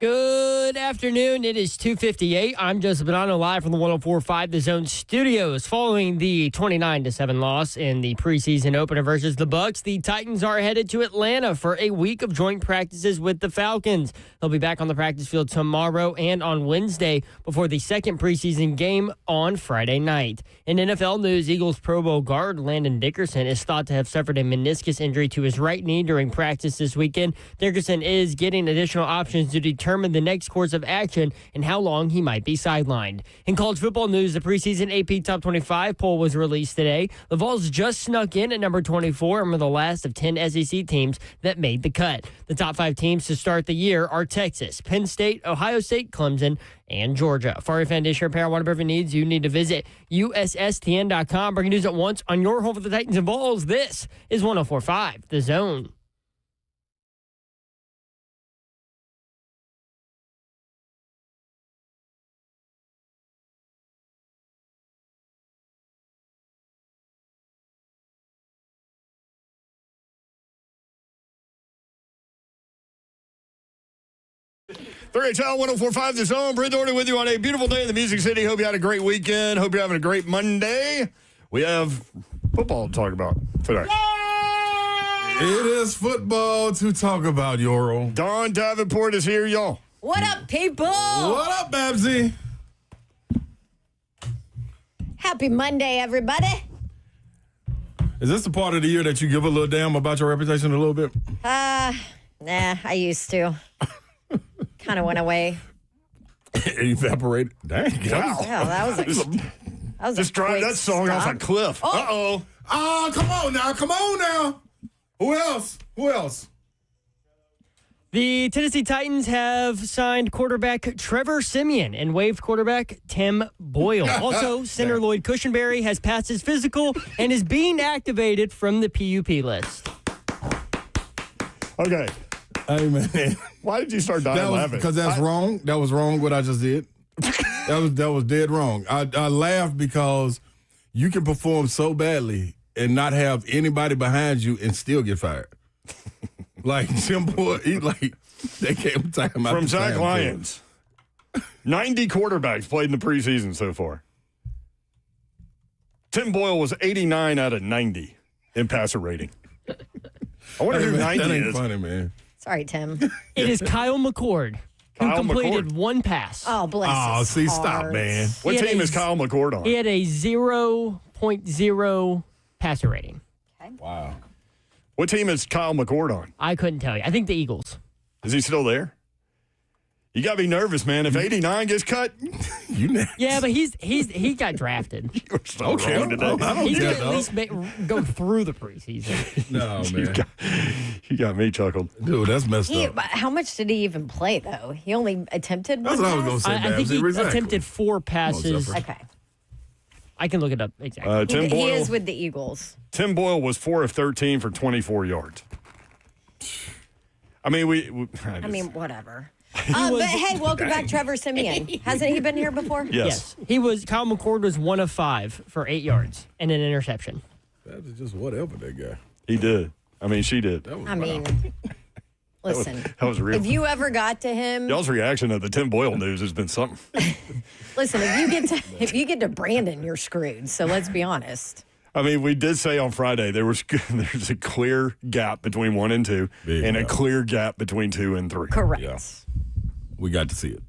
Good afternoon. It is 2:58. I'm Joseph Bonanno live from the 104.5 The Zone studios. Following the 29-7 loss in the preseason opener versus the Bucs, the Titans are headed to Atlanta for a week of joint practices with the Falcons. They'll be back on the practice field tomorrow and on Wednesday before the second preseason game on Friday night. In NFL news, Eagles Pro Bowl guard Landon Dickerson is thought to have suffered a meniscus injury to his right knee during practice this weekend. Dickerson is getting additional options to determine the next course of action and how long he might be sidelined. In college football news, the preseason AP Top 25 poll was released today. The Vols just snuck in at number 24 and were the last of 10 SEC teams that made the cut. The top 5 teams to start the year are Texas, Penn State, Ohio State, Clemson, and Georgia. For your foundation repair, whatever needs, you need to visit USSTN.com. Breaking news at once on your home for the Titans and Vols. This is 104.5 The Zone. Channel 104.5 The Zone. Brent Doherty with you on a beautiful day in the Music City. Hope you had a great weekend. Hope you're having a great Monday. We have football to talk about today. It is football to talk about, Yoro. Don Davenport is here, y'all. What up, people? What up, Babsy? Happy Monday, everybody. Is this the part of the year that you give a little damn about your reputation a little bit? Nah, I used to. Kind of went away. It evaporated. Dang. Wow. Yeah, that was a Just drive that song off a cliff. Oh. Uh-oh. Oh, come on now. Who else? The Tennessee Titans have signed quarterback Trevor Siemian and waived quarterback Tim Boyle. Also, center Lloyd Cushenberry has passed his physical and is being activated from the PUP list. Okay. Hey, man. Why did you start dying laughing? Because that's wrong. That was wrong what I just did. that was dead wrong. I laughed because you can perform so badly and not have anybody behind you and still get fired. Like Tim Boyle, they came time out From Zach Lyons. 90 quarterbacks played in the preseason so far. Tim Boyle was 89 out of 90 in passer rating. I wonder who 90 that ain't is. funny, man. Sorry, Tim. It is Kyle McCord, who completed one pass. Oh, bless his heart. Stop, man. What team is Kyle McCord on? He had a 0.0 passer rating. Wow. What team is Kyle McCord on? I couldn't tell you. I think the Eagles. Is he still there? You got to be nervous, man. If 89 gets cut, You next. Yeah, but he got drafted. you're so Okay. wrong today. I don't He's care, going to at least go through the preseason. No, man. You got me chuckled. Dude, that's messed up. But how much did he even play, though? He only attempted one That's what I was going to pass? say, I think Babsy. he Exactly. attempted 4 passes. Zephyr. Okay. I can look it up exactly. Tim He Boyle. is with the Eagles. Tim Boyle was 4 of 13 for 24 yards. I mean, Whatever. But hey, welcome back, Trevor Siemian. Hasn't he been here before? yes. Kyle McCord was 1 of 5 for 8 yards and an interception. That was just whatever, that guy. He did. I mean, she did. That was Listen. That was real. If you ever got to him, Y'all's reaction to the Tim Boyle news has been something. listen. If you get to Brandon, you're screwed. So let's be honest. I mean, we did say on Friday there's a clear gap between 1 and 2 Big and a gap. clear gap between 2 and 3. Correct. Yeah. We got to see it.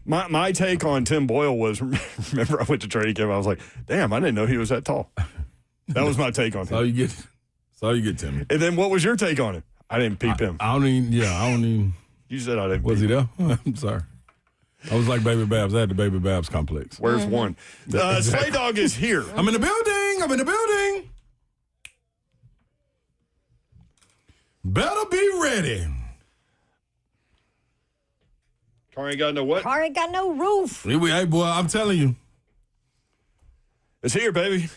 My take on Tim Boyle was, remember I went to training camp, I was like, damn, I didn't know he was that tall. That was my take on That's all him. you get. That's all you get, Timmy. And then what was your take on him? I didn't peep him. I don't even. You said I didn't Was peep he there? I'm sorry. I was like Baby Babs. I had the Baby Babs complex. Where's one? Slay Dog is here. I'm in the building. Better be ready. Car ain't got no what? Car ain't got no roof. Hey, boy, I'm telling you. It's here, baby.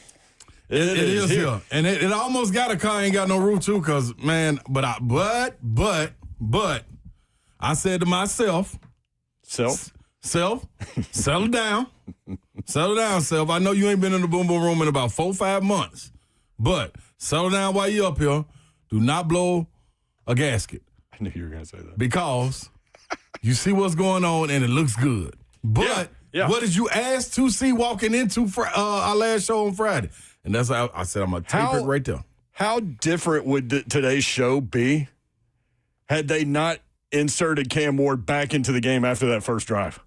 It is here. And it almost got a car, ain't got no roof, too, because, man, but I said to myself, Self? settle down. Settle down, self. I know you ain't been in the boom boom room in about 4 or 5 months, but settle down while you're up here. Do not blow a gasket I knew you were going to say that. because You see what's going on, and it looks good. But what did you ask to see walking into our last show on Friday? And that's how I said I'm going to tape it right there. How different would today's show be had they not inserted Cam Ward back into the game after that first drive?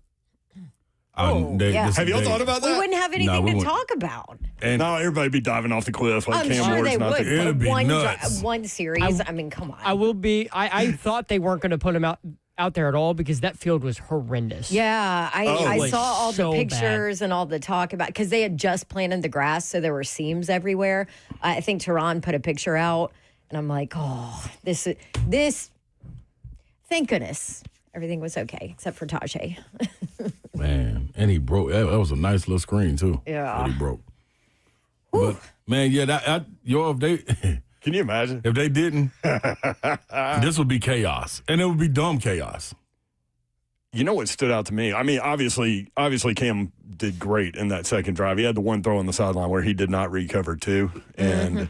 Have y'all thought about that? We wouldn't have anything to talk about. And now everybody would be diving off the cliff like I'm Cam sure Ward's they not would. the It'd be nuts. One series. I mean, come on. I thought they weren't going to put him out there at all because that field was horrendous. Yeah, I saw all so the pictures and all the talk about, because they had just planted the grass, so there were seams everywhere. I think Tehran put a picture out, and I'm like, oh, this. Thank goodness everything was okay except for Tajay. Man, and he broke. That was a nice little screen too. Yeah, that he broke. But man, if they. Can you imagine? If they didn't, this would be chaos. And it would be dumb chaos. You know what stood out to me? I mean, obviously Cam did great in that second drive. He had the one throw on the sideline where he did not recover too. And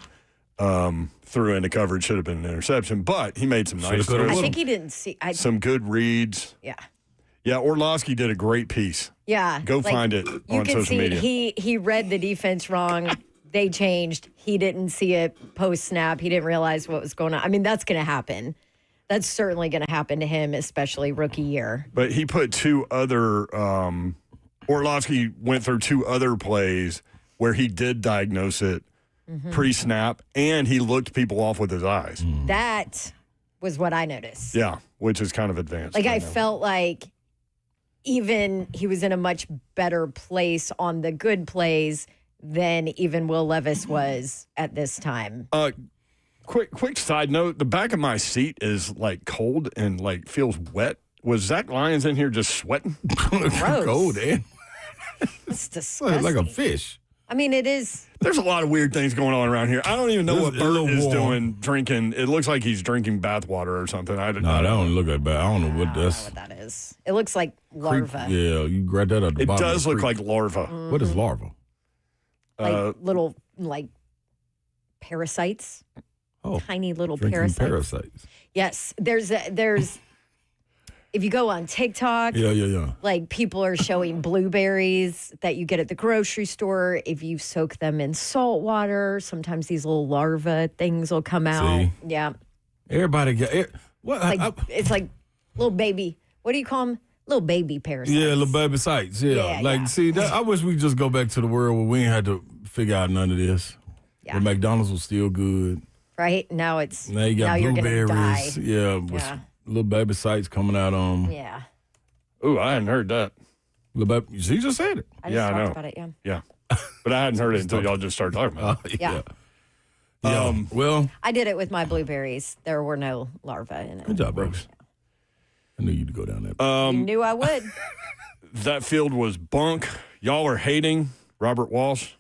threw into coverage, should have been an interception. But he made some nice throws. I think he didn't see. Some good reads. Yeah. Yeah, Orlovsky did a great piece. Yeah. Go find it on social media. He read the defense wrong. They changed. He didn't see it post-snap. He didn't realize what was going on. I mean, that's going to happen. That's certainly going to happen to him, especially rookie year. But he put two other Orlovsky went through two other plays where he did diagnose it pre-snap, and he looked people off with his eyes. That was what I noticed. Yeah, which is kind of advanced. Like, I felt like even he was in a much better place on the good plays than even Will Levis was at this time. Quick side note, the back of my seat is like cold and like feels wet. Was Zach Lyons in here just sweating? Gross. Cold, man. It's disgusting. Like a fish. I mean, it is. There's a lot of weird things going on around here. I don't even know what Bert is doing, drinking. It looks like he's drinking bath water or something. That don't look like bad. I don't know what that's. I don't know what that is. It looks like larva. Yeah, you grab that at the bottom. It does look like larva. What is larva? Like little, parasites. Oh, tiny little parasites. Yes, there's if you go on TikTok, like people are showing blueberries that you get at the grocery store. If you soak them in salt water, sometimes these little larva things will come out. See? Yeah. Everybody get what? It's like little baby. What do you call them? Little baby parasites. Yeah, little baby sites. Yeah. See, I wish we just go back to the world where we ain't had to figure out none of this. Yeah. The McDonald's was still good. Right? Now you got blueberries. With little baby sites coming out on. Yeah. Ooh, I hadn't heard that. Little baby, she just said it. I talked about it, Yeah. But I hadn't heard it until y'all just started talking about it. Yeah. Well, I did it with my blueberries. There were no larvae in it. Good job, Brooks. I knew you'd go down there. You knew I would. That field was bunk. Y'all are hating Robert Walsh.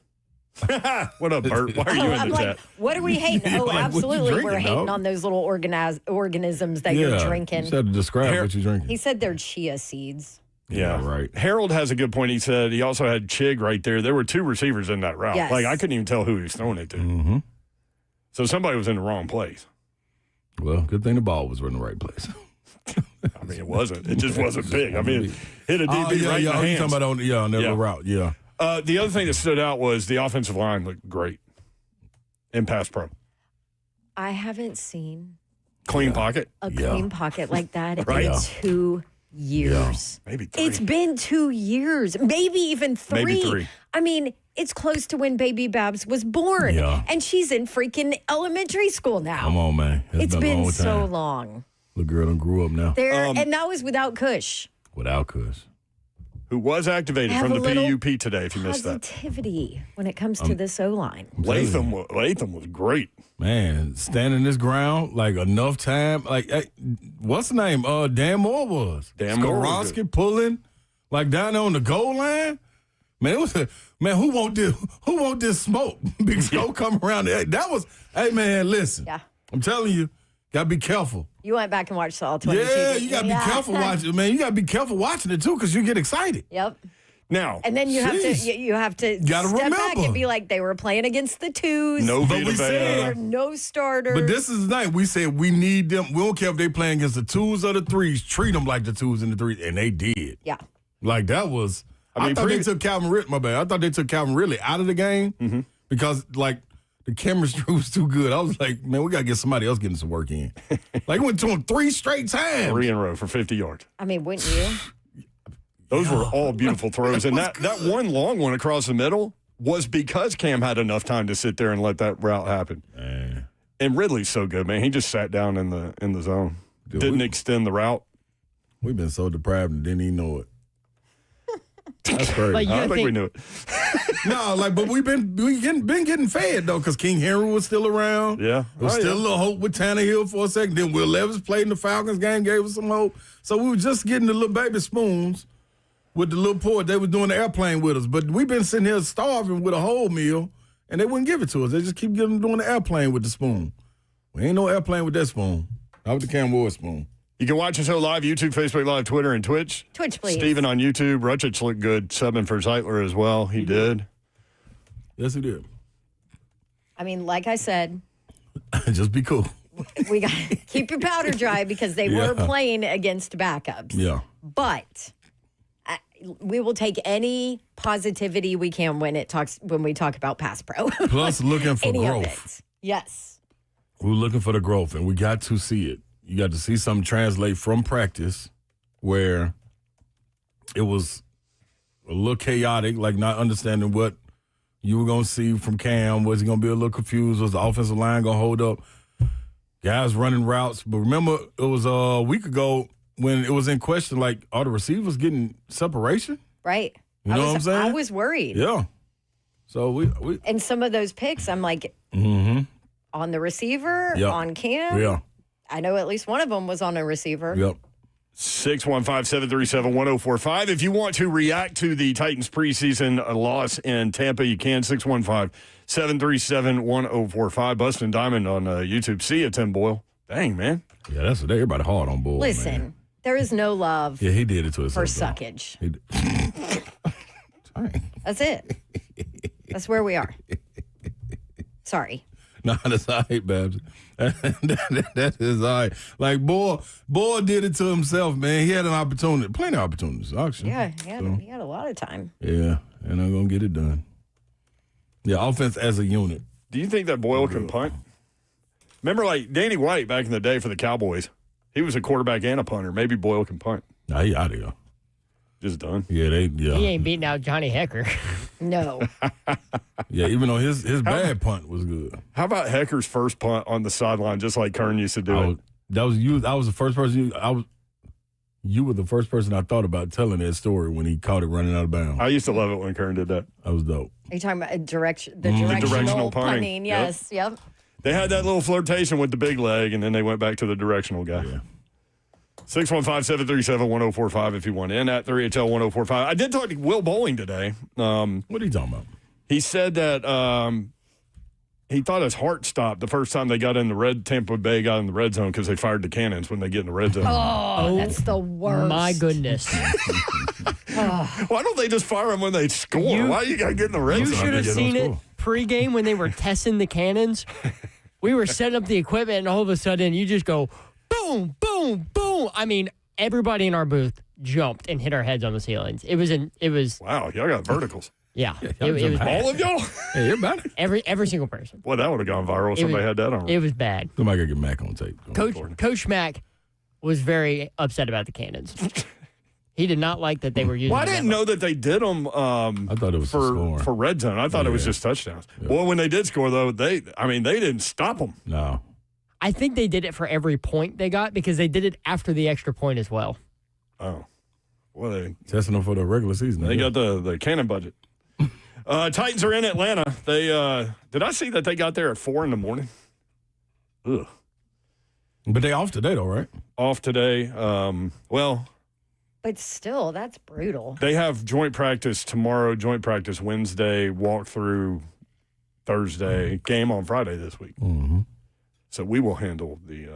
What up, Bert? Why are you into that? What are we hating? Oh, absolutely. We're hating on those little organisms that you're drinking. You said to describe what you're drinking. He said they're chia seeds. Yeah, right. Harold has a good point. He said he also had Chig right there. There were two receivers in that route. Yes. Like, I couldn't even tell who he was throwing it to. Mm-hmm. So somebody was in the wrong place. Well, good thing the ball was in the right place. I mean, it wasn't. It just wasn't big. I mean, hit a DB right in the hands. Talking about on that route, yeah. The other thing that stood out was the offensive line looked great in pass pro. I haven't seen clean pocket. A clean pocket like that Right? in 2 years. Maybe 3. It's been 2 years, maybe even 3. Maybe 3. I mean, it's close to when baby Babs was born. Yeah. And she's in freaking elementary school now. Come on, man. It's been a long so time. long. The girl done grew up now. And that was without Kush. Without Kush. Who was activated from the PUP today, if you missed that. Positivity when it comes to this O-line. Latham was great. Man, standing this ground, like enough time. Like, hey, what's the name? Dan Moore was. Dan Moore was Skoronsky pulling, like down there on the goal line. Man, it was who want this smoke? Big Sko come around there. That was, hey man, listen. Yeah. I'm telling you, gotta be careful. You went back and watched all 22. Yeah, you gotta be careful watching, man. You gotta be careful watching it too, because you get excited. Yep. Now, And then you have to Gotta step back remember. and be like, they were playing against the twos. no But Vita we Vea. said- No starters. But this is the night we said we need them. We don't care if they playing against the twos or the threes. Treat them like the twos and the threes, and they did. Yeah. Like that was. I thought they took Calvin Ridley. My bad. I thought they took Calvin Ridley out of the game because like the chemistry was too good. I was like, man, we gotta get somebody else getting some work in. Like we went to him 3 straight times. 3 in a row for 50 yards. I mean, wouldn't you? Those were all beautiful throws. And that one long one across the middle was because Cam had enough time to sit there and let that route happen. Man. And Ridley's so good, man. He just sat down in the zone. Dude, Didn't extend the route. We've been so deprived and didn't even know it. That's crazy. But you I think we knew it. No, like, but we been getting fed though, because King Henry was still around. Yeah. There was still a little hope with Tannehill for a second. Then Will Levis played in the Falcons game, gave us some hope. So we were just getting the little baby spoons with the little port. They were doing the airplane with us, but we've been sitting here starving with a whole meal, and they wouldn't give it to us. They just keep doing the airplane with the spoon. We ain't no airplane with that spoon. Not with the Cam Ward spoon. You can watch us live, YouTube, Facebook Live, Twitter, and Twitch. Twitch, please. Steven on YouTube. Rutchich looked good, subbing for Zeitler as well. He did. Yes, he did. I mean, like I said, Just be cool. we got to keep your powder dry because they were playing against backups. Yeah. But we will take any positivity we can when we talk about pass pro. Plus looking for Any of growth. it. Yes. We're looking for the growth, and we got to see it. You got to see something translate from practice where it was a little chaotic, like not understanding what you were going to see from Cam. Was he going to be a little confused? Was the offensive line going to hold up? Guys running routes. But remember, it was a week ago when it was in question, like, are the receivers getting separation? Right. You know what I'm saying? I was worried. Yeah. So we And some of those picks, I'm like, on the receiver, Yep. on Cam. Yeah. I know at least one of them was on a receiver. Yep. 615-737-1045. If you want to react to the Titans preseason loss in Tampa, you can. 615-737-1045. Bustin' Diamond on YouTube. See you, Tim Boyle. Dang, man. Yeah, that's everybody hard on board. Listen, man. there is no love Yeah, he did it to us. for suckage. He did. Dang. That's it. That's where we are. Sorry. No, that's all right, Babs. That is all right. Like, boy did it to himself, man. He had an opportunity, plenty of opportunities, actually. Yeah, he had a lot of time. Yeah, and I'm going to get it done. Yeah, offense as a unit. Do you think that Boyle can punt? Remember, like, Danny White back in the day for the Cowboys? He was a quarterback and a punter. Maybe Boyle can punt. Nah, he out of here. Just done. Yeah, He ain't beating out Johnny Hecker. No. Yeah, even though his bad punt was good. How about Hecker's first punt on the sideline, just like Kern used to do it? That was you. I was the first person. You were the first person I thought about telling that story when he caught it running out of bounds. I used to love it when Kern did that. That was dope. Are you talking about the directional directional punting. punting? Yes. Yep. They had that little flirtation with the big leg, and then they went back to the directional guy. Yeah. 615-737-1045 if you want in at 3HL1045. I did talk to Will Bowling today. What are you talking about? He said that he thought his heart stopped the first time they got in the Tampa Bay got in the red zone because they fired the cannons when they get in the red zone. Oh, that's the worst. My goodness. Why don't they just fire them when they score? Why you got to get in the red You zone? should have they don't seen it score. pregame when they were testing the cannons. We were setting up the equipment, and all of a sudden, you just go boom, boom, boom. I mean, everybody in our booth jumped and hit our heads on the ceilings. It was Wow, y'all got verticals. yeah. y'all It jumped was high. bad. All of y'all? Hey, you're about it. Every single person. Boy, that would have gone viral if somebody had that on. It was bad. Somebody got to get Mac on tape. Coach Mack was very upset about the cannons. He did not like that they were using. Well, I didn't know that they did them I thought it was for red zone. I thought it was just touchdowns. Yeah. Well, when they did score, though, they didn't stop them. No. I think they did it for every point they got because they did it after the extra point as well. Oh. Well, they Testing them for the regular season. They got the cannon budget. Titans are in Atlanta. They did I see that they got there at 4 a.m? Ugh. But they off today, though, right? Off today. Well, But still, that's brutal. they have joint practice tomorrow, joint practice Wednesday, walkthrough Thursday, game on Friday this week. Mm-hmm. So we will handle the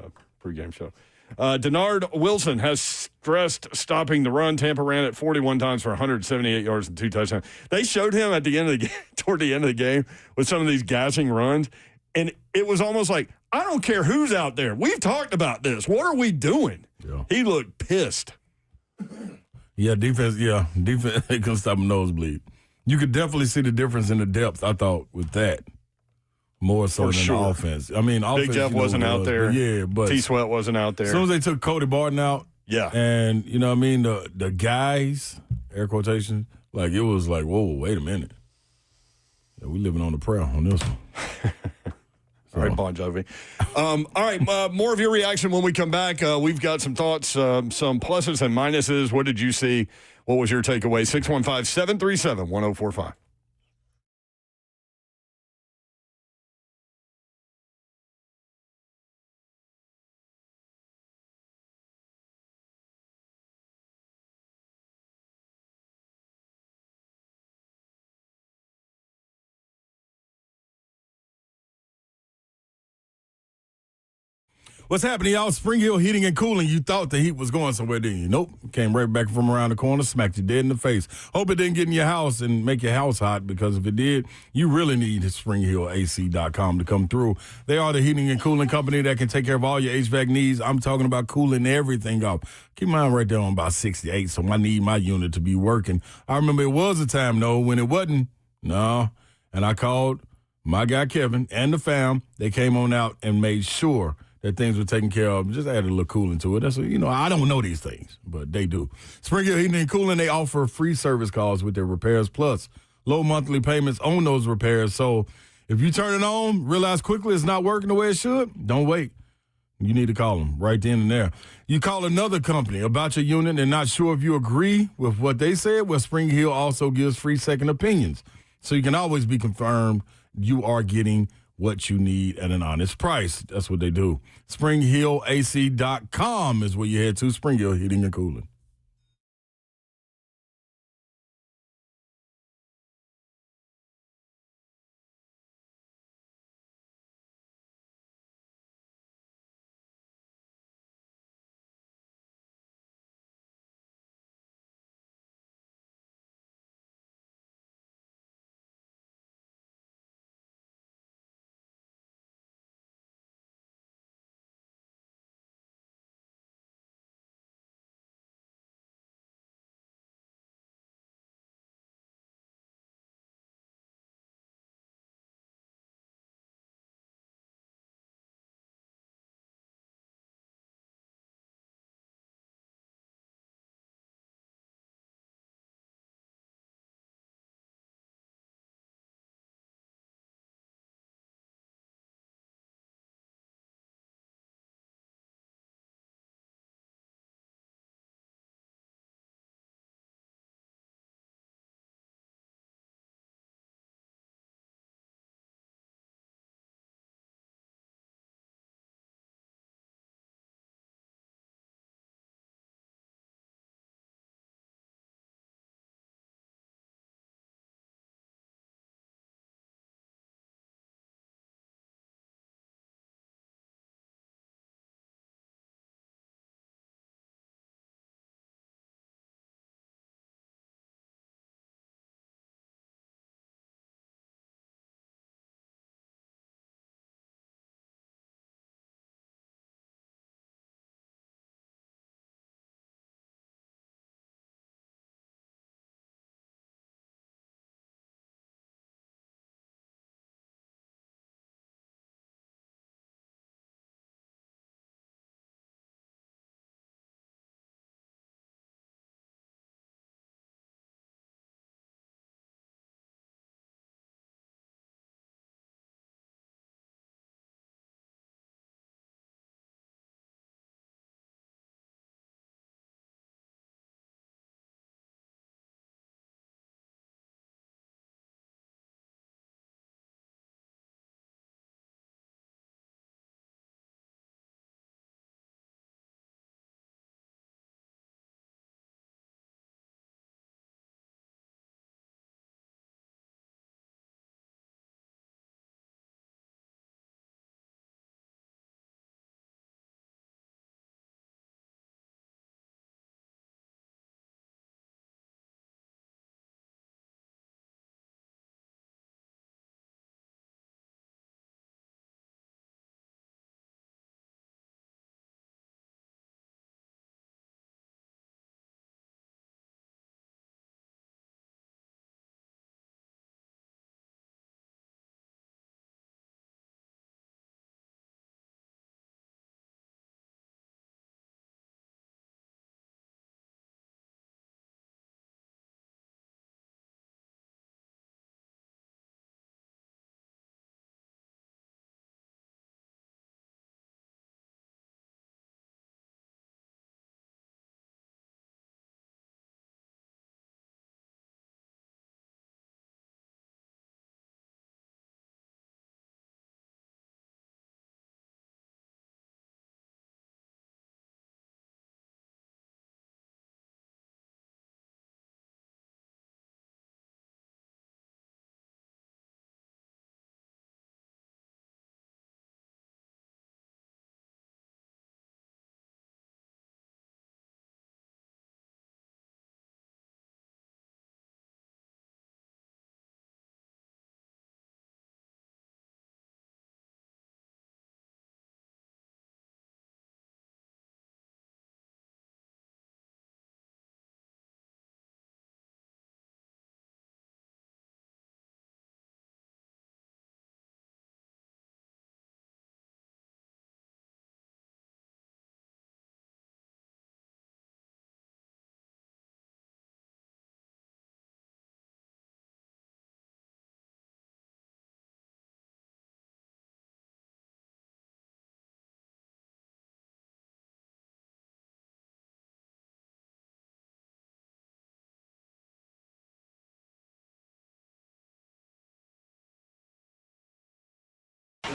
pregame show. Denard Wilson has stressed stopping the run. Tampa ran it 41 times for 178 yards and 2 touchdowns. They showed him at the end of the game, toward the end of the game, with some of these gassing runs, and it was almost like, I don't care who's out there. We've talked about this. What are we doing? Yeah. He looked pissed. Yeah, defense, they couldn't stop a nosebleed. You could definitely see the difference in the depth, I thought, with that. More so than the offense. I mean, offense, Big Jeff wasn't out there. But T-Sweat wasn't out there. As soon as they took Cody Barton out, and, you know what I mean, the guys, air quotations, like, it was like, whoa, wait a minute. Yeah, we living on the prayer on this one. All right, Bon Jovi. All right, more of your reaction when we come back. We've got some thoughts, some pluses and minuses. What did you see? What was your takeaway? 615-737-1045. What's happening, y'all? Spring Hill Heating and Cooling. You thought the heat was going somewhere, didn't you? Nope. Came right back from around the corner, smacked you dead in the face. Hope it didn't get in your house and make your house hot, because if it did, you really need SpringHillAC.com to come through. They are the heating and cooling company that can take care of all your HVAC needs. I'm talking about cooling everything off. Keep mine right there on about 68, so I need my unit to be working. I remember it was a time, though, when it wasn't. No. And I called my guy Kevin and the fam. They came on out and made sure that things were taken care of. Just added a little cooling to it. That's what, I don't know these things, but they do. Spring Hill Heating and Cooling, they offer free service calls with their repairs, plus low monthly payments on those repairs. So if you turn it on, realize quickly it's not working the way it should, don't wait. You need to call them right then and there. You call another company about your unit and not sure if you agree with what they said, well, Spring Hill also gives free second opinions. So you can always be confirmed you are getting what you need at an honest price. That's what they do. SpringHillAC.com is where you head to. Spring Hill Heating and Cooling.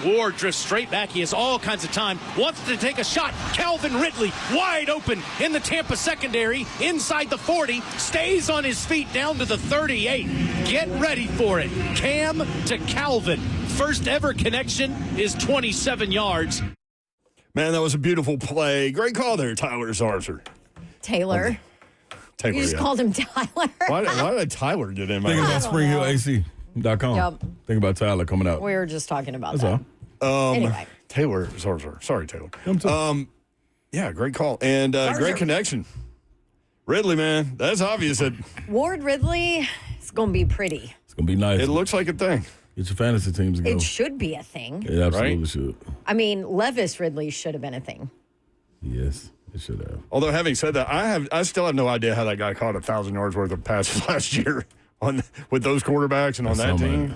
Ward drifts straight back. He has all kinds of time. Wants to take a shot. Calvin Ridley wide open in the Tampa secondary. Inside the 40. Stays on his feet down to the 38. Get ready for it. Cam to Calvin. First ever connection is 27 yards. Man, that was a beautiful play. Great call there, Tyler Zarzer. Taylor. Taylor, You just called him Tyler. Why did Tyler get in? Thinking about SpringHillAC.com. Yep. Think about Tyler coming out. We were just talking about That's that. all. Anyway. Taylor Zarzer. Sorry, Taylor. Yeah, great call. And Zarzer. great connection. Ridley, man, that's obvious. That Ward Ridley is going to be pretty. It's going to be nice. it looks like a thing. Get your fantasy teams to go. It should be a thing. It absolutely Right? should. I mean, Levis Ridley should have been a thing. Yes, it should have. Although, having said that, I still have no idea how that guy caught 1,000 yards worth of passes last year with those quarterbacks and on that team.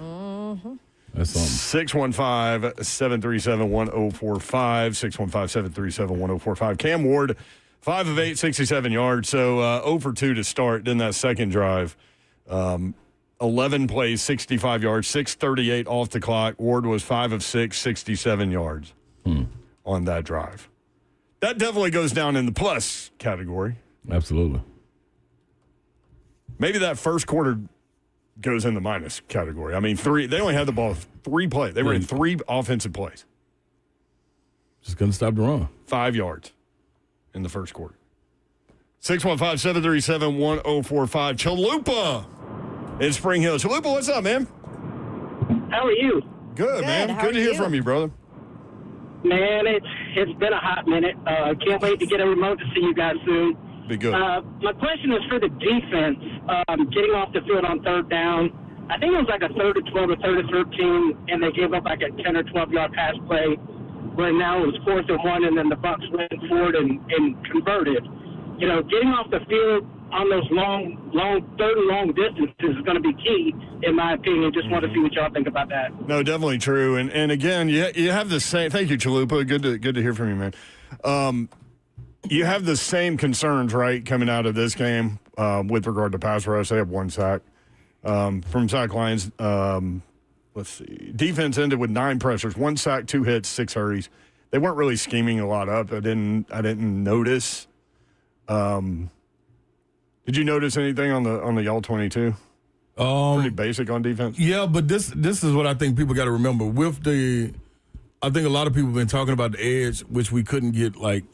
That's something. 615-737-1045. 615-737-1045. Cam Ward, 5 of 8, 67 yards. So 0 for 2 to start. Then that second drive, 11 plays, 65 yards, 6:38 off the clock. Ward was 5 of 6, 67 yards on that drive. That definitely goes down in the plus category. Absolutely. Maybe that first quarter goes in the minus category. I mean, they only had the ball 3 plays. They were in 3 offensive plays. Just couldn't stop the run. 5 yards in the first quarter. 615-737-1045. Chalupa in Spring Hill. Chalupa, what's up, man? How are you? Good, man. How Good are to hear you? from you, brother. Man, it's been a hot minute. Can't wait to get a remote to see you guys soon. Be good. My question is for the defense. Getting off the field on third down. I think it was like a 3rd and 12 or 3rd and 13, and they gave up like a 10 or 12-yard pass play. Where now it was 4th and 1, and then the Bucs went forward and converted. You know, getting off the field on those long third and long distances is going to be key, in my opinion. Just want to see what y'all think about that. No, definitely true. And again, you have the same. Thank you, Chalupa. Good to hear from you, man. You have the same concerns, right, coming out of this game with regard to pass rush. They have 1 sack from sack lines. Let's see. Defense ended with 9 pressures, 1 sack, 2 hits, 6 hurries. They weren't really scheming a lot up. I didn't notice. Did you notice anything on the y'all 22? Pretty basic on defense. Yeah, but this is what I think people got to remember. I think a lot of people have been talking about the edge, which we couldn't get. We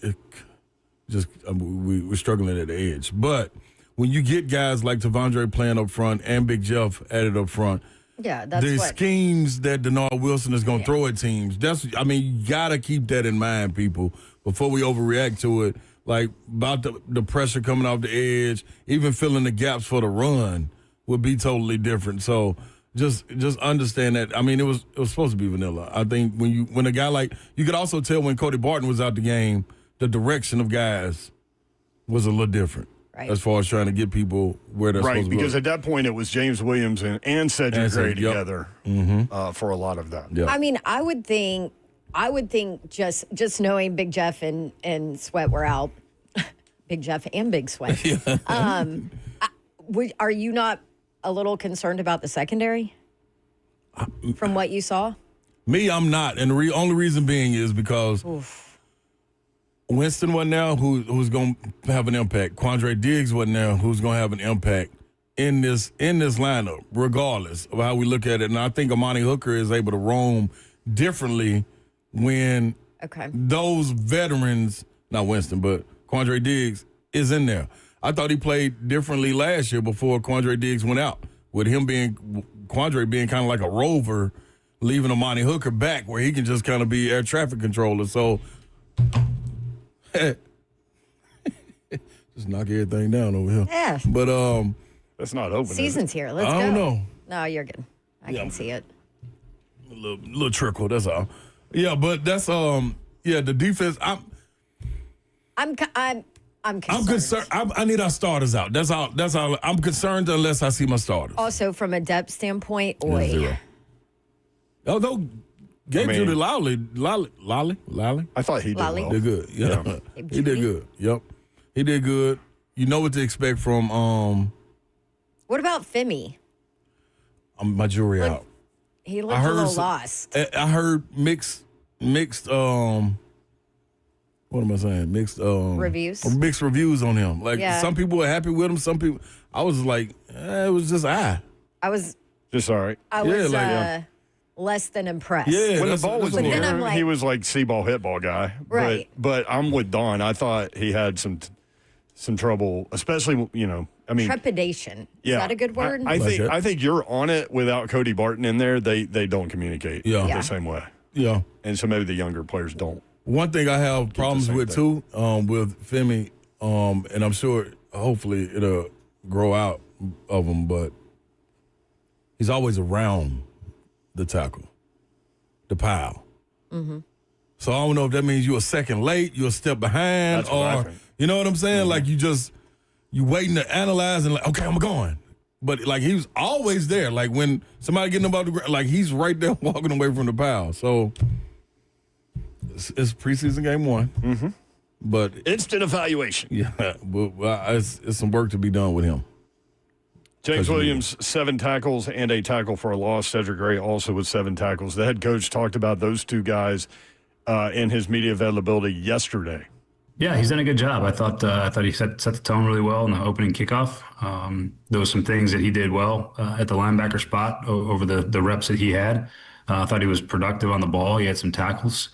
were struggling at the edge. But when you get guys like Tavondre playing up front and Big Jeff added up front, Yeah, that's the what. schemes that Denard Wilson is going to throw at teams. You got to keep that in mind, people, before we overreact to it. Like about the pressure coming off the edge, even filling the gaps for the run would be totally different. So just understand that. I mean, it was supposed to be vanilla. I think when a guy you could also tell when Cody Barton was out the game, the direction of guys was a little different. Right. As far as trying to get people where they're supposed to be. Because at that point it was James Williams and Cedric Gray together for a lot lot of that. Yep. I mean, I would think just knowing Big Jeff and Sweat were out, Big Jeff and Big Sweat. Are you not a little concerned about the secondary from what you saw? Me, I'm not, and the only reason being is because Winston wasn't there, who's going to have an impact. Quandre Diggs wasn't there, who's going to have an impact in this lineup, regardless of how we look at it. And I think Amani Hooker is able to roam differently when those veterans, not Winston, but Quandre Diggs is in there. I thought he played differently last year before Quandre Diggs went out, with Quandre being kind of like a rover, leaving Amani Hooker back where he can just kind of be air traffic controller. So just knock everything down over here. Yeah. But that's not open. Season's here. Let's go. I don't know. No, you're good. I can see it. A little trickle, that's all. Yeah, but that's the defense. I'm concerned. I'm concerned. I need our starters out. That's all. I'm concerned unless I see my starters. Also, from a depth standpoint, Zero. Although Gabe Judy Lally. I thought he did well. Did good. Yeah. He did good. Yep. He did good. You know what to expect from What about Femi? my jury out. He looked a little lost. I heard mixed. What am I saying? Mixed reviews on him. Like some people were happy with him. Some people, I was like, it was just I was just all right. I was less than impressed. Yeah, when the ball was in the air, like, he was like see-ball, hit-ball guy. Right. But I'm with Dawn. I thought he had some trouble, especially, trepidation. Yeah. Is that a good word? I think you're on it without Cody Barton in there. They don't communicate the same way. Yeah. And so maybe the younger players don't. One thing I have problems with too, with Femi, and I'm sure hopefully it'll grow out of him, but he's always around the tackle, the pile. Mm-hmm. So I don't know if that means you're a second late, you're a step behind, That's what I think. You know what I'm saying? Mm-hmm. Like you waiting to analyze and like, okay, I'm going. But like he was always there. Like when somebody getting him out the ground, like he's right there walking away from the pile. So it's preseason game 1. Mm-hmm. But instant evaluation. Yeah, but it's some work to be done with him. James Williams, 7 tackles and a tackle for a loss. Cedric Gray also with 7 tackles. The head coach talked about those two guys in his media availability yesterday. Yeah, he's done a good job. I thought he set the tone really well in the opening kickoff. There was some things that he did well at the linebacker spot over the reps that he had. I thought he was productive on the ball. He had some tackles.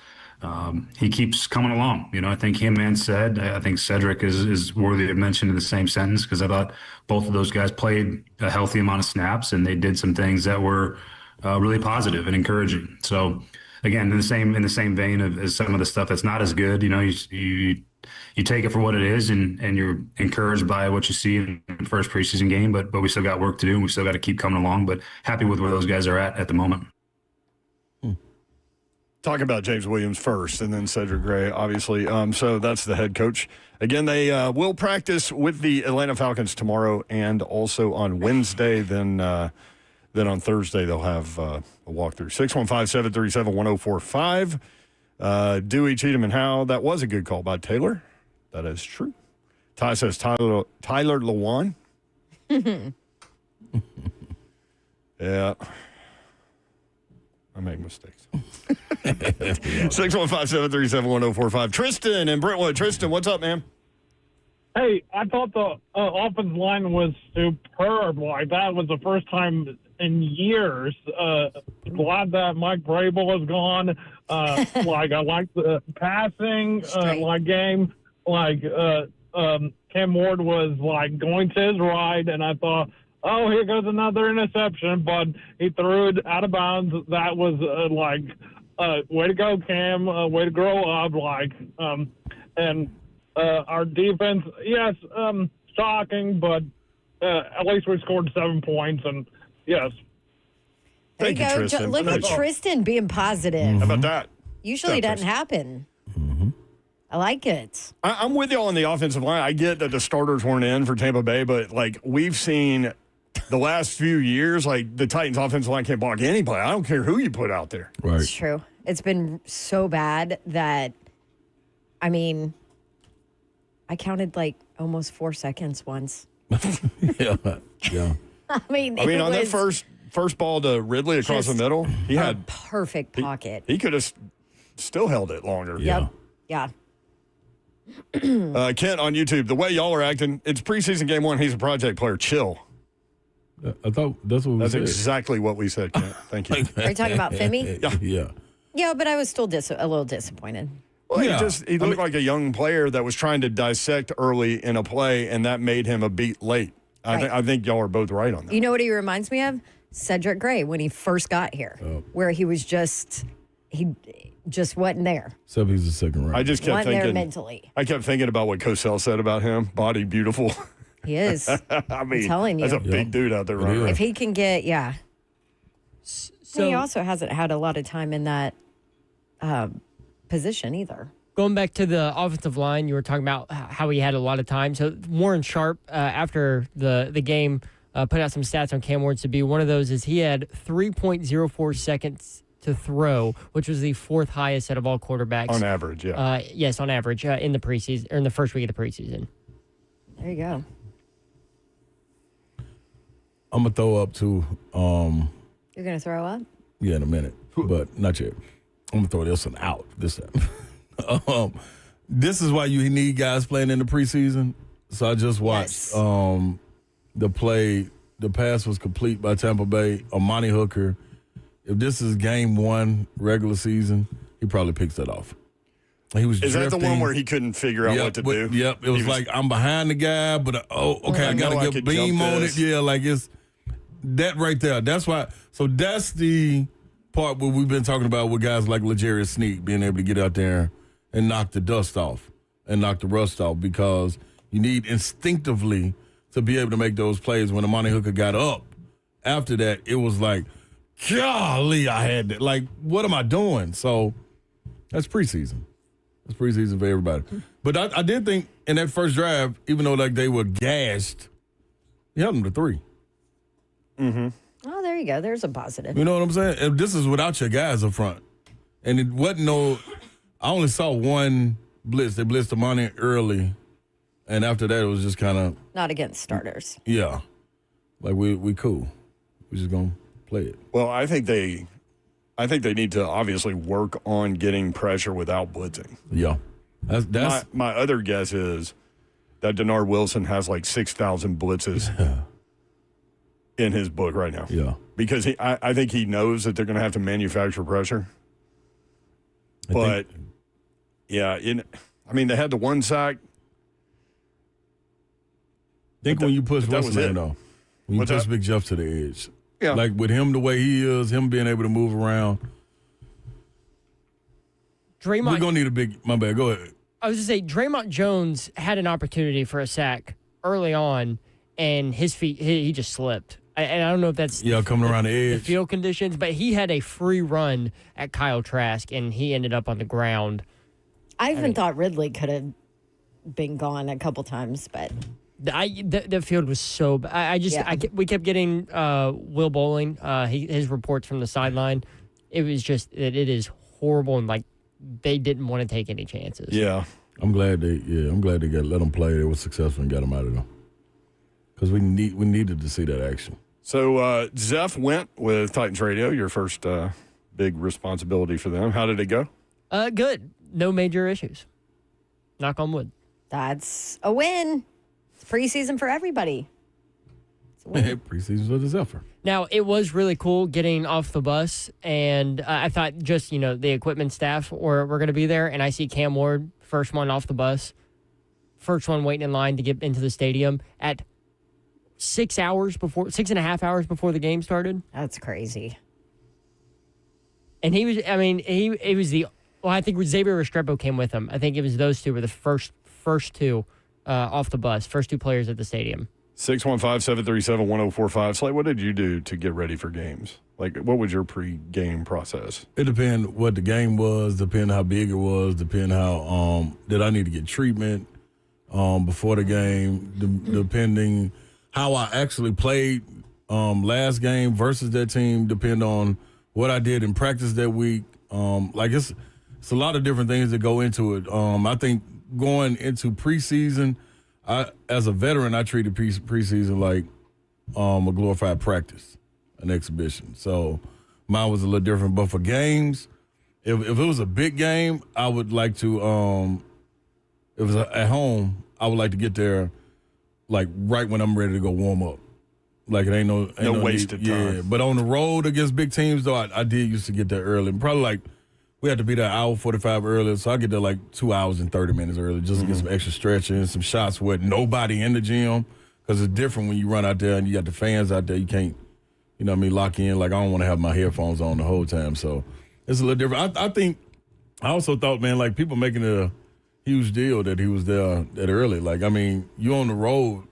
He keeps coming along. I think him and I think Cedric is worthy of mention in the same sentence because I thought both of those guys played a healthy amount of snaps and they did some things that were really positive and encouraging. So again, in the same vein as some of the stuff that's not as good, you take it for what it is and you're encouraged by what you see in the first preseason game, but we still got work to do and we still got to keep coming along, but happy with where those guys are at the moment. Talk about James Williams first and then Cedric Gray, obviously. So that's the head coach. Again, they will practice with the Atlanta Falcons tomorrow and also on Wednesday. Then on Thursday, they'll have a walkthrough. 615-737-1045. Dewey, Cheatham, and Howe. That was a good call by Taylor. That is true. Ty says Tyler Lewan. Yeah. I make mistakes. 615-737-1045. Tristan in Brentwood. Tristan, what's up, man? Hey, I thought the offensive line was superb. Like, that was the first time in years. Glad that Mike Vrabel is gone. I like the passing game. Cam Ward was, going to his ride, and I thought, oh, here goes another interception, but he threw it out of bounds. That was way to go, Cam. Way to grow up. And our defense, yes, shocking, but at least we scored 7 points, and yes. Thank you, Tristan. Look at Tristan being positive. Mm-hmm. How about that? Usually doesn't happen. Mm-hmm. I like it. I'm with you on the offensive line. I get that the starters weren't in for Tampa Bay, but we've seen the last few years, the Titans' offensive line can't block anybody. I don't care who you put out there. Right. It's true. It's been so bad that, I counted almost 4 seconds once. Yeah. I mean on that first ball to Ridley across the middle, he had perfect pocket. He could have still held it longer. Yep. Yeah. Kent on YouTube, the way y'all are acting, it's preseason game 1. He's a project player. Chill. I thought that's what we said. That's exactly what we said, Kent. Thank you. Are you talking about Femi? Yeah. Yeah, but I was still a little disappointed. Well, he looked like a young player that was trying to dissect early in a play, and that made him a beat late. I think y'all are both right on that. You know what he reminds me of? Cedric Gray when he first got here, where he just wasn't there. Except he's a second round. I just kept thinking there mentally. I kept thinking about what Cosell said about him. Body beautiful. He is. I'm telling you. That's a big dude out there running. If he can get, So he also hasn't had a lot of time in that position either. Going back to the offensive line, you were talking about how he had a lot of time. So Warren Sharp, after the game, put out some stats on Cam Ward's to be. One of those is he had 3.04 seconds to throw, which was the 4th highest out of all quarterbacks. On average, yeah. Yes, on average in the preseason, or in the first week of the preseason. There you go. I'm going to throw up, too. You're going to throw up? Yeah, in a minute, but not yet. I'm going to throw this one out this time. This is why you need guys playing in the preseason. So I just watched the play. The pass was complete by Tampa Bay. Amani Hooker. If this is game 1 regular season, he probably picks that off. He was. Is that the one where he couldn't figure out what to do? Yep. It was like I'm behind the guy, but I got to get beam on it. Yeah, like it's that right there. That's why. So that's the part where we've been talking about with guys like L'Jarius Sneed being able to get out there and knock the dust off and knock the rust off, because you need instinctively to be able to make those plays. When Amani Hooker got up after that, it was like, golly, I had that. Like, what am I doing? So that's preseason. That's preseason for everybody. But I did think in that first drive, even though like they were gashed, he held them to 3. Mm-hmm. Oh, there you go. There's a positive. You know what I'm saying? And this is without your guys up front. And it wasn't I only saw one blitz. They blitzed Amani early. And after that, it was just kind of. Not against starters. Yeah. Like, we cool. We're just going to play it. Well, I think they need to obviously work on getting pressure without blitzing. Yeah. That's my other guess is that Denard Wilson has like 6,000 blitzes in his book right now. Yeah. Because I think he knows that they're going to have to manufacture pressure. But, they had the 1 sack. I think when you push Wilson, though, when you push Big Jeff to the edge, like with him the way he is, him being able to move around, Draymond, we're going to need a big – my bad, go ahead. I was going to say, Draymond Jones had an opportunity for a sack early on, and his feet, he just slipped. And I don't know if that's coming around the edge, the field conditions, but he had a free run at Kyle Trask, and he ended up on the ground. I even thought Ridley could have been gone a couple times, but the field was so bad. We kept getting Will Bowling, his reports from the sideline. It was just it is horrible, and like they didn't want to take any chances. Yeah, I'm glad they let them play. They were successful and got them out of there, because we needed to see that action. So Zeph went with Titans Radio, your first big responsibility for them. How did it go? Good. No major issues. Knock on wood. That's a win. It's preseason for everybody. Preseason for the Zephyr. Now, it was really cool getting off the bus, and I thought just, the equipment staff were going to be there, and I see Cam Ward, first one off the bus, first one waiting in line to get into the stadium at 6.5 hours before the game started. That's crazy. And he was, he was I think Xavier Restrepo came with him. I think it was those two were the first two off the bus, first 2 players at the stadium. 615-737-1045. Slate, what did you do to get ready for games? Like, what was your pre-game process? It depends what the game was, depend how big it was, depend how did I need to get treatment before the game, depending how I actually played last game versus that team, depend on what I did in practice that week. It's a lot of different things that go into it. I think going into preseason, as a veteran, I treated preseason like a glorified practice, an exhibition. So mine was a little different. But for games, if it was a big game, I would like to, if it was at home, I would like to get there like right when I'm ready to go warm up. Like it ain't no wasted time. Yeah, but on the road against big teams, though, I did used to get there early. Probably like we had to be there an hour 45 early, so I get there like 2 hours and 30 minutes early just to get some extra stretching, some shots with nobody in the gym, because it's different when you run out there and you got the fans out there. You can't, lock in. Like I don't want to have my headphones on the whole time, so it's a little different. I also thought, man, like people making it a huge deal that he was there that early. Like you on the road.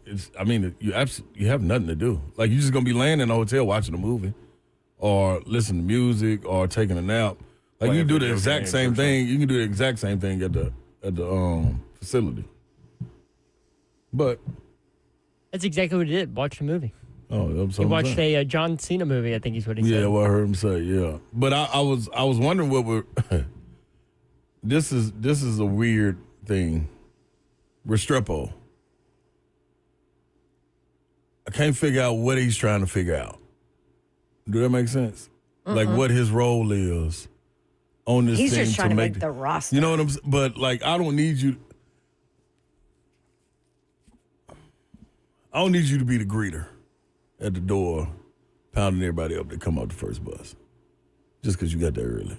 You have nothing to do. Like, you're just going to be laying in a hotel watching a movie or listening to music or taking a nap. Like, you can do the exact same thing. You can do the exact same thing at the facility. But that's exactly what he did. Watched a movie. Oh, that's he watched a John Cena movie, I think is what he said. Yeah, what I heard him say, yeah. But I was wondering what we're this is a weird thing. Restrepo. I can't figure out what he's trying to figure out. Do that make sense? Like what his role is on this team. He's just trying to make the roster. You know what I'm saying? But, like, I don't need you to be the greeter at the door pounding everybody up that come out the first bus just because you got there early.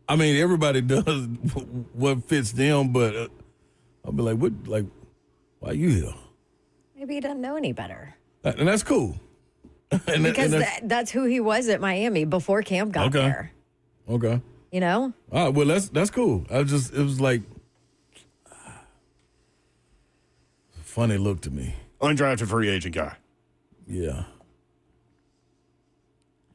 I mean, everybody does what fits them, but I'll be like, "What? Like, why are you here?" Maybe he doesn't know any better. And that's cool. Because that's who he was at Miami before Cam got there. Okay. You know? All right, well, that's cool. It was like a funny look to me. Undrafted free agent guy. Yeah.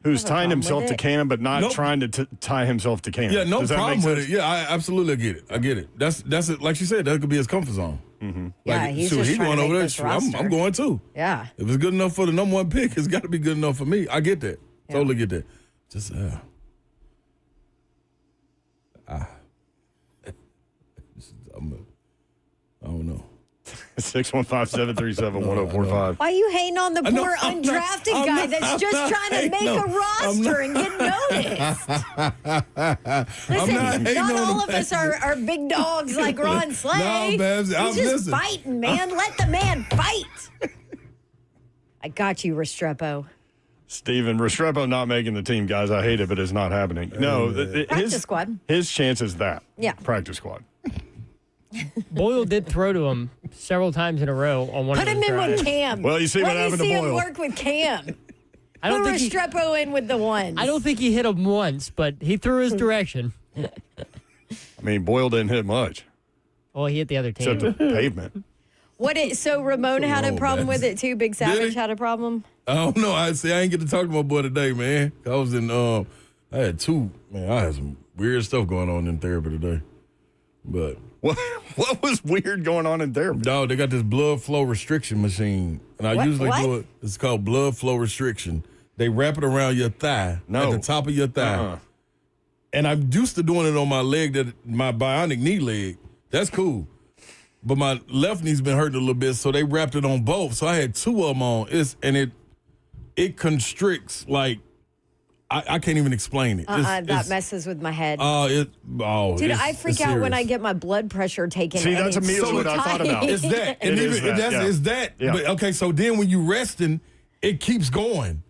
Who's tying himself to Cam, but not trying to tie himself to Cam. Yeah, no problem with it. Yeah, I absolutely get it. I get it. That's it. Like she said, that could be his comfort zone. Mm-hmm. Yeah, like, he's just trying to make this roster. I'm going too. Yeah. If it's good enough for the number one pick, it's got to be good enough for me. I get that. Yeah. Totally get that. Just I don't know. 615-737-1045. Why are you hating on the poor undrafted guy that's just trying to make a roster and get noticed? Listen, not all of us are big dogs like Ron Slay. No, Babs, He's just fighting, man. Let the man fight. I got you, Restrepo. Steven, Restrepo not making the team, guys. I hate it, but it's not happening. No, Practice squad. His chance is that. Yeah. Practice squad. Boyle did throw to him several times in a row on one Put of him those in drives. with Cam. Well, you see what happened to Let me see Boyle. him work with Cam. I don't Put think Restrepo in with the ones. I don't think he hit him once, but he threw his direction. I mean, Boyle didn't hit much. Well, he hit the other team. Except the pavement. So Ramon had a problem with it too? Big Savage had a problem? I don't know. I ain't get to talk to my boy today, man. I was in, I had some weird stuff going on in therapy today. But what was weird going on in therapy? Dog, they got this blood flow restriction machine. And I usually do it. It's called blood flow restriction. They wrap it around your thigh, at the top of your thigh. And I'm used to doing it on my leg, my bionic knee leg. That's cool. But my left knee's been hurting a little bit, so they wrapped it on both. So I had two of them on. It constricts, like, I can't even explain it. That messes with my head. Dude, I freak out when I get my blood pressure taken. See, that's immediately what I thought about. It's that. It's that. Yeah. But, okay, so then when you resting, it keeps going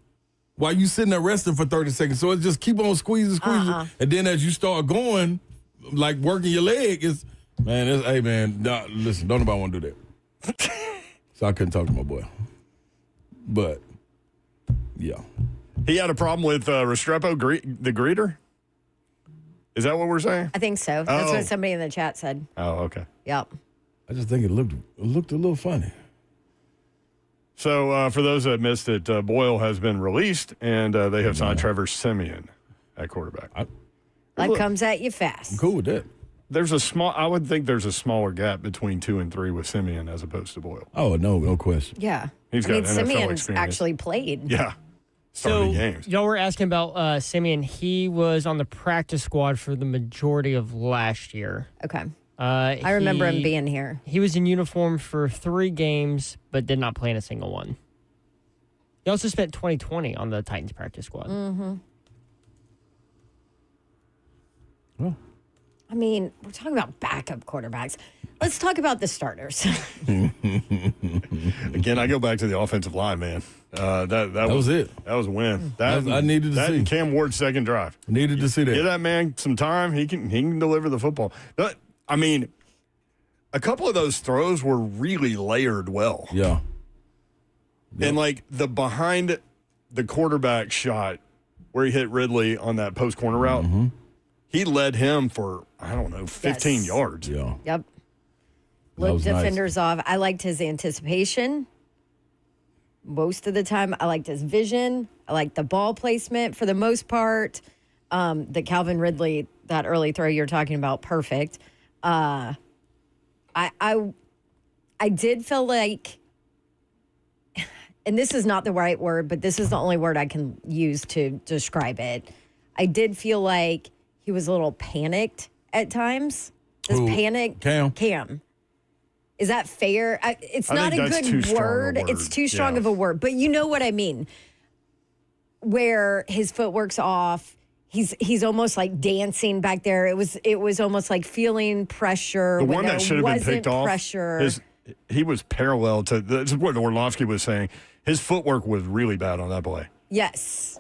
while you sitting there resting for 30 seconds. So it just keep on squeezing. And then as you start going, like working your leg, hey, man, listen, don't nobody want to do that. So I couldn't talk to my boy. But, yeah. He had a problem with Restrepo, the greeter? Is that what we're saying? I think so. That's what somebody in the chat said. Oh, okay. Yep. I just think it looked a little funny. So for those that missed it, Boyle has been released, and they have signed Trevor Siemian at quarterback. Life comes at you fast. I'm cool with that. I would think there's a smaller gap between 2 and 3 with Siemian as opposed to Boyle. Oh, no question. Yeah. He's got NFL Simeon's experience. actually played. Yeah. Started games. Y'all were asking about Simeon. He was on the practice squad for the majority of last year. Okay. I remember him being here. He was in uniform for 3 games, but did not play in a single one. He also spent 2020 on the Titans practice squad. Mm-hmm. Well. I mean, we're talking about backup quarterbacks. Let's talk about the starters. Again, I go back to the offensive line, man. That was it. That was a win. I needed to see. And Cam Ward's second drive. Needed to see that. Give that man some time. He can deliver the football. I mean, a couple of those throws were really layered well. Yeah. And like the behind the quarterback shot where he hit Ridley on that post corner route, he led him for, 15 yards. Yeah. Yep. Looked defenders off. I liked his anticipation. Most of the time, I liked his vision. I liked the ball placement for the most part. The Calvin Ridley, that early throw you're talking about, perfect. I did feel like, and this is not the right word, but this is the only word I can use to describe it. I did feel like he was a little panicked at times. Cam. Is that fair? It's not a good word. It's too strong of a word, but you know what I mean. where his footwork's off. He's almost like dancing back there. It was almost like feeling pressure. The when one there that should have been wasn't picked off, pressure. he was parallel to, that's what Orlovsky was saying. His footwork was really bad on that play. Yes.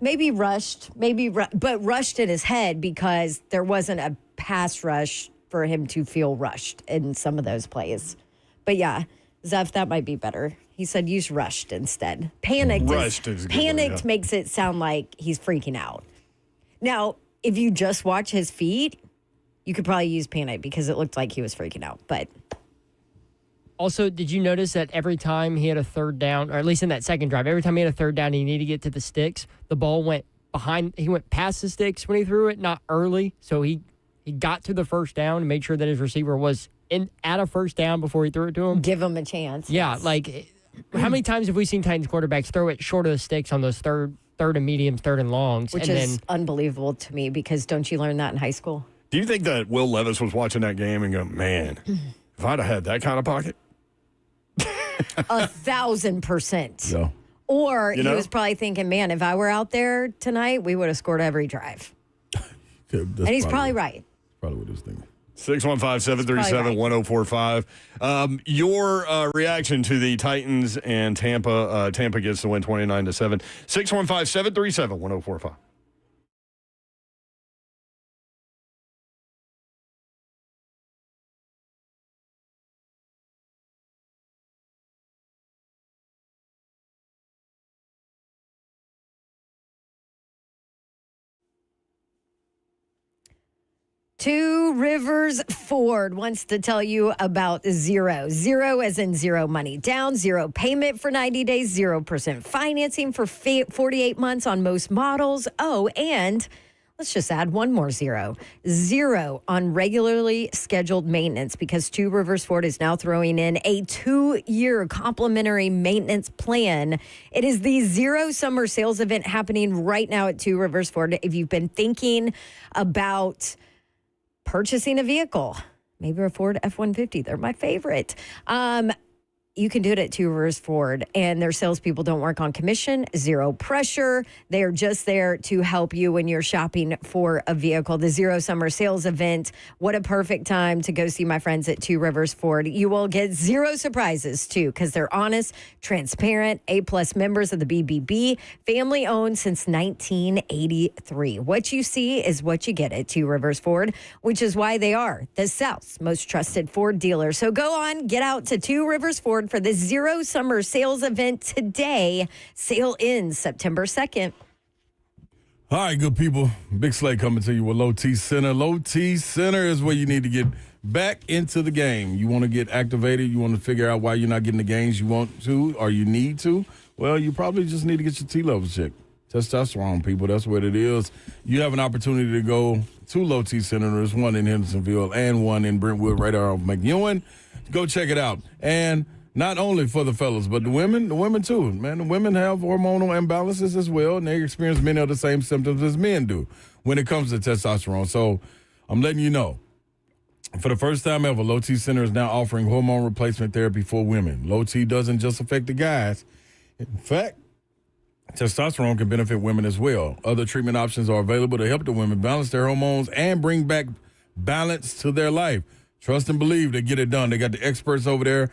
Maybe rushed, but rushed in his head because there wasn't a pass rush for him to feel rushed in some of those plays. But yeah, Zeph, that might be better. He said use rushed instead. Panicked makes it sound like he's freaking out. Now, if you just watch his feet, you could probably use panic because it looked like he was freaking out. But also, did you notice that every time he had a third down, or at least in that second drive, every time he had a third down and he needed to get to the sticks, the ball went behind. He went past the sticks when he threw it, not early. So he got to the first down and made sure that his receiver was at a first down before he threw it to him. Give him a chance. Yeah, like how many times have we seen Titans quarterbacks throw it short of the sticks on those third and mediums, third and longs? Which is unbelievable to me because don't you learn that in high school? Do you think that Will Levis was watching that game and go, man, if I'd have had that kind of pocket? 1,000%. Yeah. Or he was probably thinking, man, if I were out there tonight, we would have scored every drive. And he's probably right. Probably what he was thinking. 615-737-1045. Your reaction to the Titans and Tampa. Tampa gets the win 29-7. 615-737-1045. Two Rivers Ford wants to tell you about zero. Zero as in zero money down, zero payment for 90 days, 0% financing for 48 months on most models. Oh, and let's just add one more zero. Zero on regularly scheduled maintenance because Two Rivers Ford is now throwing in a 2-year complimentary maintenance plan. It is the Zero Summer Sales event happening right now at Two Rivers Ford. If you've been thinking about purchasing a vehicle, maybe a Ford F-150. They're my favorite. You can do it at Two Rivers Ford, and their salespeople don't work on commission, zero pressure. They are just there to help you when you're shopping for a vehicle. The Zero Summer Sales event, what a perfect time to go see my friends at Two Rivers Ford. You will get zero surprises, too, because they're honest, transparent, A-plus members of the BBB, family-owned since 1983. What you see is what you get at Two Rivers Ford, which is why they are the South's most trusted Ford dealer. So go on, get out to Two Rivers Ford for the Zero Summer Sales event today. Sale ends September 2nd. All right, good people. Big Slay coming to you with Low T Center. Low T Center is where you need to get back into the game. You want to get activated. You want to figure out why you're not getting the gains you want to or you need to. Well, you probably just need to get your T levels checked. Testosterone, people. That's what it is. You have an opportunity to go to Low T Center. There's one in Hendersonville and one in Brentwood right off McEwen. Go check it out. And not only for the fellas, but the women too, man. The women have hormonal imbalances as well, and they experience many of the same symptoms as men do when it comes to testosterone. So I'm letting you know, for the first time ever, Low T Center is now offering hormone replacement therapy for women. Low T doesn't just affect the guys. In fact, testosterone can benefit women as well. Other treatment options are available to help the women balance their hormones and bring back balance to their life. Trust and believe they get it done. They got the experts over there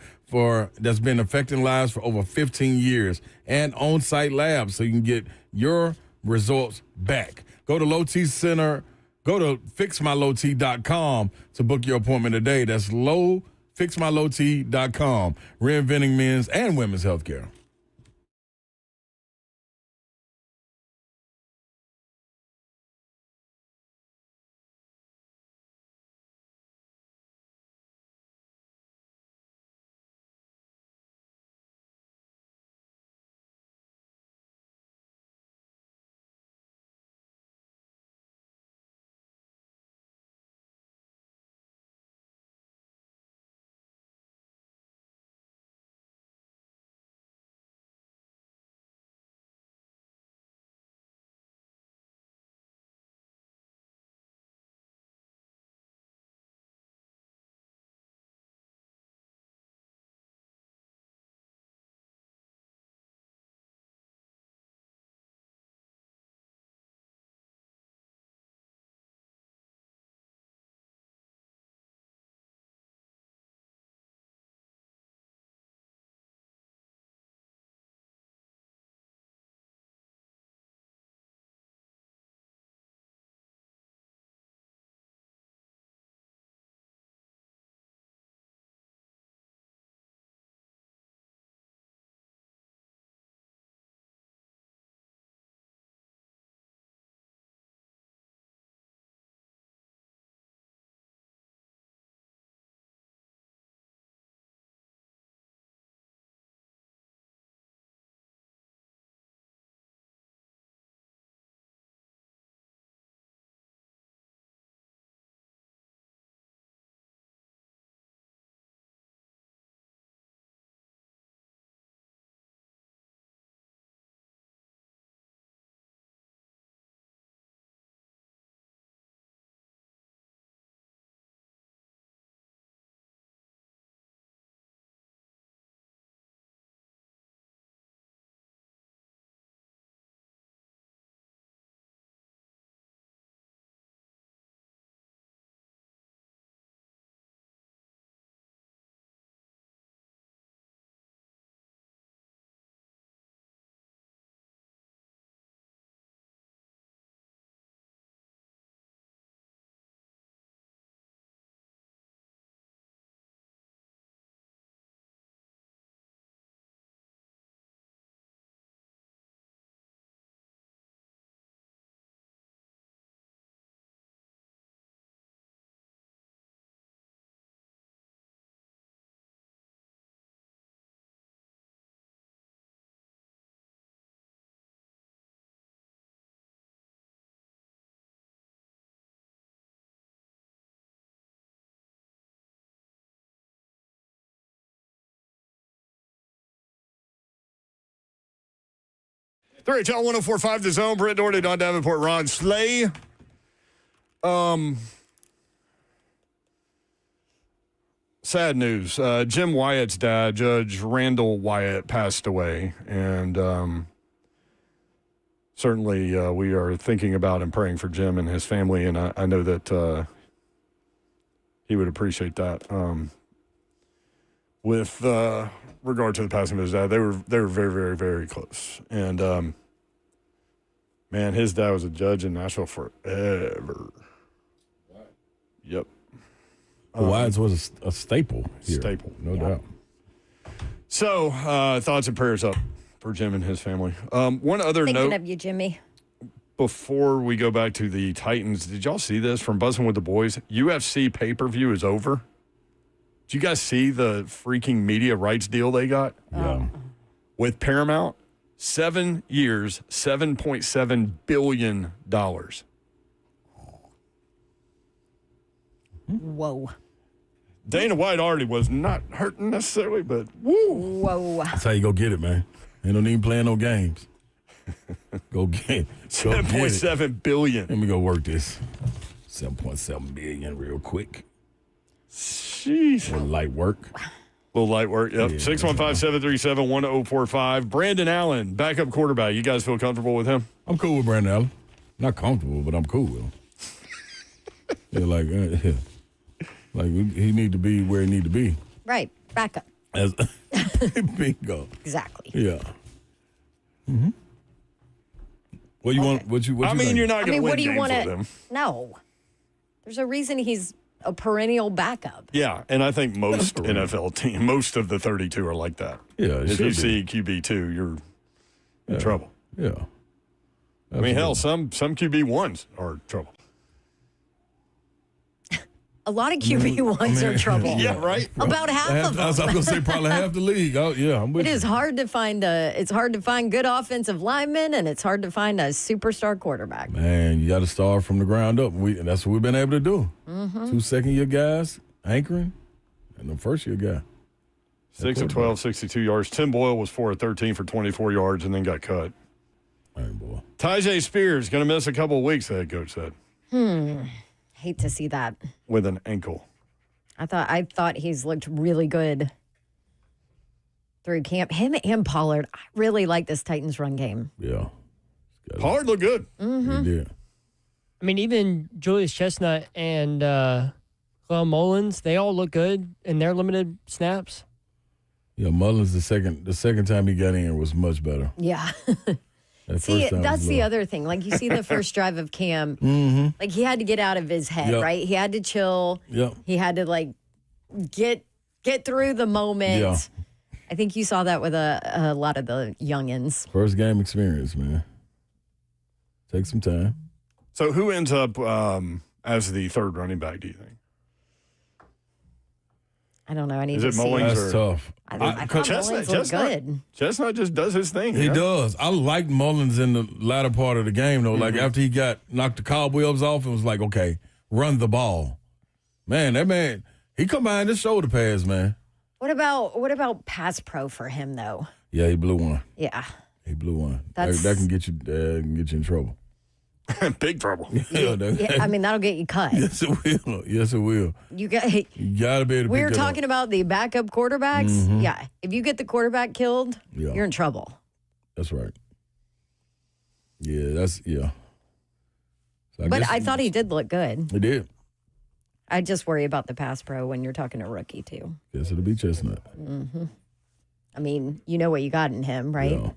that's been affecting lives for over 15 years and on-site labs so you can get your results back. Go to Low T Center. Go to fixmylowt.com to book your appointment today. That's fixmylowt.com. Reinventing men's and women's healthcare. 3HL 104.5 The Zone. Brent Doherty, Don Davenport, Ron Slay. Sad news. Jim Wyatt's dad, Judge Randall Wyatt, passed away. And certainly we are thinking about and praying for Jim and his family. And I know that he would appreciate that. With regard to the passing of his dad, they were very, very, very close. And, man, his dad was a judge in Nashville forever. Yep. Wyatt's was a staple here. Staple. No doubt. So, thoughts and prayers up for Jim and his family. One other Thinking note of you, Jimmy. before we go back to the Titans. Did y'all see this from Buzzing with the Boys? UFC pay-per-view is over. Did you guys see the freaking media rights deal they got? Yeah. With Paramount? 7 years, $7.7 billion. Whoa. Dana White already was not hurting necessarily, but woo. Whoa. That's how you go get it, man. They don't even play no games. Go get it. 7.7 billion. Let me go work this. 7.7 billion real quick. Jeez. A little light work. Little light work, yep. Yeah, 615-737-1045. Brandon Allen, backup quarterback. You guys feel comfortable with him? I'm cool with Brandon Allen. Not comfortable, but I'm cool with him. Like he need to be where he need to be. Right. Backup. As bingo. Exactly. Yeah. Mm-hmm. What you want? What you? I mean, think? you're not going to win what do you games want with to? him. No. There's a reason he's a perennial backup. Yeah, and I think most NFL teams, most of the 32 are like that. Yeah, it if should you be. see QB2, you're in trouble. Yeah. I mean, hell, some QB1s are trouble. A lot of QB1s are trouble. Yeah, right. About half of them. I was going to say probably half the league. Oh, yeah, I'm with It you. is hard to find good offensive linemen, and it's hard to find a superstar quarterback. Man, you got to start from the ground up. And that's what we've been able to do. Mm-hmm. 2 second-year guys anchoring, and the first-year guy. 6 of 12, 62 yards. Tim Boyle was 4 of 13 for 24 yards and then got cut. All right, boy. Tajay Spears going to miss a couple of weeks, the head coach said. Hate to see that. With an ankle. I thought he's looked really good through camp. Him and Pollard. I really like this Titans run game. Yeah. Pollard looked good. Mm-hmm. He did. I mean, even Julius Chestnut and Clell Mullins, they all look good in their limited snaps. Yeah, Mullins, the second time he got in was much better. Yeah. See, that's the other thing. Like, you see the first drive of Cam. Mm-hmm. Like, he had to get out of his head, right? He had to chill. Yep. He had to, like, get through the moment. Yeah. I think you saw that with a lot of the youngins. First game experience, man. Take some time. So who ends up as the third running back, do you think? I don't know. I need Is to it see. Mullins That's tough. I thought Mullins looked good. Chestnut just does his thing. He does. I liked Mullins in the latter part of the game, though. Like, after he knocked the cobwebs off, it was like, okay, run the ball. Man, that man, he come behind his shoulder pass, man. What about pass pro for him, though? Yeah, he blew one. Yeah. He blew one. That's- That can get you in trouble. Big trouble. Yeah, I mean, that'll get you cut. Yes, it will. Yes, it will. You got to be able to We're pick that talking up. about the backup quarterbacks. Mm-hmm. Yeah. If you get the quarterback killed, Yeah. you're in trouble. That's right. Yeah, So But I thought he did look good. He did. I just worry about the pass pro when you're talking a rookie, too. Guess it'll be Chestnut. Mm-hmm. I mean, you know what you got in him, right? Yeah.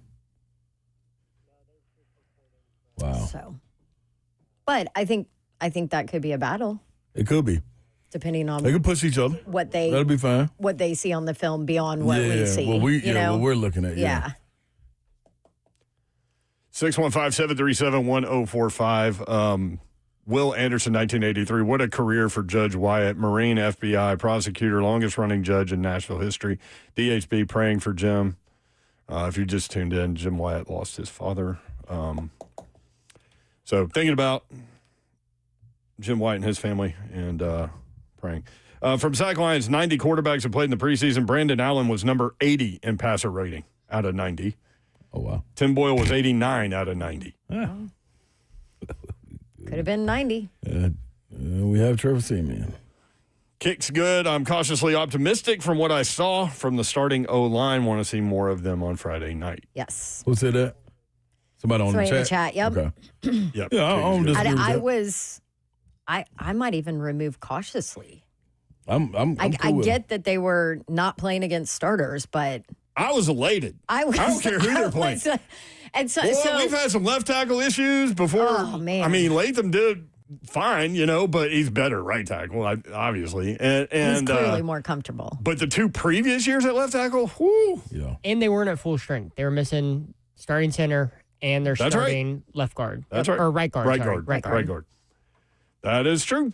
Wow. So, but I think that could be a battle, It could be. depending on They could push each other. That'll be fine. what they see on the film beyond what we see. What what we're looking at. Yeah. 615-737-1045. Will Anderson, 1983. What a career for Judge Wyatt. Marine, FBI, prosecutor, longest running judge in Nashville history. DHB praying for Jim. If you just tuned in, Jim Wyatt lost his father. So thinking about Jim Wyatt and his family and praying. From Sack Lions, 90 quarterbacks have played in the preseason. Brandon Allen was number 80 in passer rating out of 90. Oh, wow. Tim Boyle was 89 out of 90. Yeah. Could have been 90. We have Trevor Siemian. Kicks good. I'm cautiously optimistic from what I saw from the starting O-line. Want to see more of them on Friday night. Yes. Who said that? Somebody on Somebody the in chat? the chat, yep. Okay. Yep. Yeah, I don't disagree with I that. I might even remove cautiously. I'm cool I with get that they were not playing against starters, but I was elated. I don't care who they're playing. And so We've had some left tackle issues before. Oh, man. I mean, Latham did fine, but he's better right tackle, obviously. And he's clearly more comfortable. But the 2 previous years at left tackle, whoo. Yeah. And they weren't at full strength. They were missing starting center and their That's starting left guard. That's right. Or right guard. Right sorry. guard. Right guard. Right guard. That is true.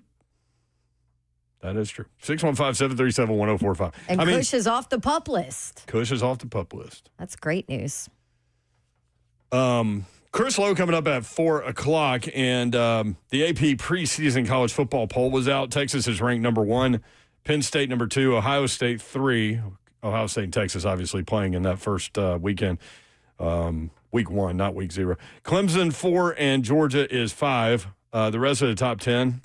That is true. 615-737-1045. And Cush is off the PUP list. Cush is off the PUP list. That's great news. Chris Lowe coming up at 4 o'clock, and the AP preseason college football poll was out. Texas is ranked number 1, Penn State number 2, Ohio State 3. Ohio State and Texas obviously playing in that first weekend, week 1, not week 0. Clemson 4, and Georgia is 5. The rest of the top 10,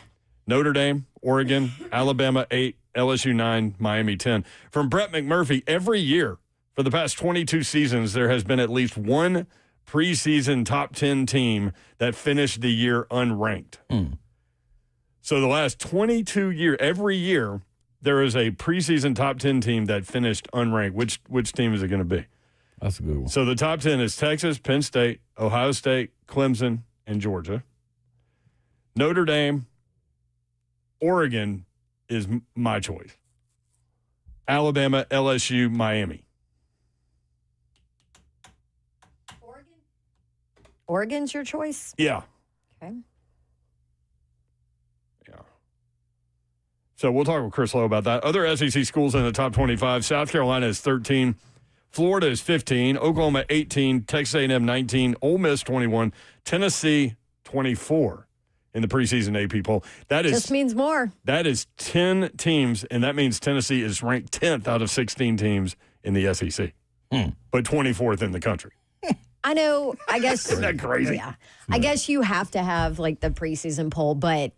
Notre Dame, Oregon, Alabama 8, LSU 9, Miami 10. From Brett McMurphy, every year for the past 22 seasons, there has been at least one preseason top 10 team that finished the year unranked. So the last 22 years, every year, there is a preseason top 10 team that finished unranked. Which team is it going to be? That's a good one. So the top 10 is Texas, Penn State, Ohio State, Clemson, and Georgia. Notre Dame, Oregon is my choice. Alabama, LSU, Miami. Oregon's your choice? Yeah. Okay. Yeah. So we'll talk with Chris Lowe about that. Other SEC schools in the top 25, South Carolina is 13, Florida is 15, Oklahoma 18, Texas A&M 19, Ole Miss 21, Tennessee 24 in the preseason AP poll. That just means more. That is 10 teams, and that means Tennessee is ranked 10th out of 16 teams in the SEC, but 24th in the country. I know, I guess. Isn't that crazy? Yeah. I guess you have to have like the preseason poll, but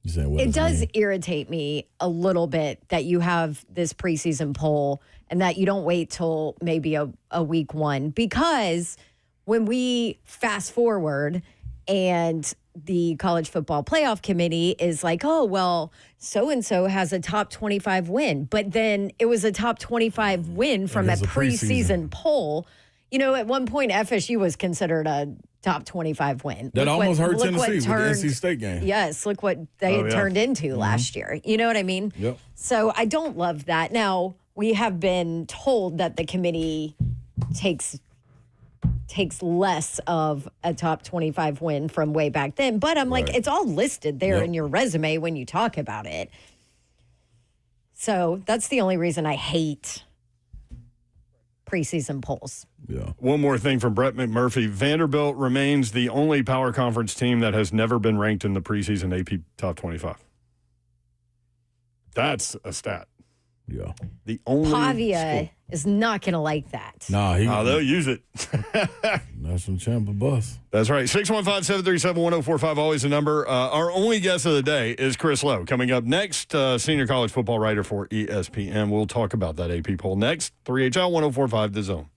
it does irritate me a little bit that you have this preseason poll and that you don't wait till maybe a week 1, because when we fast forward and the college football playoff committee is like, oh, well, so-and-so has a top 25 win, but then it was a top 25 win from a preseason poll. At one point, FSU was considered a top 25 win. That almost hurt Tennessee with the NC State game. Yes, look what they had turned into last year. You know what I mean? Yep. So I don't love that. Now, we have been told that the committee takes less of a top 25 win from way back then, but I'm like, it's all listed there in your resume when you talk about it. So that's the only reason I hate preseason polls. Yeah. One more thing from Brett McMurphy. Vanderbilt remains the only power conference team that has never been ranked in the preseason AP top 25. That's a stat. Yeah. The only Pavia school. is not going to like that. Nah, they'll use it. National champ of bus. That's right. 615-737-1045, always the number. Our only guest of the day is Chris Lowe. Coming up next, senior college football writer for ESPN. We'll talk about that AP poll next. 3HL 1045, The Zone.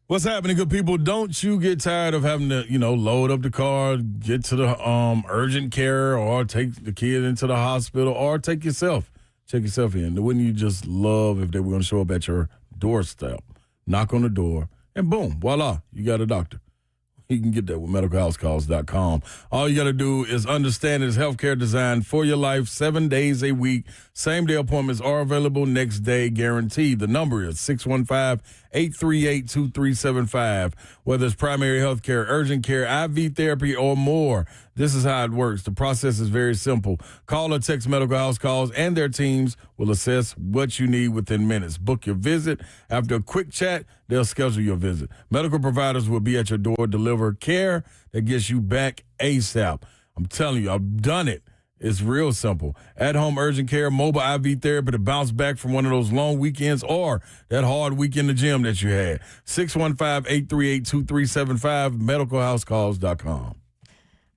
What's happening, good people? Don't you get tired of having to, load up the car, get to the urgent care, or take the kid into the hospital, or check yourself in? Wouldn't you just love if they were going to show up at your doorstep, knock on the door, and boom, voila, you got a doctor? You can get that with medicalhousecalls.com. All you got to do is understand it's healthcare designed for your life, 7 days a week. Same-day appointments are available, next day guaranteed. The number is 615-838-2375. Whether it's primary health care, urgent care, IV therapy, or more, This is how it works. The process is very simple. Call or text Medical House Calls, and their teams will assess what you need within minutes. Book your visit. After a quick chat, they'll schedule your visit. Medical providers will be at your door, deliver care that gets you back ASAP. I'm telling you, I've done it. It's real simple. At-home urgent care, mobile IV therapy to bounce back from one of those long weekends or that hard week in the gym that you had. 615-838-2375, medicalhousecalls.com.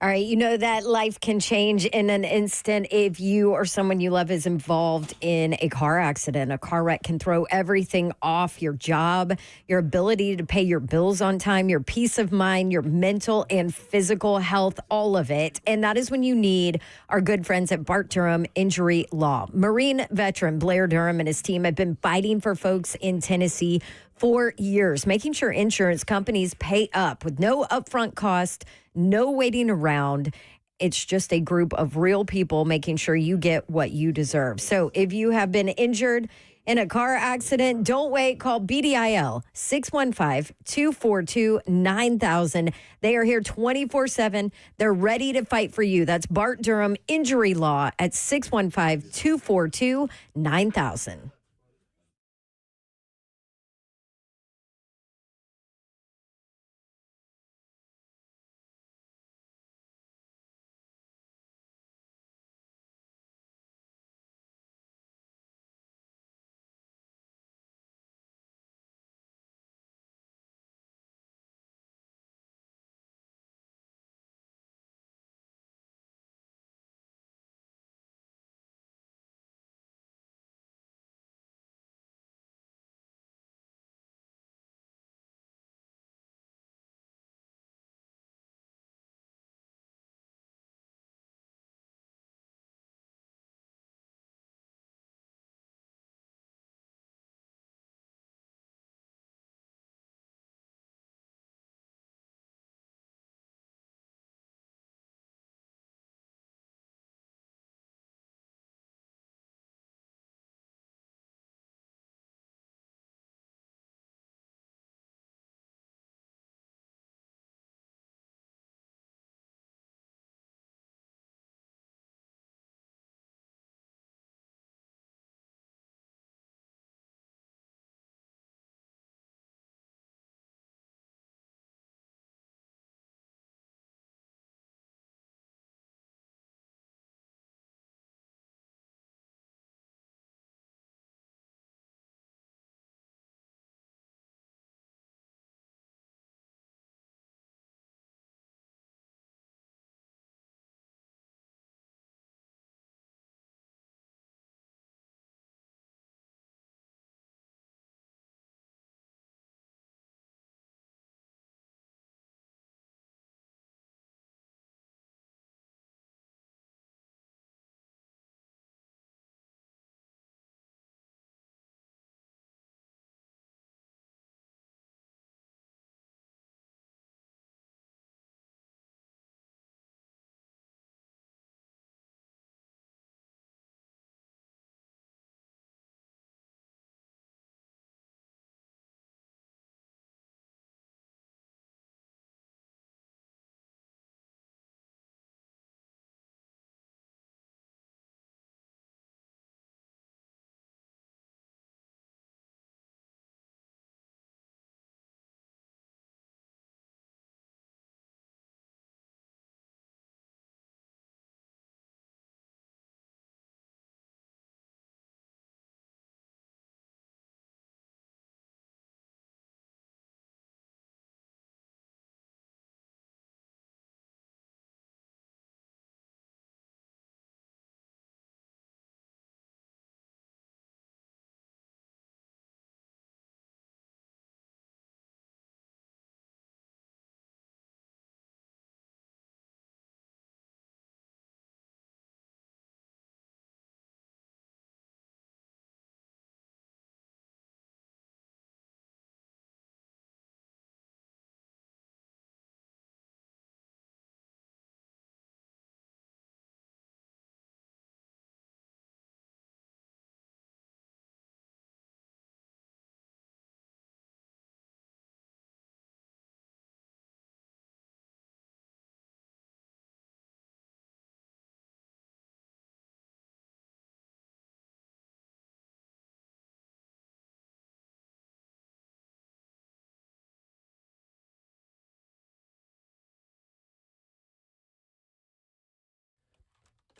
All right, you know that life can change in an instant if you or someone you love is involved in a car accident. A car wreck can throw everything off: your job, your ability to pay your bills on time, your peace of mind, your mental and physical health, all of it. And that is when you need our good friends at Bart Durham Injury Law. Marine veteran Blair Durham and his team have been fighting for folks in Tennessee for years, making sure insurance companies pay up with no upfront cost, no waiting around. It's just a group of real people making sure you get what you deserve. So if you have been injured in a car accident, don't wait. Call BDIL 615-242-9000. They are here 24/7. They're ready to fight for you. That's Bart Durham Injury Law at 615-242-9000.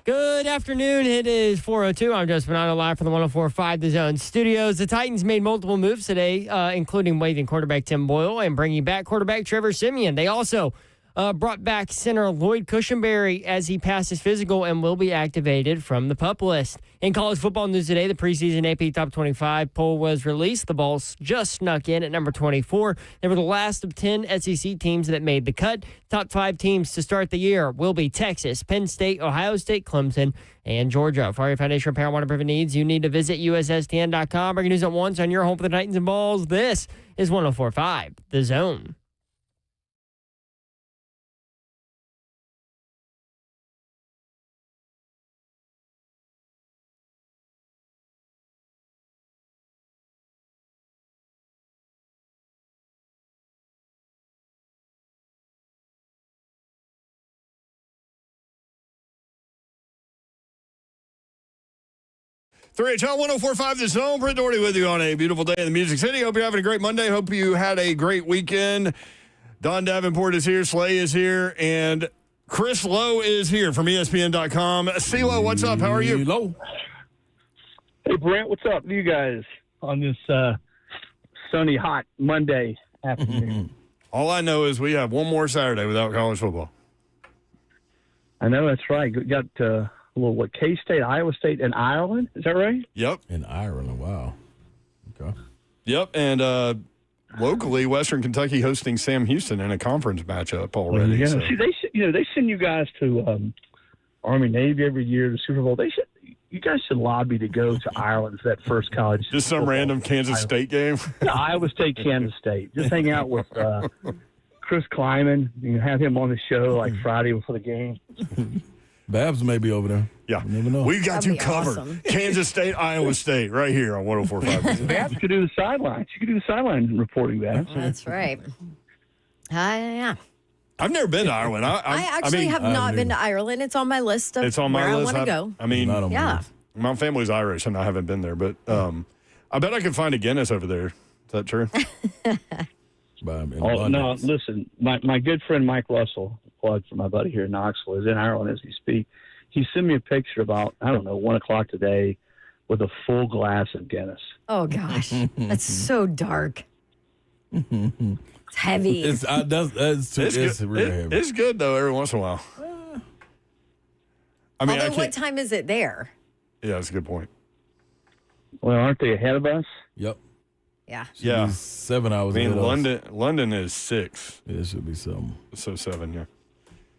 Good afternoon. It is 4:02. I'm Justin Bonanno, live from the 104.5 The Zone studios. The Titans made multiple moves today, including waiving quarterback Tim Boyle and bringing back quarterback Trevor Siemian. They also brought back center Lloyd Cushenberry as he passed his physical and will be activated from the PUP list. In college football news today, the preseason AP Top 25 poll was released. The Vols just snuck in at number 24. They were the last of 10 SEC teams that made the cut. Top 5 teams to start the year will be Texas, Penn State, Ohio State, Clemson, and Georgia. For your foundation repair and waterproofing needs, you need to visit USSTN.com. Breaking news at once on your home for the Titans and Balls. This is 104.5 The Zone. HL 104.5 The Zone. Brent Doherty with you on a beautiful day in the Music City. Hope you're having a great Monday. Hope you had a great weekend. Don Davenport is here. Slay is here. And Chris Lowe is here from ESPN.com. CeeLo, what's up? How are you? Low. Hey, Brent, what's up, you guys, on this sunny, hot Monday afternoon? All I know is we have one more Saturday without college football. I know, that's right. We got K-State, Iowa State, and Ireland. Is that right? Yep. In Ireland, wow. Okay. Yep, and locally, Western Kentucky hosting Sam Houston in a conference matchup already. Yeah. So. See, they send you guys to Army Navy every year to Super Bowl. You guys should lobby to go to Ireland for that first college. Just some random Kansas State game. Iowa State, Kansas State. Just hang out with Chris Kleiman. You can have him on the show like Friday before the game. Babs may be over there. Yeah. You never know. We've got you covered. Awesome. Kansas State, Iowa State, right here on 104.5. Babs could do the sidelines. You could do the sideline reporting, Babs. That's right. Yeah. I've never been to Ireland. I actually have not been to Ireland. It's on my list of It's on my where list. I want to go. I mean, Not on my Yeah. list. my family's Irish, and I haven't been there, but I bet I could find a Guinness over there. Is that true? Oh, no, listen, my good friend Mike Russell, plug for my buddy here in Knoxville, is in Ireland as we speak. He sent me a picture about, 1 o'clock today with a full glass of Guinness. Oh, gosh. That's so dark. It's heavy. It's really heavy. It's good, though, every once in a while. I mean, Although, what time is it there? Yeah, that's a good point. Well, aren't they ahead of us? Yep. Yeah. Yeah. 7 hours. I mean, ahead of us. London is 6. Yeah, it should be something. So 7, yeah.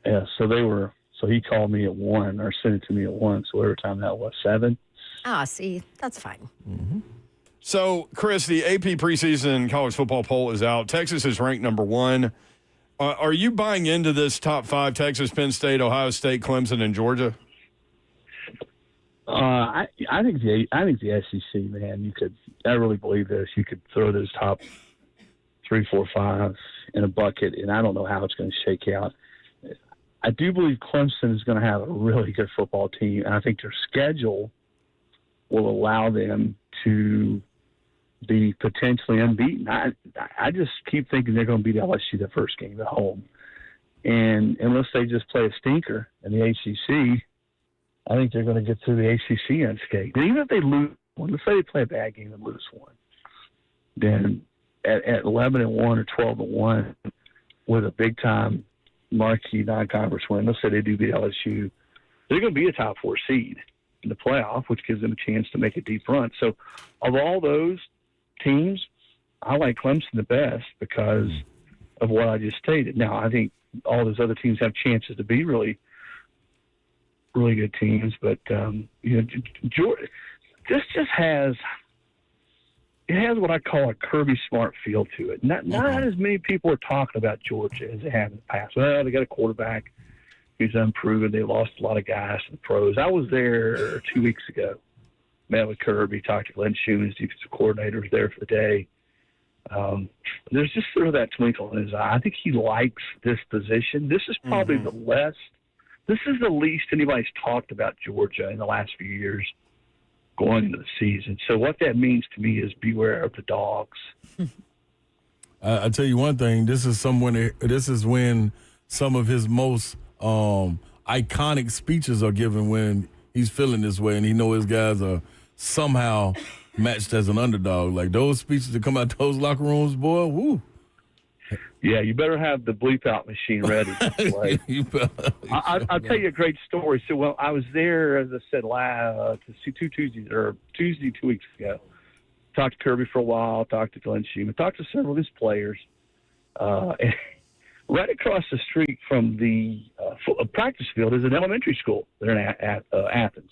Yeah, so he called me at 1 or sent it to me at 1. So whatever time that was, 7. See, that's fine. Mm-hmm. So, Chris, the AP preseason college football poll is out. Texas is ranked number 1. Are you buying into this top 5, Texas, Penn State, Ohio State, Clemson, and Georgia? I think the SEC, man, I really believe this. You could throw those top 3, 4, 5 in a bucket, and I don't know how it's going to shake out. I do believe Clemson is going to have a really good football team, and I think their schedule will allow them to be potentially unbeaten. I just keep thinking they're going to beat LSU the first game at home. And unless they just play a stinker in the ACC, I think they're going to get through the ACC unscathed. And even if they lose one, let's say they play a bad game and lose one, then at 11-1 or 12-1 with a big-time marquee non-conference win, let's say they do beat LSU, they're going to be a top 4 seed in the playoff, which gives them a chance to make a deep run. So of all those teams, I like Clemson the best because of what I just stated. Now, I think all those other teams have chances to be really, really good teams, but Georgia, this just has what I call a Kirby Smart feel to it. Not as many people are talking about Georgia as they have in the past. Well, they got a quarterback who's unproven. They lost a lot of guys to the pros. I was there 2 weeks ago. Met with Kirby, talked to Glenn Shoon, defensive coordinator, was there for the day. There's just sort of that twinkle in his eye. I think he likes this position. This is probably this is the least anybody's talked about Georgia in the last few years going into the season. So what that means to me is beware of the dogs. I tell you one thing. This is when some of his most iconic speeches are given when he's feeling this way and he know his guys are somehow matched as an underdog. Like those speeches that come out those locker rooms, boy, woo. Yeah, you better have the bleep out machine ready. Like, I'll tell you a great story. So, well, I was there, as I said, Tuesday 2 weeks ago. Talked to Kirby for a while, talked to Glenn Schumann, talked to several of his players. And right across the street from the practice field is an elementary school there in Athens.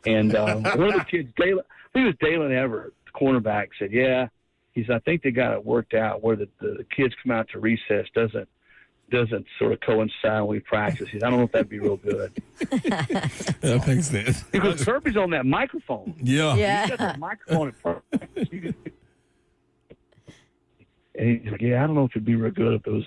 And one of the kids, I think it was Dalen Everett, the cornerback, said, yeah, I think they got it worked out where the kids come out to recess doesn't sort of coincide when we practice. I don't know if that'd be real good. That makes sense. Because Kirby's on that microphone. Yeah. He's got that microphone in front. And he's like, yeah, I don't know if it'd be real good if those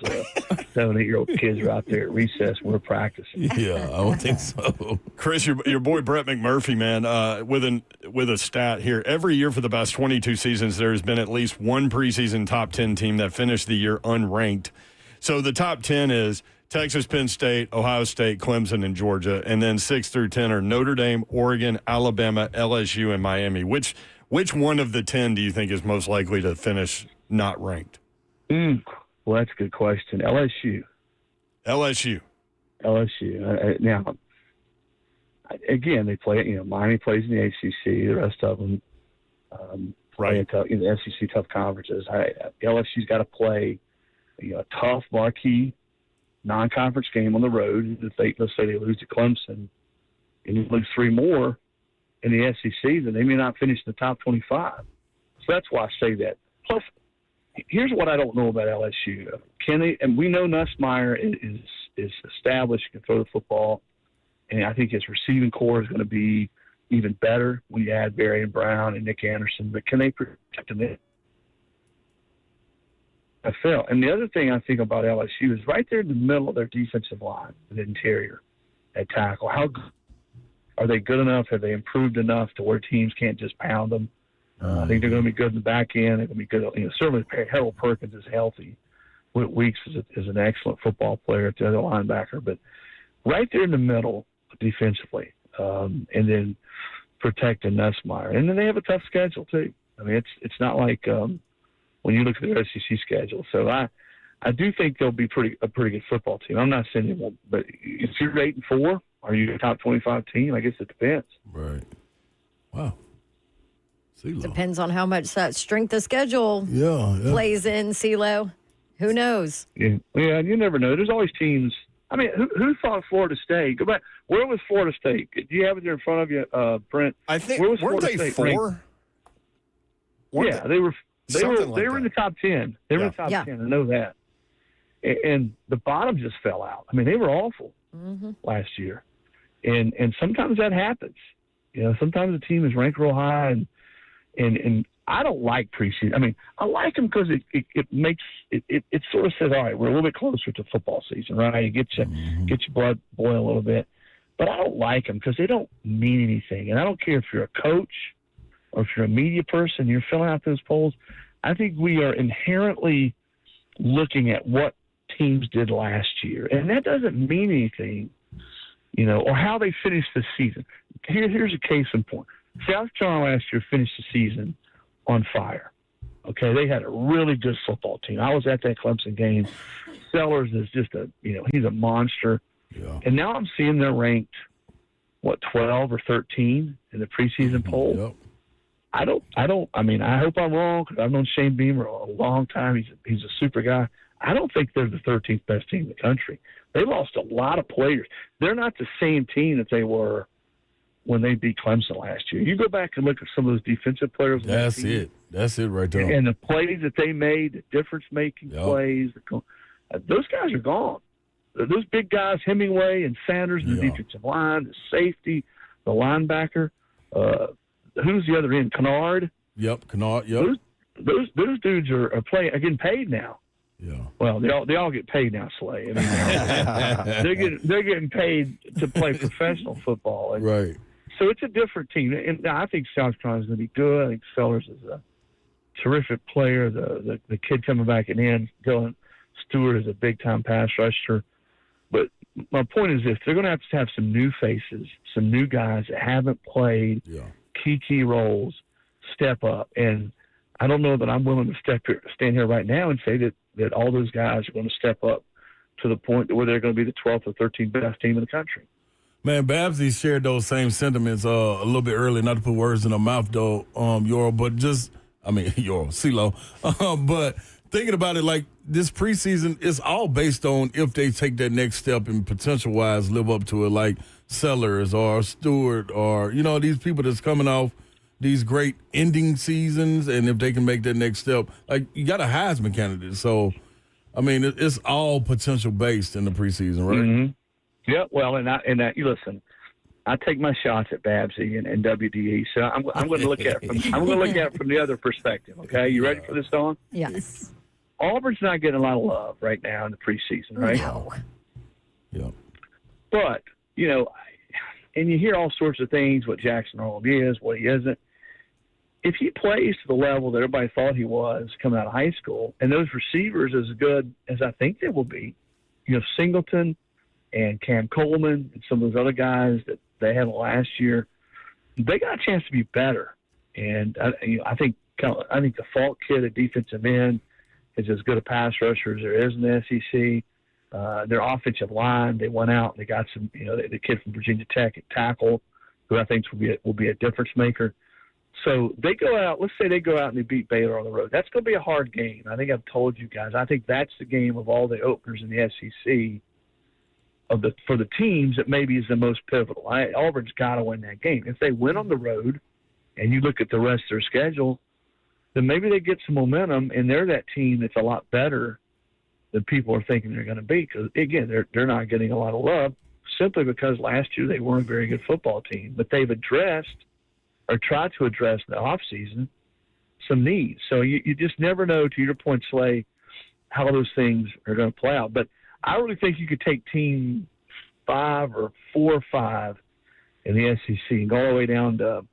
7, 8-year-old kids are out there at recess when we're practicing. Yeah, I don't think so. Chris, your boy Brett McMurphy, man, with a stat here. Every year for the past 22 seasons, there has been at least one preseason top 10 team that finished the year unranked. So the top 10 is Texas, Penn State, Ohio State, Clemson, and Georgia. And then 6 through 10 are Notre Dame, Oregon, Alabama, LSU, and Miami. Which one of the 10 do you think is most likely to finish not ranked? Well, that's a good question. LSU. Now, again, they play. Miami plays in the ACC. The rest of them, play in the SEC tough conferences. LSU's got to play, a tough marquee non-conference game on the road. Let's say they lose to Clemson, and you lose 3 more in the SEC, then they may not finish in the top 25. So that's why I say that. Plus, here's what I don't know about LSU. Can they? And we know Nussmeier is established, can throw the football, and I think his receiving core is going to be even better when you add Barry and Brown and Nick Anderson. But can they protect them? I feel. And the other thing I think about LSU is right there in the middle of their defensive line, the interior, at tackle. How are they good enough? Have they improved enough to where teams can't just pound them? I think they're going to be good in the back end. They're going to be good. Certainly Harold Perkins is healthy. Whit Weeks is an excellent football player at the other linebacker. But right there in the middle defensively, and then protecting Nussmeier. And then they have a tough schedule too. I mean, it's not like when you look at their SEC schedule. So I do think they'll be a pretty good football team. I'm not saying they won't, but if you're 8-4, are you a top 25 team? I guess it depends. Right. Wow. CeeLo. Depends on how much that strength of schedule plays in, CeeLo. Who knows? Yeah, you never know. There's always teams. I mean, who thought Florida State? Go back. Where was Florida State? Do you have it there in front of you, Brent? I think where was weren't Florida they State 4? They were. They were in the top 10. They were in the top 10. I know that. And the bottom just fell out. I mean, they were awful last year. And sometimes that happens. Sometimes a team is ranked real high, and I don't like preseason. I mean, I like them because it makes it sort of says, all right, we're a little bit closer to football season, right? It gets your blood boil a little bit. But I don't like them because they don't mean anything. And I don't care if you're a coach or if you're a media person, you're filling out those polls. I think we are inherently looking at what teams did last year, and that doesn't mean anything, or how they finished the season. Here's a case in point. South Carolina last year finished the season on fire. Okay, they had a really good football team. I was at that Clemson game. Sellers is just he's a monster. Yeah. And now I'm seeing they're ranked, 12 or 13 in the preseason poll. Yep. I mean, I hope I'm wrong because I've known Shane Beamer a long time. He's a super guy. I don't think they're the 13th best team in the country. They lost a lot of players. They're not the same team that they were when they beat Clemson last year. You go back and look at some of those defensive players. That's it. That's it right there. And the plays that they made, the difference-making plays, those guys are gone. Those big guys, Hemingway and Sanders, the defensive line, the safety, the linebacker. Who's the other end? Kennard. Yep, Kennard. Yep. Those dudes are getting paid now. Yeah. Well, they all get paid now, Slay. I mean, they're getting paid to play professional football. And right. So it's a different team, and I think South Carolina's going to be good. I think Sellers is a terrific player. The kid coming back in, Dylan Stewart is a big time pass rusher. But my point is this: they're going to have some new faces, some new guys that haven't played key roles step up. And I don't know that I'm willing to stand here right now and say that all those guys are going to step up to the point where they're going to be the 12th or 13th best team in the country. Man, Babsy shared those same sentiments a little bit earlier, not to put words in her mouth, though, Yoro, but Yoro, CeeLo. But thinking about it, like this preseason, it's all based on if they take that next step and potential-wise live up to it, like Sellers or Stewart or, these people that's coming off these great ending seasons, and if they can make that next step. Like, you got a Heisman candidate, so, it's all potential-based in the preseason, right? Mm-hmm. Yeah, well, you listen. I take my shots at Babsy and WDE, so I'm going to look at it from the other perspective. Okay, you ready for this, Dawn? Yes. Auburn's not getting a lot of love right now in the preseason, right? No. Yeah. But and you hear all sorts of things: what Jackson Arnold is, what he isn't. If he plays to the level that everybody thought he was coming out of high school, and those receivers as good as I think they will be, Singleton and Cam Coleman and some of those other guys that they had last year, they got a chance to be better. And I think the Falk kid at defensive end is as good a pass rusher as there is in the SEC. Their offensive line, they went out and they got some, the kid from Virginia Tech at tackle, who I think will be a difference maker. So they go out. Let's say they go out and they beat Baylor on the road. That's going to be a hard game. I think I've told you guys. I think that's the game of all the openers in the SEC. For the teams that maybe is the most pivotal. Auburn's got to win that game. If they win on the road and you look at the rest of their schedule, then maybe they get some momentum and they're that team that's a lot better than people are thinking they're going to be. Because, again, they're not getting a lot of love simply because last year they weren't a very good football team. But they've addressed or tried to address in the offseason some needs. So you just never know, to your point, Slay, how those things are going to play out. But I really think you could take team 5 or 4 or 5 in the SEC and go all the way down to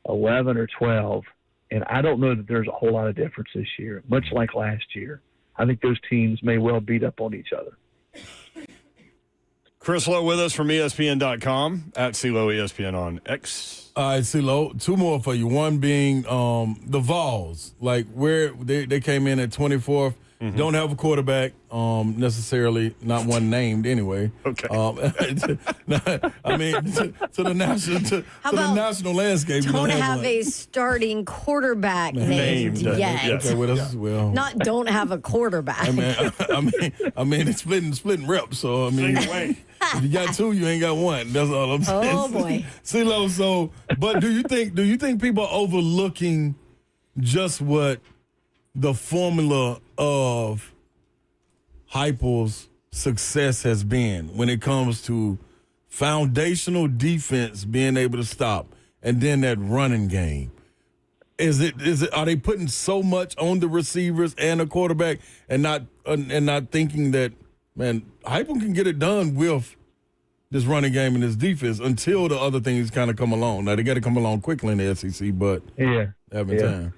11 or 12. And I don't know that there's a whole lot of difference this year, much like last year. I think those teams may well beat up on each other. Chris Lowe with us from ESPN.com, at CeeLo ESPN on X. All right, CeeLo, 2 more for you. One being the Vols, like where they came in at 24th. Mm-hmm. Don't have a quarterback, necessarily, not one named anyway. Okay. To the national landscape. Don't have a starting quarterback named yet. Okay, not don't have a quarterback. It's splitting reps. So if you got 2, you ain't got 1. That's all I'm saying. Oh boy. CeeLo, but do you think people are overlooking just what the formula of Heupel's success has been when it comes to foundational defense being able to stop, and then that running game? Are they putting so much on the receivers and the quarterback and not thinking that, man, Heupel can get it done with this running game and this defense until the other things kind of come along? Now, they got to come along quickly in the SEC, but having time.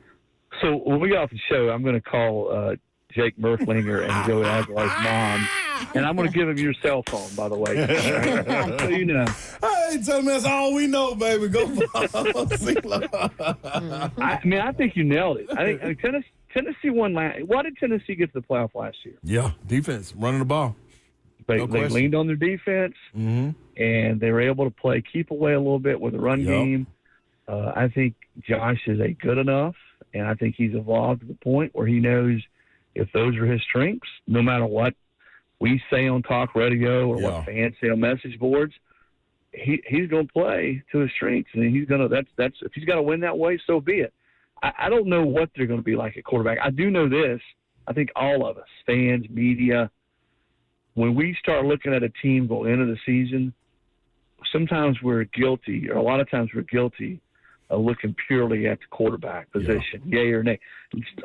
So when we get off the show, I'm going to call Jake Merflinger and Joey Aguilar's mom, and I'm going to give him your cell phone, by the way. So you know. Hey, tell me that's all we know, baby. Go for I think you nailed it. I think Tennessee won last. Why did Tennessee get to the playoff last year? Yeah, defense, running the ball. They leaned on their defense, and they were able to keep away a little bit with the run game. I think Josh is good enough, and I think he's evolved to the point where he knows if those are his strengths, no matter what we say on talk radio or what fans say on message boards, he's going to play to his strengths, and he's going to. That's if he's got to win that way, so be it. I don't know what they're going to be like at quarterback. I do know this. I think all of us, fans, media, when we start looking at a team going into the season, sometimes we're guilty, or a lot of times we're guilty of looking purely at the quarterback position, yay or nay.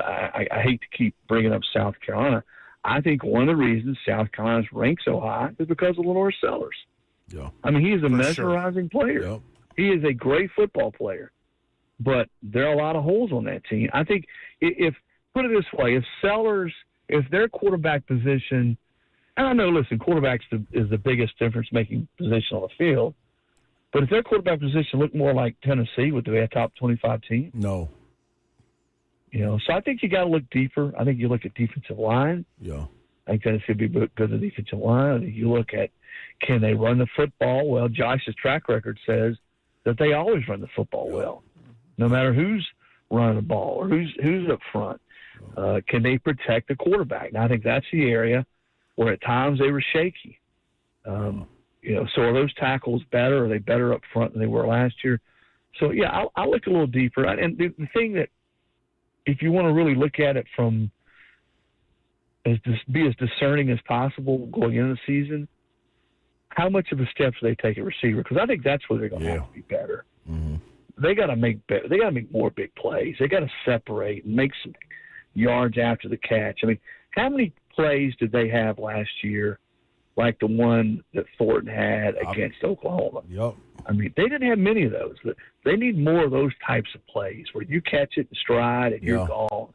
I hate to keep bringing up South Carolina. I think one of the reasons South Carolina's ranked so high is because of Lenore Sellers. Yeah. I mean, he is a mesmerizing player. Yep. He is a great football player. But there are a lot of holes on that team. I think put it this way, if their quarterback position and I know, listen, quarterbacks is the biggest difference-making position on the field. But if their quarterback position looked more like Tennessee, would they have a top 25 team? No. So I think you got to look deeper. I think you look at defensive line. Yeah. I think Tennessee would be good at the defensive line. I think you look at, can they run the football? Well, Josh's track record says that they always run the football well, no matter who's running the ball or who's up front. Can they protect the quarterback? And I think that's the area where at times they were shaky. So are those tackles better? Are they better up front than they were last year? So, yeah, I'll look a little deeper. And the thing that, if you want to really look at it from be as discerning as possible going into the season, how much of a step do they take at receiver? Because I think that's where they're going to have to be better. Mm-hmm. They got to make more big plays. They got to separate and make some yards after the catch. I mean, how many plays did they have last year like the one that Thornton had against Oklahoma? Yep. I mean, they didn't have many of those. They need more of those types of plays where you catch it in stride and you're gone.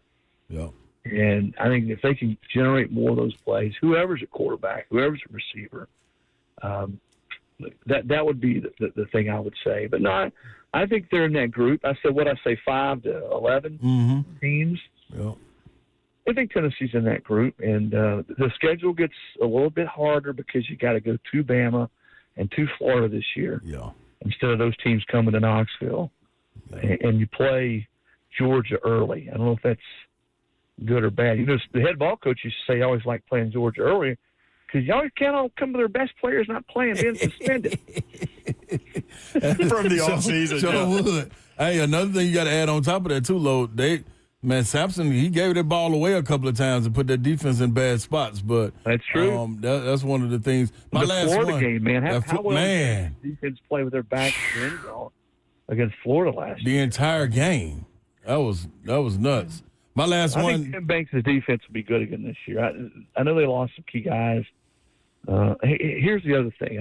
Yep. And I think if they can generate more of those plays, whoever's a quarterback, whoever's a receiver, that would be the thing I would say. But no, I think they're in that group. I said 5 to 11 teams. Yep. I think Tennessee's in that group, and the schedule gets a little bit harder because you got to go to Bama and to Florida this year. Yeah. Instead of those teams coming to Knoxville, and you play Georgia early. I don't know if that's good or bad. The head ball coach used to say he always liked playing Georgia early because you always can't all come to their best players not playing, being suspended. From the offseason. Sure would. Hey, another thing you got to add on top of that, too, Lo, Sampson, he gave that ball away a couple of times and put that defense in bad spots. But that's true. That's one of the things. The Florida game, man. How well did the defense play with their back to the end zone against Florida last year? The entire game. That was nuts. My last one. I think Tim Banks' defense will be good again this year. I know they lost some key guys. Here's the other thing.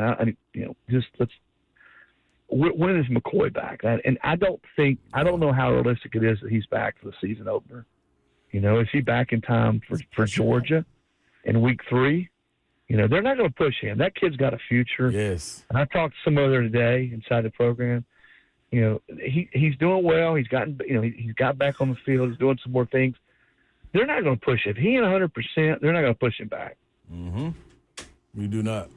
When is McCoy back? And I don't know how realistic it is that he's back for the season opener. Is he back in time for Georgia in week 3? They're not going to push him. That kid's got a future. Yes. And I talked to some other today inside the program. He's doing well. He's gotten, he's got back on the field. He's doing some more things. They're not going to push him. If he ain't 100%, they're not going to push him back. Mm-hmm. We do not.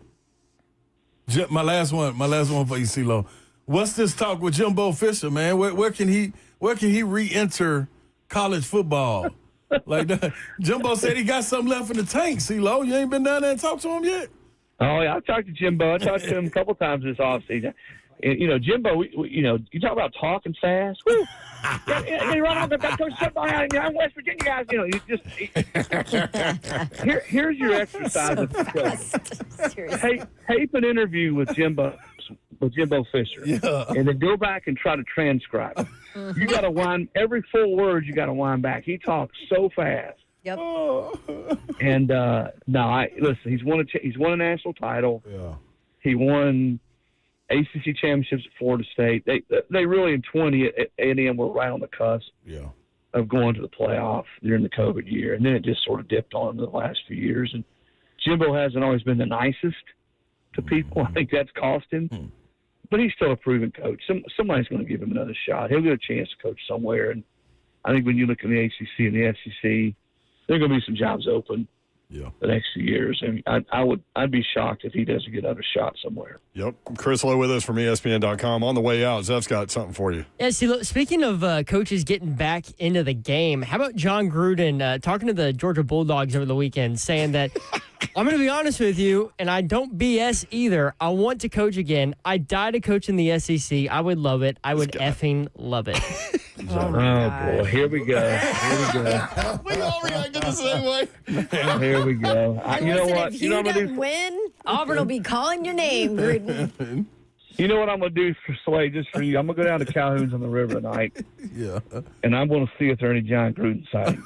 My last one for you, CeeLo. What's this talk with Jimbo Fisher, man? Where can he re-enter college football? Like that. Jimbo said he got something left in the tank, CeeLo. You ain't been down there and talked to him yet? Oh, yeah, I've talked to Jimbo. I talked to him a couple times this offseason. And, Jimbo, you talk about talking fast. Woo! They run off the coach football. I'm West Virginia guys. Here's your exercise. Tape an interview with Jimbo Fisher, and then go back and try to transcribe it. You got to wind every full word. You got to wind back. He talks so fast. Yep. And listen. He's won a national title. Yeah. He won ACC championships at Florida State. They really in 20 at A&M were right on the cusp of going to the playoff during the COVID year, and then it just sort of dipped on in the last few years. And Jimbo hasn't always been the nicest to people. I think that's cost him. But he's still a proven coach. Somebody's going to give him another shot. He'll get a chance to coach somewhere. And I think when you look at the ACC and the SEC, there are going to be some jobs open the next few years. And I'd be shocked if he doesn't get another shot somewhere. Yep. Chris Lowe with us from ESPN.com. On the way out, Zeph's got something for you. Yeah, see, look, speaking of coaches getting back into the game, how about John Gruden talking to the Georgia Bulldogs over the weekend, saying that, I'm going to be honest with you, and I don't BS either. I want to coach again. I died to coach in the SEC. I would love it. I would effing love it. Oh boy, here we go. We all reacted the same way. Here we go. You know what? If he doesn't win, Auburn will be calling your name, Gruden. You know what I'm going to do for Slade, just for you? I'm going to go down to Calhoun's on the river tonight. Yeah. And I'm going to see if there are any John Gruden sightings.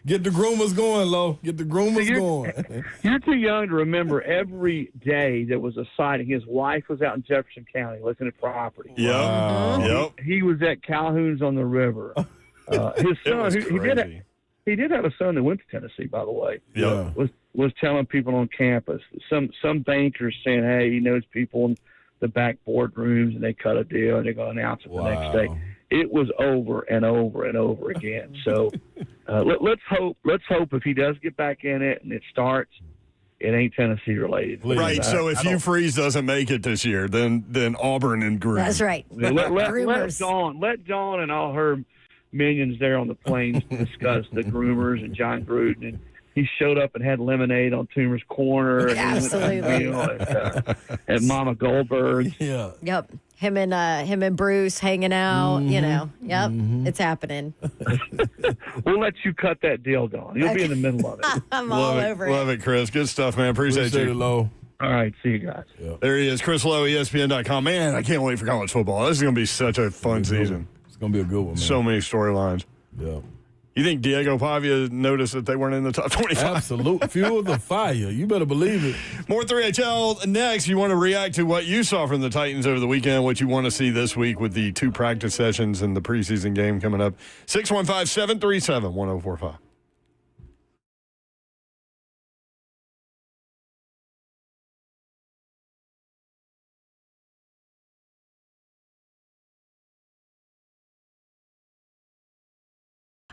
Get the groomers going, Lo. Get the groomers going. You're too young to remember every day there was a sighting. His wife was out in Jefferson County looking at property. Yeah. Wow. Yep. He was at Calhoun's on the river. His son, he did have a son that went to Tennessee, by the way. Yeah. was telling people on campus. Some bankers saying, hey, he knows people in the back boardrooms, and they cut a deal, and they're going to announce it the next day. It was over and over and over again. So let's hope if he does get back in it and it starts, it ain't Tennessee related. Right. So if Hugh Freeze doesn't make it this year, then Auburn and Groom. That's right. Let Dawn and all her minions there on the plains discuss the groomers and John Gruden. And he showed up and had lemonade on Toomer's Corner. And Absolutely. And Mama Goldberg. Yeah. Yep. Him and Bruce hanging out, Yep. It's happening. We'll let you cut that deal, Dawn. You'll be in the middle of it. I'm all over it. Love it, Chris. Good stuff, man. Appreciate you. It, Lo. All right. See you guys. Yeah. There he is, Chris Lowe, ESPN.com. Man, I can't wait for college football. This is going to be such a fun season. It's going to be a good one, man. So many storylines. Yeah. You think Diego Pavia noticed that they weren't in the top 25? Absolutely. Fuel the fire. You better believe it. More 3HL next. You want to react to what you saw from the Titans over the weekend, what you want to see this week with the 2 practice sessions and the preseason game coming up. 615-737-1045.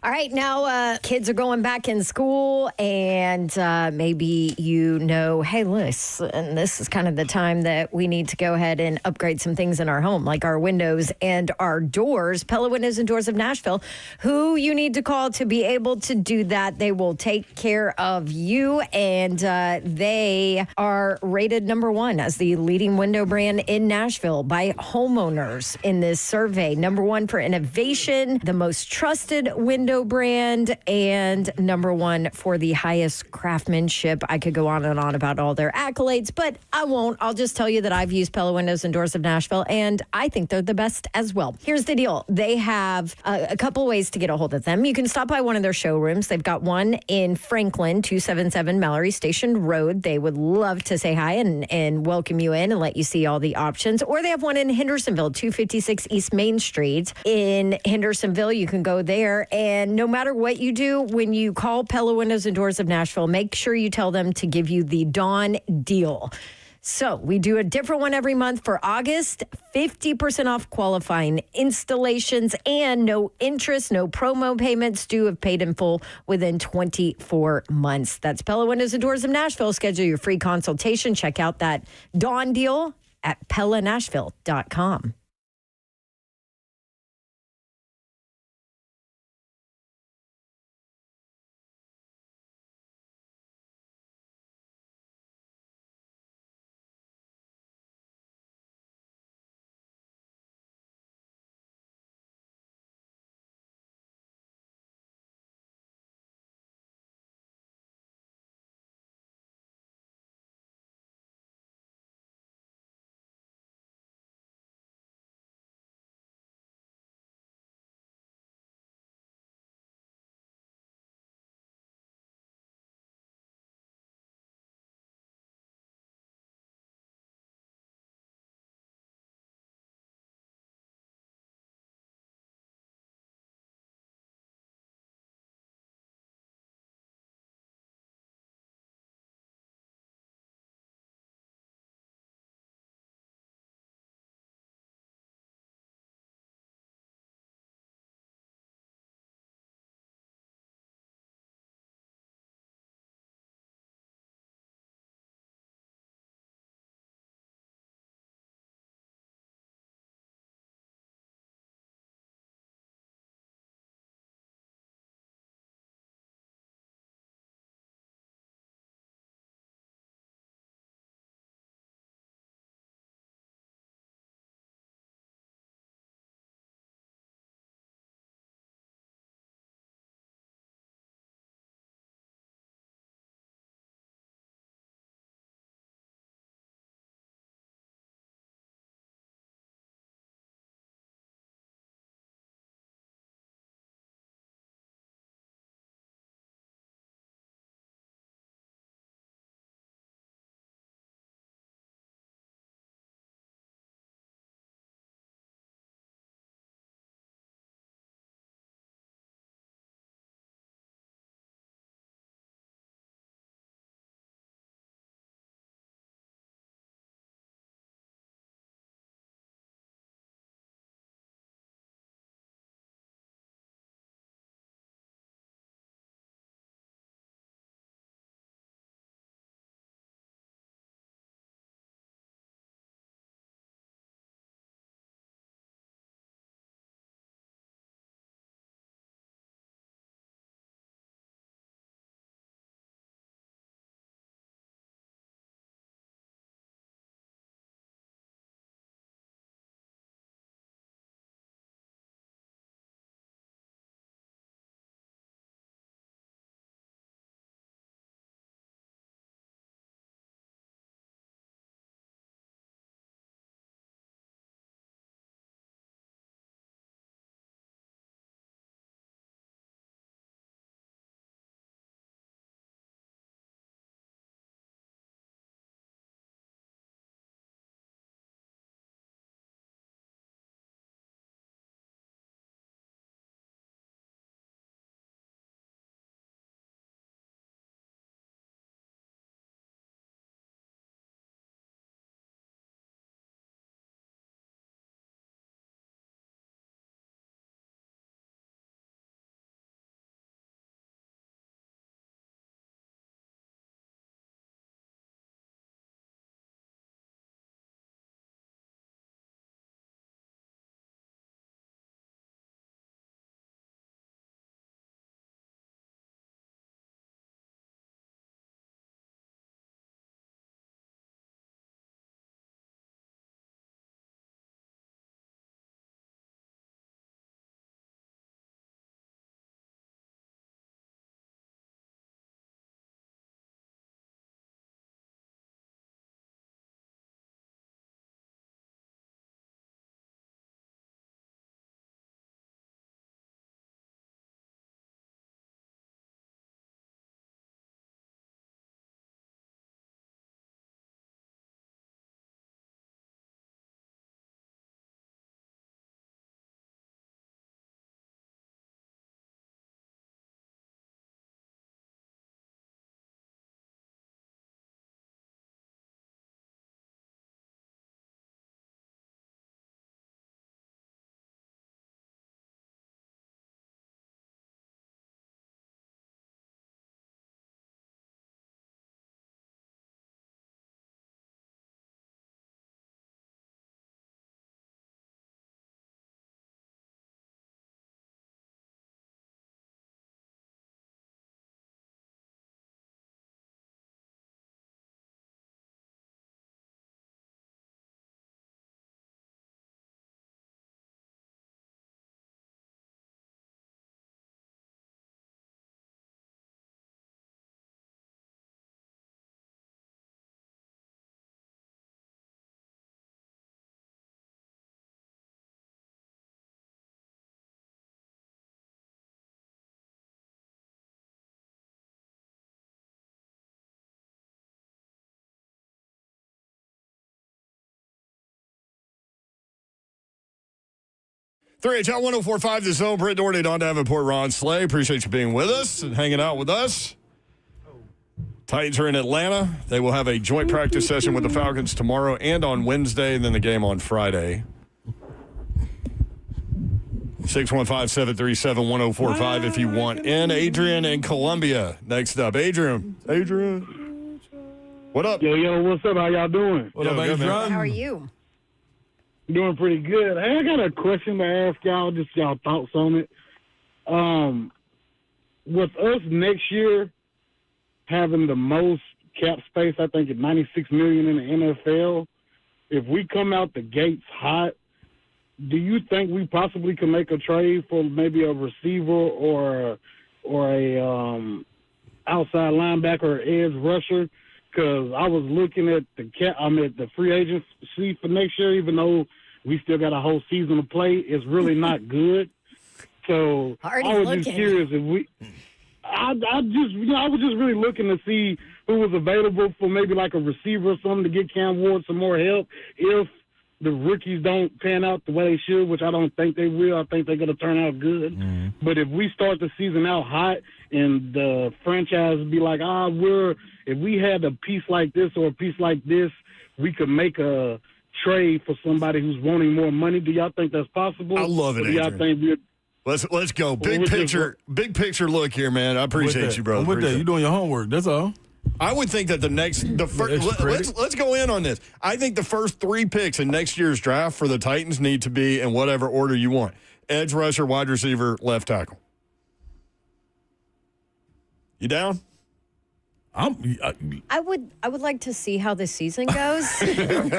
All right, now kids are going back in school, and maybe hey, listen, this is kind of the time that we need to go ahead and upgrade some things in our home, like our windows and our doors. Pella Windows and Doors of Nashville, who you need to call to be able to do that. They will take care of you, and they are rated number 1 as the leading window brand in Nashville by homeowners in this survey. Number 1 for innovation, the most trusted window brand, and number 1 for the highest craftsmanship. I could go on and on about all their accolades, but I won't. I'll just tell you that I've used Pella Windows and Doors of Nashville, and I think they're the best as well. Here's the deal. They have a couple ways to get a hold of them. You can stop by one of their showrooms. They've got one in Franklin, 277 Mallory Station Road. They would love to say hi and welcome you in and let you see all the options. Or they have one in Hendersonville, 256 East Main Street in Hendersonville. You can go there, and no matter what you do, when you call Pella Windows and Doors of Nashville, make sure you tell them to give you the Dawn deal. So we do a different one every month for August, 50% off qualifying installations, and no interest, no promo payments due if paid in full within 24 months. That's Pella Windows and Doors of Nashville. Schedule your free consultation. Check out that Dawn deal at PellaNashville.com. 3HL 104.5, The Zone. Britt Doherty, Don Davenport, Ron Slay. Appreciate you being with us and hanging out with us. Titans are in Atlanta. They will have a joint practice session with the Falcons tomorrow and on Wednesday, and then the game on Friday. 615-737-1045 if you want in. Adrian in Columbia next up. Adrian. What up? Yo, what's up? How y'all doing? What up, Adrian? How are you? Doing pretty good. Hey, I got a question to ask y'all, just y'all thoughts on it. With us next year having the most cap space, I think at $96 million in the NFL, if we come out the gates hot, do you think we possibly can make a trade for maybe a receiver or a outside linebacker or edge rusher? Because I was looking at the free agency for next year, even though we still got a whole season to play, it's really not good. So I was just curious if we. I was just really looking to see who was available for maybe like a receiver or something to get Cam Ward some more help if the rookies don't pan out the way they should, which I don't think they will. I think they're going to turn out good. Mm-hmm. But if we start the season out hot and the franchise be like, if we had a piece like this or a piece like this, we could make a trade for somebody who's wanting more money. Do y'all think that's possible? I love it, Adrian. Do y'all think Let's go. Big picture look here, man. I appreciate you, bro. I'm with that. You're doing your homework. That's all. I would think that let's go in on this. I think the first 3 picks in next year's draft for the Titans need to be in whatever order you want. Edge rusher, wide receiver, left tackle. You down? I would like to see how the season goes. I'm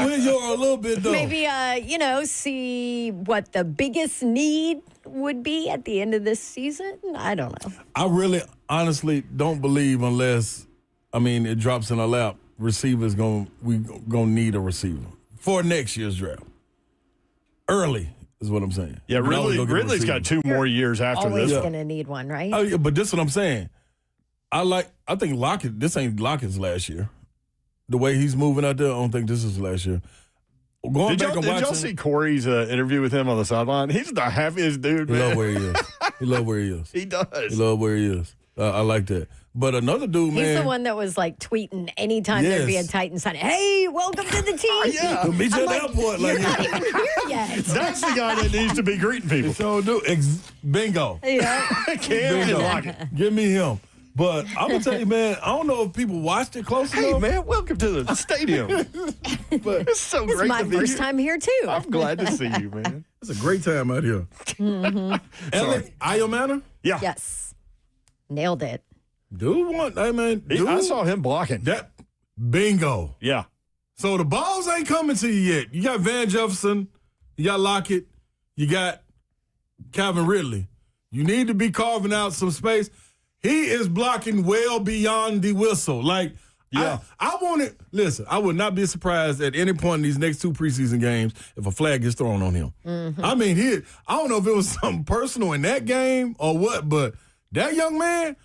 with you a little bit, though. Maybe, see what the biggest need would be at the end of this season. I don't know. I really, honestly don't believe unless, it drops in our lap, we gonna need a receiver for next year's draft. Early is what I'm saying. Yeah, Ridley's got 2 more years after this. Always going to need one, right? Oh, yeah, but this is what I'm saying. I think Lockett, this ain't Lockett's last year. The way he's moving out there, I don't think this is last year. Did y'all see Corey's interview with him on the sideline? He's the happiest dude, man. He love where he is. He love where he is. He does. He love where he is. I like that. But another dude, He's the one that was like tweeting anytime there'd be a Titan sign. Hey, welcome to the team. Yeah. We'll meet you at the airport. You're not even here yet. That's the guy that needs to be greeting people. So bingo. Yeah. Cam Lockett. Give me him. But I'm going to tell you, man, I don't know if people watched it close enough. Hey, man, welcome to the stadium. But it's so great to be here. It's my first time here, too. I'm glad to see you, man. It's a great time out here. Mm-hmm. Io Manor? Yeah. Yes. Nailed it. I saw him blocking. That bingo. Yeah. So the balls ain't coming to you yet. You got Van Jefferson, you got Lockett, you got Calvin Ridley. You need to be carving out some space. He is blocking well beyond the whistle. I want it. Listen, I would not be surprised at any point in these next 2 preseason games if a flag gets thrown on him. Mm-hmm. I don't know if it was something personal in that game or what, but that young man,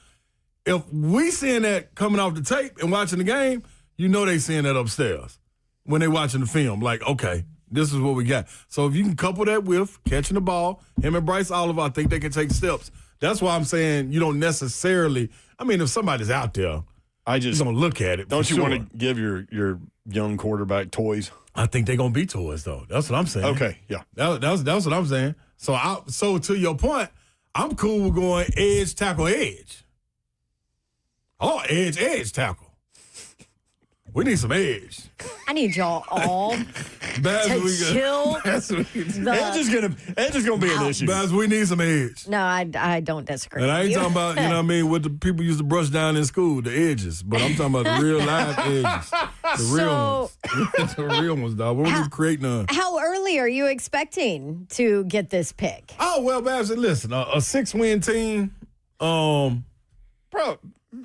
if we seeing that coming off the tape and watching the game, they seeing that upstairs when they watching the film. Like, okay, this is what we got. So if you can couple that with catching the ball, him and Bryce Oliver, I think they can take steps. That's why I'm saying you don't necessarily. If somebody's out there, you're gonna look at it. Don't you want to give your young quarterback toys? I think they're gonna be toys, though. That's what I'm saying. Okay, yeah. That's what I'm saying. So to your point, I'm cool with going edge, tackle, edge. Oh, edge, tackle. We need some edge. I need y'all all to chill. Edge is gonna be an issue. Baz, we need some edge. No, I don't disagree. And I ain't talking about, what the people used to brush down in school, the edges. But I'm talking about the real live edges. The real ones. The real ones, dog. We're just creating a. How early are you expecting to get this pick? Oh, well, Babs, listen, a 6-win team,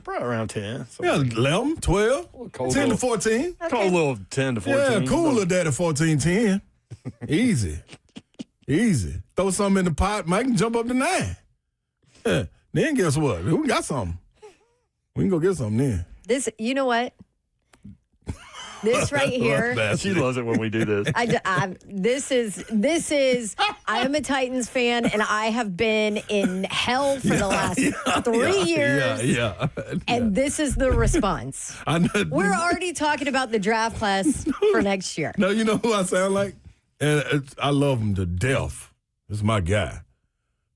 Probably around 10. Yeah, 11, 12, 10 to 14. Okay. Call a little 10 to 14. Yeah, cooler that at 14-10. Easy. Throw something in the pot, Mike can jump up to 9. Yeah. Then guess what? We got something. We can go get something then. You know what? This right here. She loves it when we do this. This is. I am a Titans fan, and I have been in hell for the last 3 years. Yeah. And this is the response. We're already talking about the draft class for next year. No, you know who I sound like? And I love him to death. This is my guy,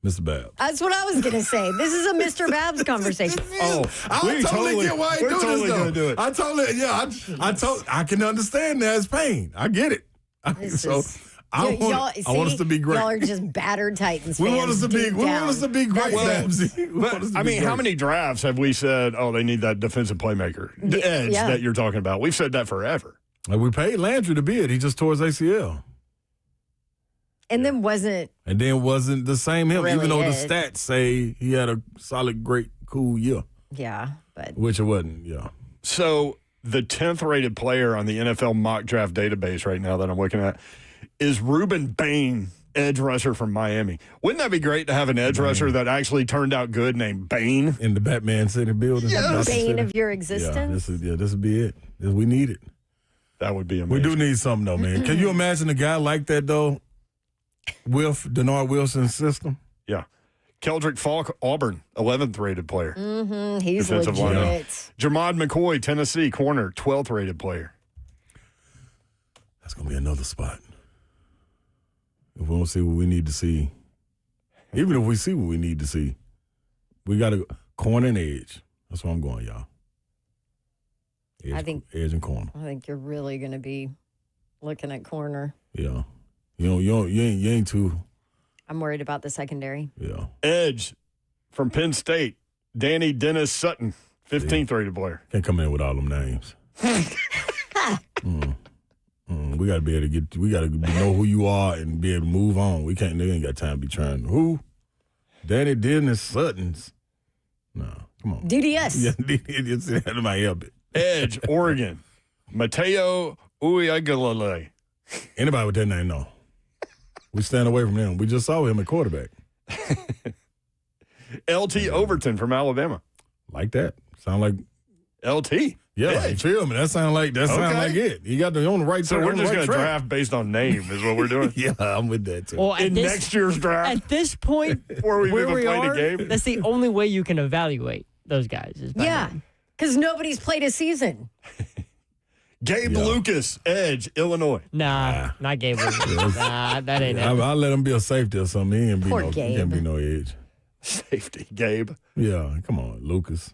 Mr. Babs. That's what I was going to say. This is a Mr. Babs conversation. I totally get why he do this, though. Do it. I can understand that pain. I get it. I want us to be great. Y'all are just battered Titans fans. We want us to be great, Babsy. I mean, how many drafts have we said, they need that defensive playmaker, the edge that you're talking about? We've said that forever. We paid Landry to be it. He just tore his ACL. And then wasn't the same him, really even though it. the stats say he had a solid, great, cool year. Yeah, but Which it wasn't, yeah. So the 10th rated player on the NFL mock draft database right now that I'm looking at is Ruben Bain, edge rusher from Miami. Wouldn't that be great to have an edge rusher that actually turned out good named Bain? In the Batman City building. the bane of your existence. This would be it. We need it. That would be amazing. We do need something, though, man. Can you imagine a guy like that, though, with Denard Wilson's system? Yeah. Keldrick Falk, Auburn, 11th rated player. He's Defensive legit. lineup. Jermod McCoy, Tennessee, corner, 12th rated player. That's going to be another spot. If we don't see what we need to see, even if we see what we need to see, we got to corner and edge. That's where I'm going, y'all. Edge and corner. I think you're really going to be looking at corner. Yeah. You ain't too. I'm worried about the secondary. Yeah. Edge from Penn State, Danny Dennis Sutton, 15th rated player. Can't come in with all them names. We got to be able to get. We got to know who you are and be able to move on. They ain't got time to be trying. Who? Danny Dennis Sutton's. No, come on. DDS. Yeah, DDS. That might help it. Edge, Oregon, Mateo Uiagalelei. Anybody with that name, no. We stand away from him. We just saw him at quarterback. LT Overton from Alabama. Like that. Sound like LT. Yeah, you feel me? That sound like it. You got on the right. So we're just going to draft based on name, is what we're doing. Yeah, I'm with that too. Well, in next year's draft, at this point, before we even played a game, that's the only way you can evaluate those guys. Is by name. Because nobody's played a season. Gabe Lucas, edge, Illinois. Nah, not Gabe Lucas. Nah, that ain't it. I'll let him be a safety or something. He can't be no edge. Safety, Gabe. Yeah, come on, Lucas.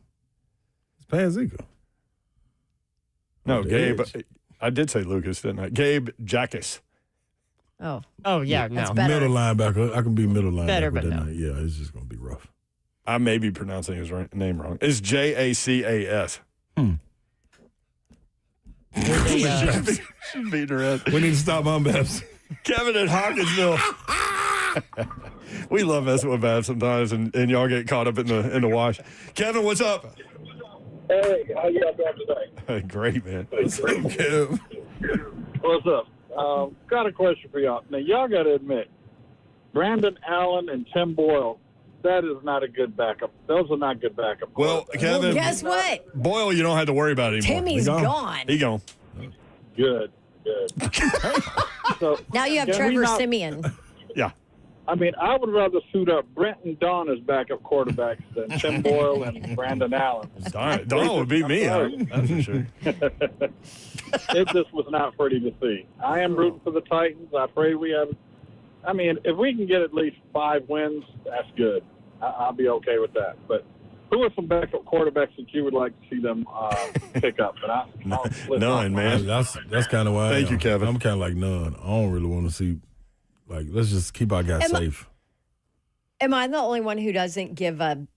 It's Panzico. No, Gabe. Edge. I did say Lucas, didn't I? Gabe Jackus. Oh, yeah, no. Middle linebacker. I can be middle linebacker. Better, but no. Yeah, it's just going to be rough. I may be pronouncing his name wrong. It's Jacas. She's beating her head. We need to stop on Babs. Kevin at Hawkinsville. We love messing with Babs sometimes, and y'all get caught up in the wash. Kevin, what's up? Hey, how y'all doing today? Great, man. What's up, Kev? What's up? Got a question for y'all. Now, y'all got to admit, Brandon Allen and Tim Boyle, that is not a good backup. Those are not good backup. Well, Kevin. Guess what? Boyle, you don't have to worry about it anymore. Timmy's gone. He gone. Good. So, now you have Trevor Siemian. Yeah. I mean, I would rather suit up Brent and Don as backup quarterbacks than Tim Boyle and Brandon Allen. Don would be me. That's for sure. It just was not pretty to see. I am rooting for the Titans. I pray we have. I mean, if we can get at least 5 wins, that's good. I'll be okay with that. But who are some backup quarterbacks that you would like to see them pick up? None, man. That's kind of why. Thank you, Kevin. I'm kind of like none. I don't really want to see. Like, let's just keep our guys safe. Am I the only one who doesn't give a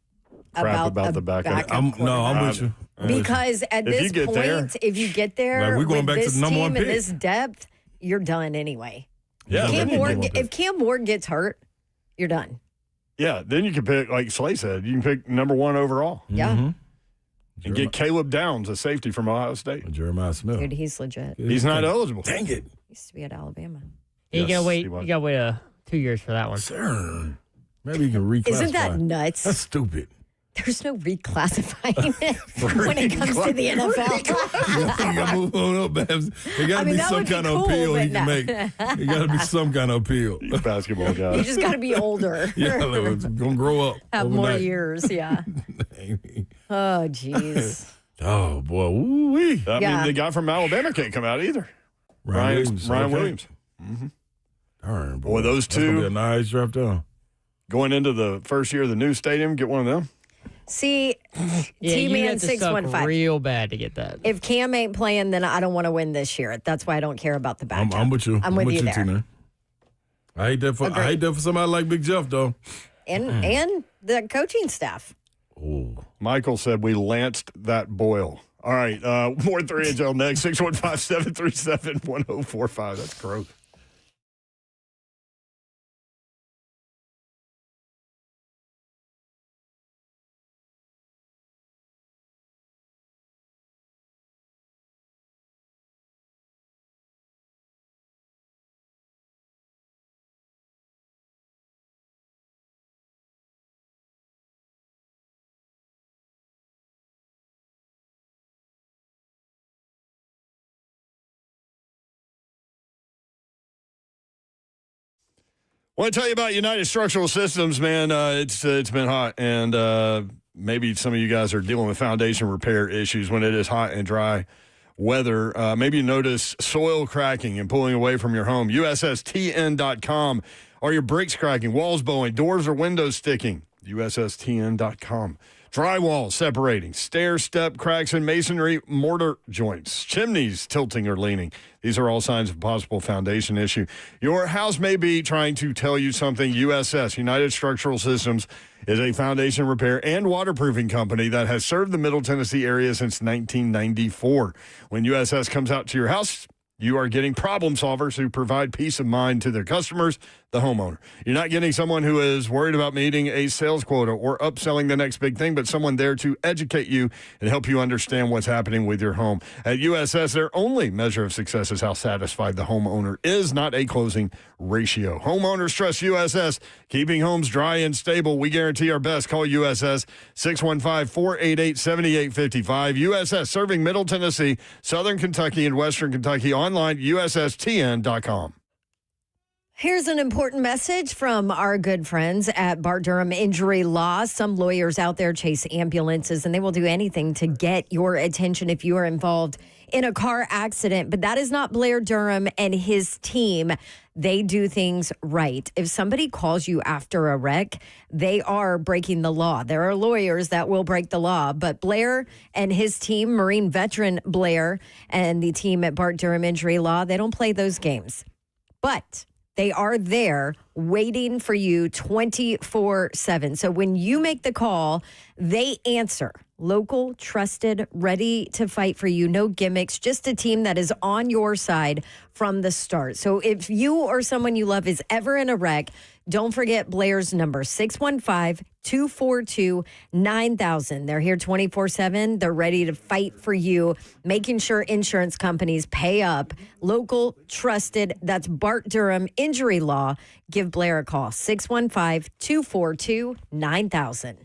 crap about the backup? I'm with you. Because at this point, if you get there, like we're going back to the number 1 pick. And this depth, you're done anyway. Yeah, if Cam Ward gets hurt, you're done. Yeah, then you can pick, like Slay said, you can pick number 1 overall. Yeah. Mm-hmm. And get Caleb Downs, a safety from Ohio State. Jeremiah Smith. Dude, he's legit. He's not eligible. Dang it. Used to be at Alabama. You gotta wait 2 years for that one. Sir, maybe you can reclassify. Isn't that nuts? That's stupid. There's no reclassifying when it comes to the NFL. You got to move on up, Babs. There got to be some kind of appeal he can make. There got to be some kind of appeal. You basketball guy. You just got to be older. Yeah, it's going to grow up. Have overnight. more years, yeah. Oh, jeez. Oh, boy. Woo-wee. I mean, the guy from Alabama can't come out either. Ryan Williams. Mm-hmm. Darn, boy, those That's gonna two. be a nice draft down. Going into the first year of the new stadium, get one of them. See, Yeah, you T-Man have to suck 615. real bad to get that. If Cam ain't playing, then I don't want to win this year. That's why I don't care about the backup. I'm with you. I'm with you there. T-Man. I hate that for somebody like Big Jeff, though. And the coaching staff. Oh. Michael said we lanced that boil. All right, more 3HL next. 615-737-1045. That's gross. I want to tell you about United Structural Systems, man. It's been hot, and maybe some of you guys are dealing with foundation repair issues when it is hot and dry weather. Maybe you notice soil cracking and pulling away from your home. USSTN.com. Are your bricks cracking, walls bowing, doors or windows sticking? USSTN.com. Drywall separating, stair step cracks in masonry, mortar joints, chimneys tilting or leaning. These are all signs of possible foundation issue. Your house may be trying to tell you something. USS, United Structural Systems, is a foundation repair and waterproofing company that has served the Middle Tennessee area since 1994. When USS comes out to your house, you are getting problem solvers who provide peace of mind to their customers, the homeowner. You're not getting someone who is worried about meeting a sales quota or upselling the next big thing, but someone there to educate you and help you understand what's happening with your home. At USS, their only measure of success is how satisfied the homeowner is, not a closing ratio. Homeowners trust USS, keeping homes dry and stable. We guarantee our best. Call USS 615-488-7855. USS, serving Middle Tennessee, Southern Kentucky, and Western Kentucky. Online, USSTN.com. Here's an important message from our good friends at Bart Durham Injury Law. Some lawyers out there chase ambulances, and they will do anything to get your attention if you are involved in a car accident. But that is not Blair Durham and his team. They do things right. If somebody calls you after a wreck, they are breaking the law. There are lawyers that will break the law, but Blair and his team, Marine veteran Blair and the team at Bart Durham Injury Law, they don't play those games. But they are there waiting for you 24/7. So when you make the call, they answer. Local, trusted, ready to fight for you. No gimmicks, just a team that is on your side from the start. So if you or someone you love is ever in a wreck, don't forget Blair's number, 615-242-9000. They're here 24/7. They're ready to fight for you, making sure insurance companies pay up. Local, trusted, that's Bart Durham Injury Law. Give Blair a call, 615-242-9000.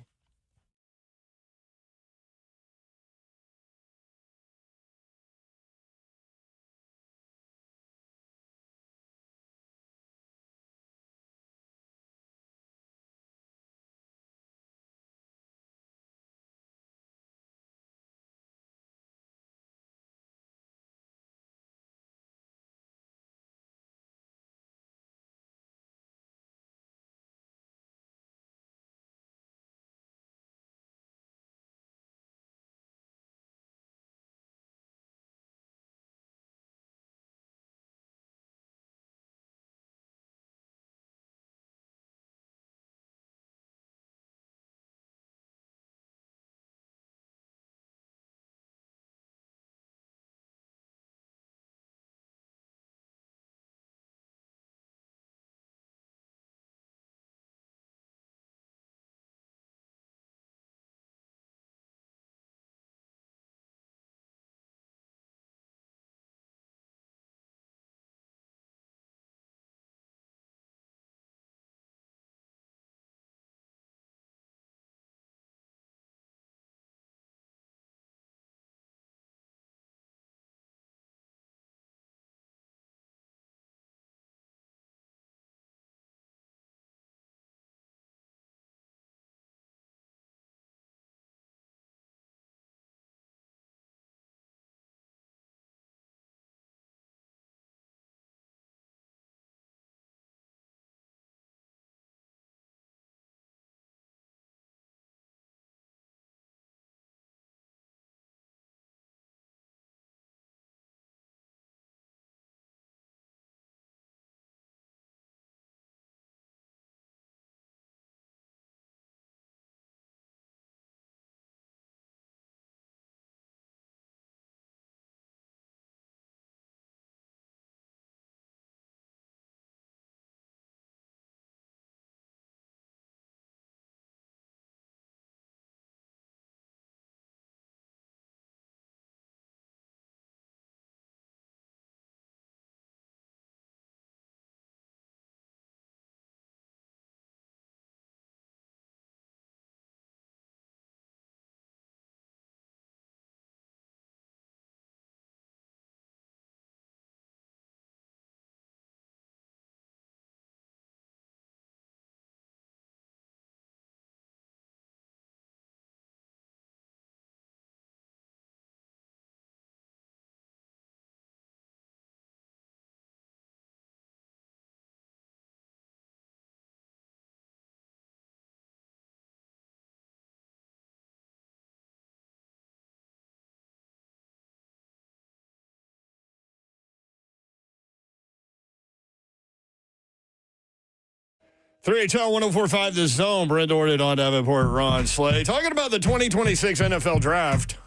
3HL 1045 The Zone. Brent Orted on Davenport, Ron Slay. Talking about the 2026 NFL Draft.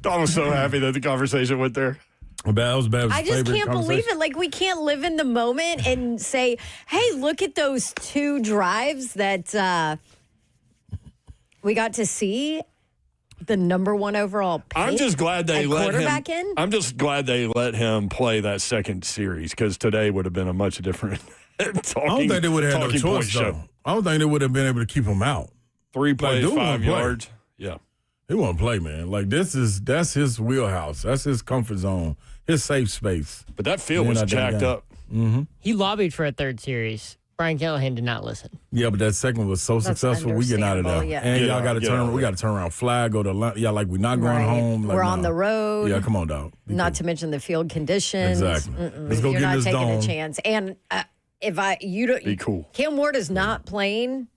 Don was so happy that the conversation went there. That was bad. I just can't believe it. Like, we can't live in the moment and say, hey, look at those 2 drives that we got to see the number 1 overall pick. I'm just glad they let him. in. I'm just glad they let him play that second series because today would have been a much different I don't think they would have had no choice, though. I don't think they would have been able to keep him out. 3 plays, 5 yards. Yeah. He won't play, man. Like, that's his wheelhouse. That's his comfort zone, his safe space. But that field was jacked up. Mm-hmm. He lobbied for a 3rd series. Brian Callahan did not listen. Yeah, but that second was so successful. We getting out of there. Yeah. And y'all got to turn. We got to turn around, flag, go to lunch. Yeah, like we're not going home. Like, we're on the road. Yeah, come on, dog. Not to mention the field conditions. Exactly. Let's go You're get not this taking dome. a chance. And you don't be cool. Cam Ward is not playing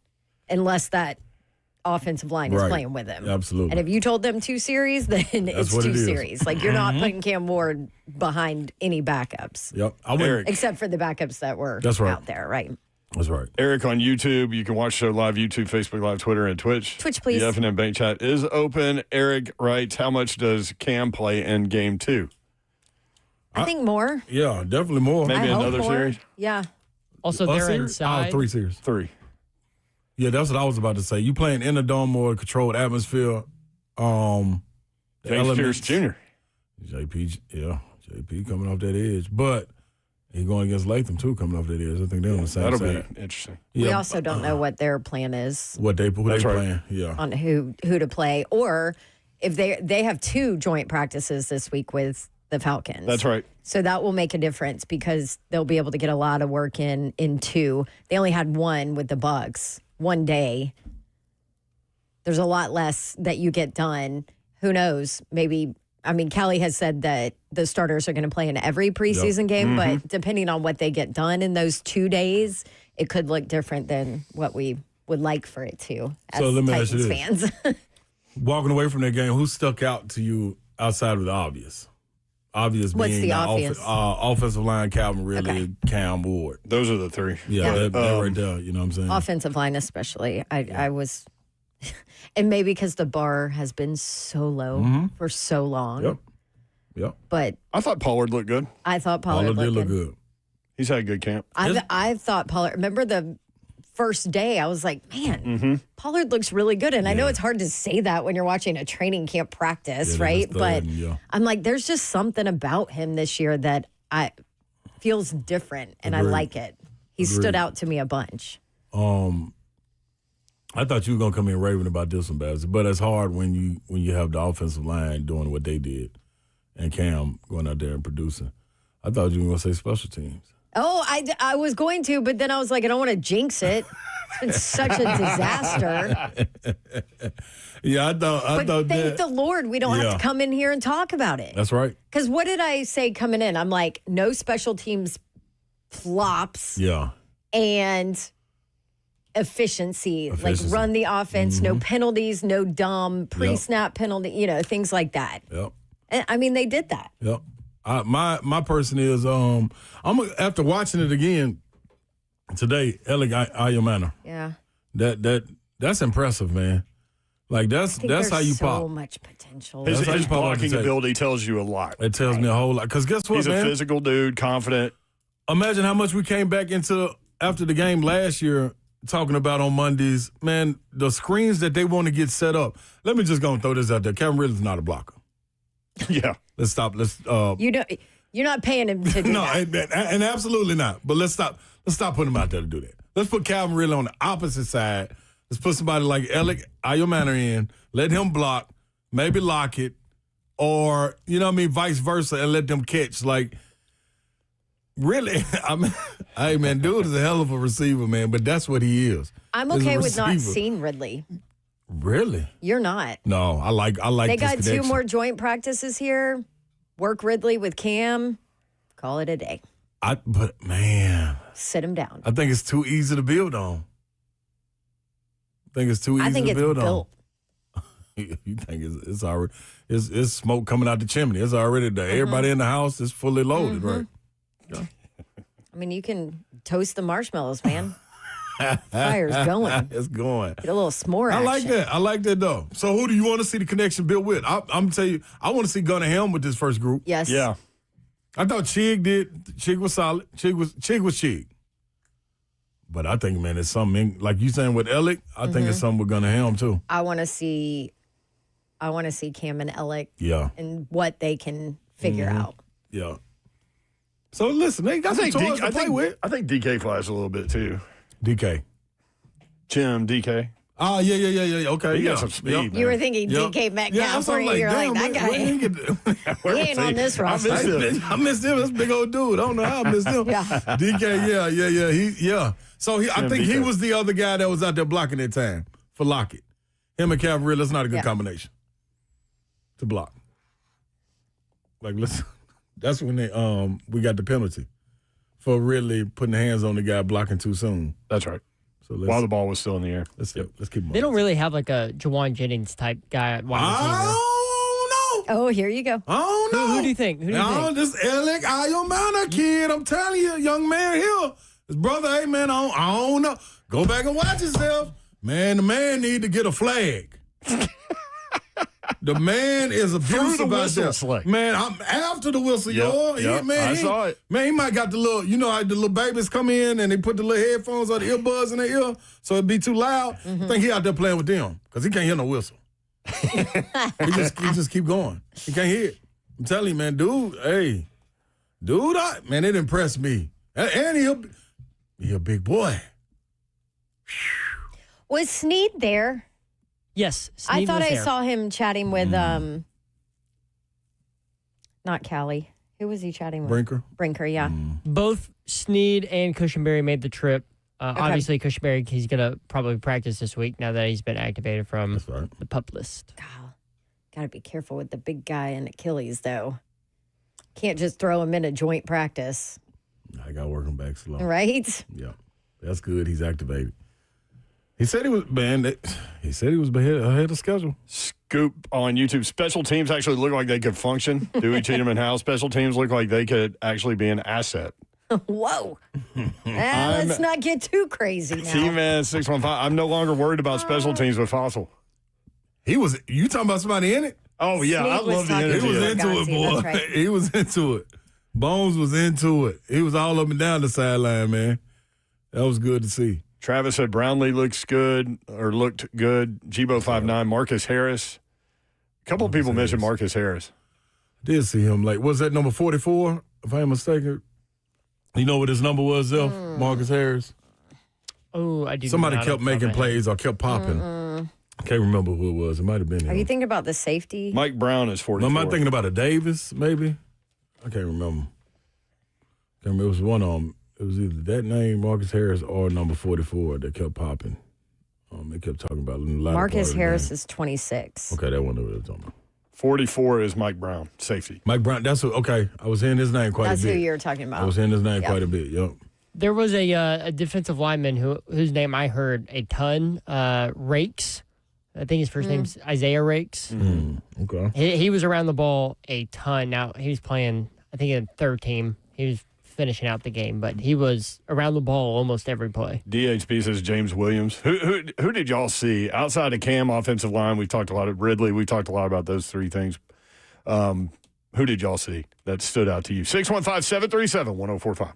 unless that offensive line is playing with him. Absolutely. And if you told them 2 series, then it's 2 series. Like, you're not putting Cam Ward behind any backups. Yep. Except for the backups that were out there, right? That's right. Eric on YouTube. You can watch the show live, YouTube, Facebook Live, Twitter, and Twitch. Twitch, please. The F&M Bank Chat is open. Eric writes, how much does Cam play in Game 2? I think more. Yeah, definitely more. Maybe another series? Yeah. Also, they're inside. 3 series. 3. Yeah, that's what I was about to say. You playing in a dome or a controlled atmosphere. James Pierce Jr. JP coming off that edge. But he's going against Latham, too, coming off that edge. I think they're on the same side. That'll be interesting. We also don't know what their plan is. Who they playing, yeah. On who to play. Or if they have 2 joint practices this week with the Falcons. That's right. So that will make a difference because they'll be able to get a lot of work in 2. They only had 1 with the Bucs. 1 day. There's a lot less that you get done. Who knows? Maybe, Callie has said that the starters are going to play in every preseason game, but depending on what they get done in those 2 days, it could look different than what we would like for it to as Titans fans. Walking away from that game, who stuck out to you outside of the obvious? Obvious What's being the obvious? Offensive line, Calvin Ridley, Cam Ward. Those are the 3. Yeah, that right there. You know what I'm saying? Offensive line especially. I was, and maybe because the bar has been so low for so long. Yep. But I thought Pollard looked good. I thought Pollard did look good. He's had a good camp. I thought Pollard, remember the first day, I was like, man, Pollard looks really good. And I know it's hard to say that when you're watching a training camp practice, right? But I'm like, there's just something about him this year that feels different, and I like it. He stood out to me a bunch. I thought you were gonna come in raving about this one, Babs, but it's hard when you have the offensive line doing what they did, and Cam going out there and producing. I thought you were gonna say special teams. Oh, I was going to, but then I was like, I don't want to jinx it. It's been such a disaster. Yeah, I thought. Thank the Lord we don't have to come in here and talk about it. That's right. Because what did I say coming in? I'm like, no special teams flops. Yeah. And efficiency. Like run the offense, no penalties, no dumb pre-snap penalty, things like that. Yep. And they did that. Yep. My person is I'm after watching it again today, Elig Ayomana. Yeah. That's impressive, man. Like that's how you pop. So much potential. His blocking ability tells you a lot. It tells me a whole lot. Because guess what, He's a physical dude, confident. Imagine how much we came back into after the game last year talking about on Mondays. Man, the screens that they want to get set up. Let me just go and throw this out there. Calvin Ridley's not a blocker. Yeah. Let's stop. You're not paying him to do that. and absolutely not. But let's stop putting him out there to do that. Let's put Calvin Ridley on the opposite side. Let's put somebody like Alec Ayomana in. Let him block, maybe lock it, or vice versa, and let them catch. Like, really, hey man, dude is a hell of a receiver, man. But that's what he is. I'm okay with not seeing Ridley. Really? You're not. No, I like. They this got connection. 2 more joint practices here. Work Ridley with Cam. Call it a day. But man, sit him down. I think it's too easy to build on. I think it's too easy to build on. You think it's already it's smoke coming out the chimney. It's already everybody in the house is fully loaded, right? Yeah. I mean, you can toast the marshmallows, man. Fire's going. It's going. Get a little s'more action. I like that, though. So who do you want to see the connection built with? I'm going to tell you, I want to see Gunnar Helm with this first group. Yes. Yeah. I thought Chig did. Chig was solid. Chig was Chig. But I think, man, it's something, like you saying with Ellick, I think it's something with Gunnar Helm, too. I want to see Cam and Ellick and what they can figure out. Yeah. So, listen, they got some toys to play with. I think DK flies a little bit, too. DK. Jim, DK. Oh, yeah. Okay, He got some speed, man. You were thinking DK Metcalf, or you're like, that guy, he ain't on this roster. I missed him. That's a big old dude. I don't know how I missed him. DK, yeah. So I think he was the other guy that was out there blocking that time for Lockett. Him and Calvary, that's not a good combination to block. Like, that's when we got the penalty for really putting the hands on the guy blocking too soon. That's right. So while the ball was still in the air. Let's keep moving. They don't really have like a Jawan Jennings type guy at wide receiver. Oh, no. Oh, here you go. Oh, no. Who do you think? This Alec Ayomana kid. I'm telling you, young man here. His brother, hey, man, I don't know. Go back and watch yourself. Man, the man need to get a flag. The man is abusive out there. Man, I'm after the whistle, y'all. I saw it. Man, he might got the little, how the little babies come in and they put the little headphones or the earbuds in their ear so it'd be too loud. I think he out there playing with them because he can't hear no whistle. he just keep going. He can't hear it. I'm telling you, man, dude, man, it impressed me. And he a big boy. Was Snead there? Yes, I thought I saw him chatting with not Callie. Who was he chatting with? Brinker, yeah. Both Snead and Cushenberry made the trip. Obviously, Cushenberry, he's going to probably practice this week now that he's been activated from the PUP list. Got to be careful with the big guy in Achilles, though. Can't just throw him in a joint practice. I got working back slow. Right? Yeah. That's good. He's activated. He said he was, man, he said he was ahead of schedule. Scoop on YouTube. Special teams actually look like they could function. Dewey, Cheatham, and Howe. Special teams look like they could actually be an asset. Whoa. Let's not get too crazy now. T-Man 615. I'm no longer worried about special teams with Fossil. You talking about somebody in it? Oh, yeah. I love the energy. He was into it, boy. Right. He was into it. Bones was into it. He was all up and down the sideline, man. That was good to see. Travis said Brownlee looked good. Jibo 5'9", Marcus Harris. A couple of people mentioned Marcus Harris. I did see him. Like, was that number 44, if I am mistaken? You know what his number was, though? Marcus Harris? Oh, I do. Somebody kept making plays or kept popping. I can't remember who it was. It might have been him. Are you thinking about the safety? Mike Brown is 44. Am I thinking about a Davis, maybe? I can't remember. It was one of them. It was either that name, Marcus Harris, or number 44 that kept popping. They kept talking about it in the latter Marcus Harris is 26. Okay, that one that we were talking about. 44 is Mike Brown, safety. Mike Brown, okay. I was hearing his name quite a bit. That's who you're talking about. I was hearing his name quite a bit, yep. There was a defensive lineman whose name I heard a ton, Rakes. I think his first name's Isaiah Rakes. Okay. He was around the ball a ton. Now, he was playing, I think, in third team. He was finishing out the game, but he was around the ball almost every play. DHP says James Williams. Who did y'all see outside of Cam, offensive line? We talked a lot of Ridley. We talked a lot about those three things. Who did y'all see that stood out to you? 615-737-1045.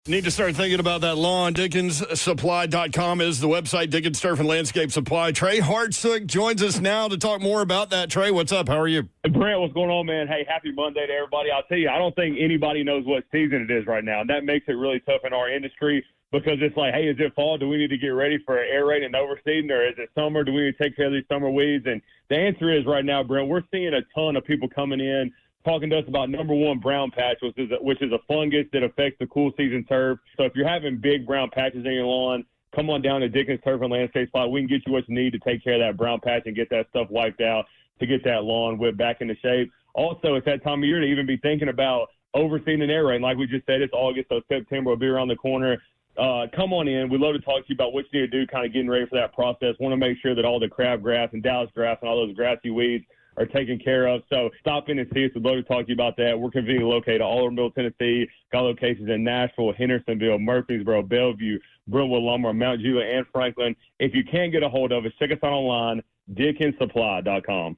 Need to start thinking about that lawn. DickensSupply.com is the website. Dickens Turf and Landscape Supply. Trey Hartsook joins us now to talk more about that. Trey, what's up? How are you? Hey, Brent, what's going on, man? Hey, happy Monday to everybody. I'll tell you, I don't think anybody knows what season it is right now, and that makes it really tough in our industry because it's like, hey, is it fall? Do we need to get ready for air raid and overseeding, or is it summer? Do we need to take care of these summer weeds? And the answer is right now, Brent, we're seeing a ton of people coming in talking to us about number one brown patch, which is a fungus that affects the cool season turf. So if you're having big brown patches in your lawn, come on down to Dickens Turf and Landscape Supply. We can get you what you need to take care of that brown patch and get that stuff wiped out to get that lawn whipped back into shape. Also, it's that time of year to even be thinking about overseeing and air raid. Like we just said, it's August, so September will be around the corner. Come on in. We'd love to talk to you about what you need to do, kind of getting ready for that process. Want to make sure that all the crabgrass and Dallas grass and all those grassy weeds are taken care of. So stop in and see us. We'd love to talk to you about that. We're conveniently located all over Middle Tennessee. Got locations in Nashville, Hendersonville, Murfreesboro, Bellevue, Brentwood, Lumber, Mount Juliet, and Franklin. If you can't get a hold of us, check us out online, DickinsSupply.com.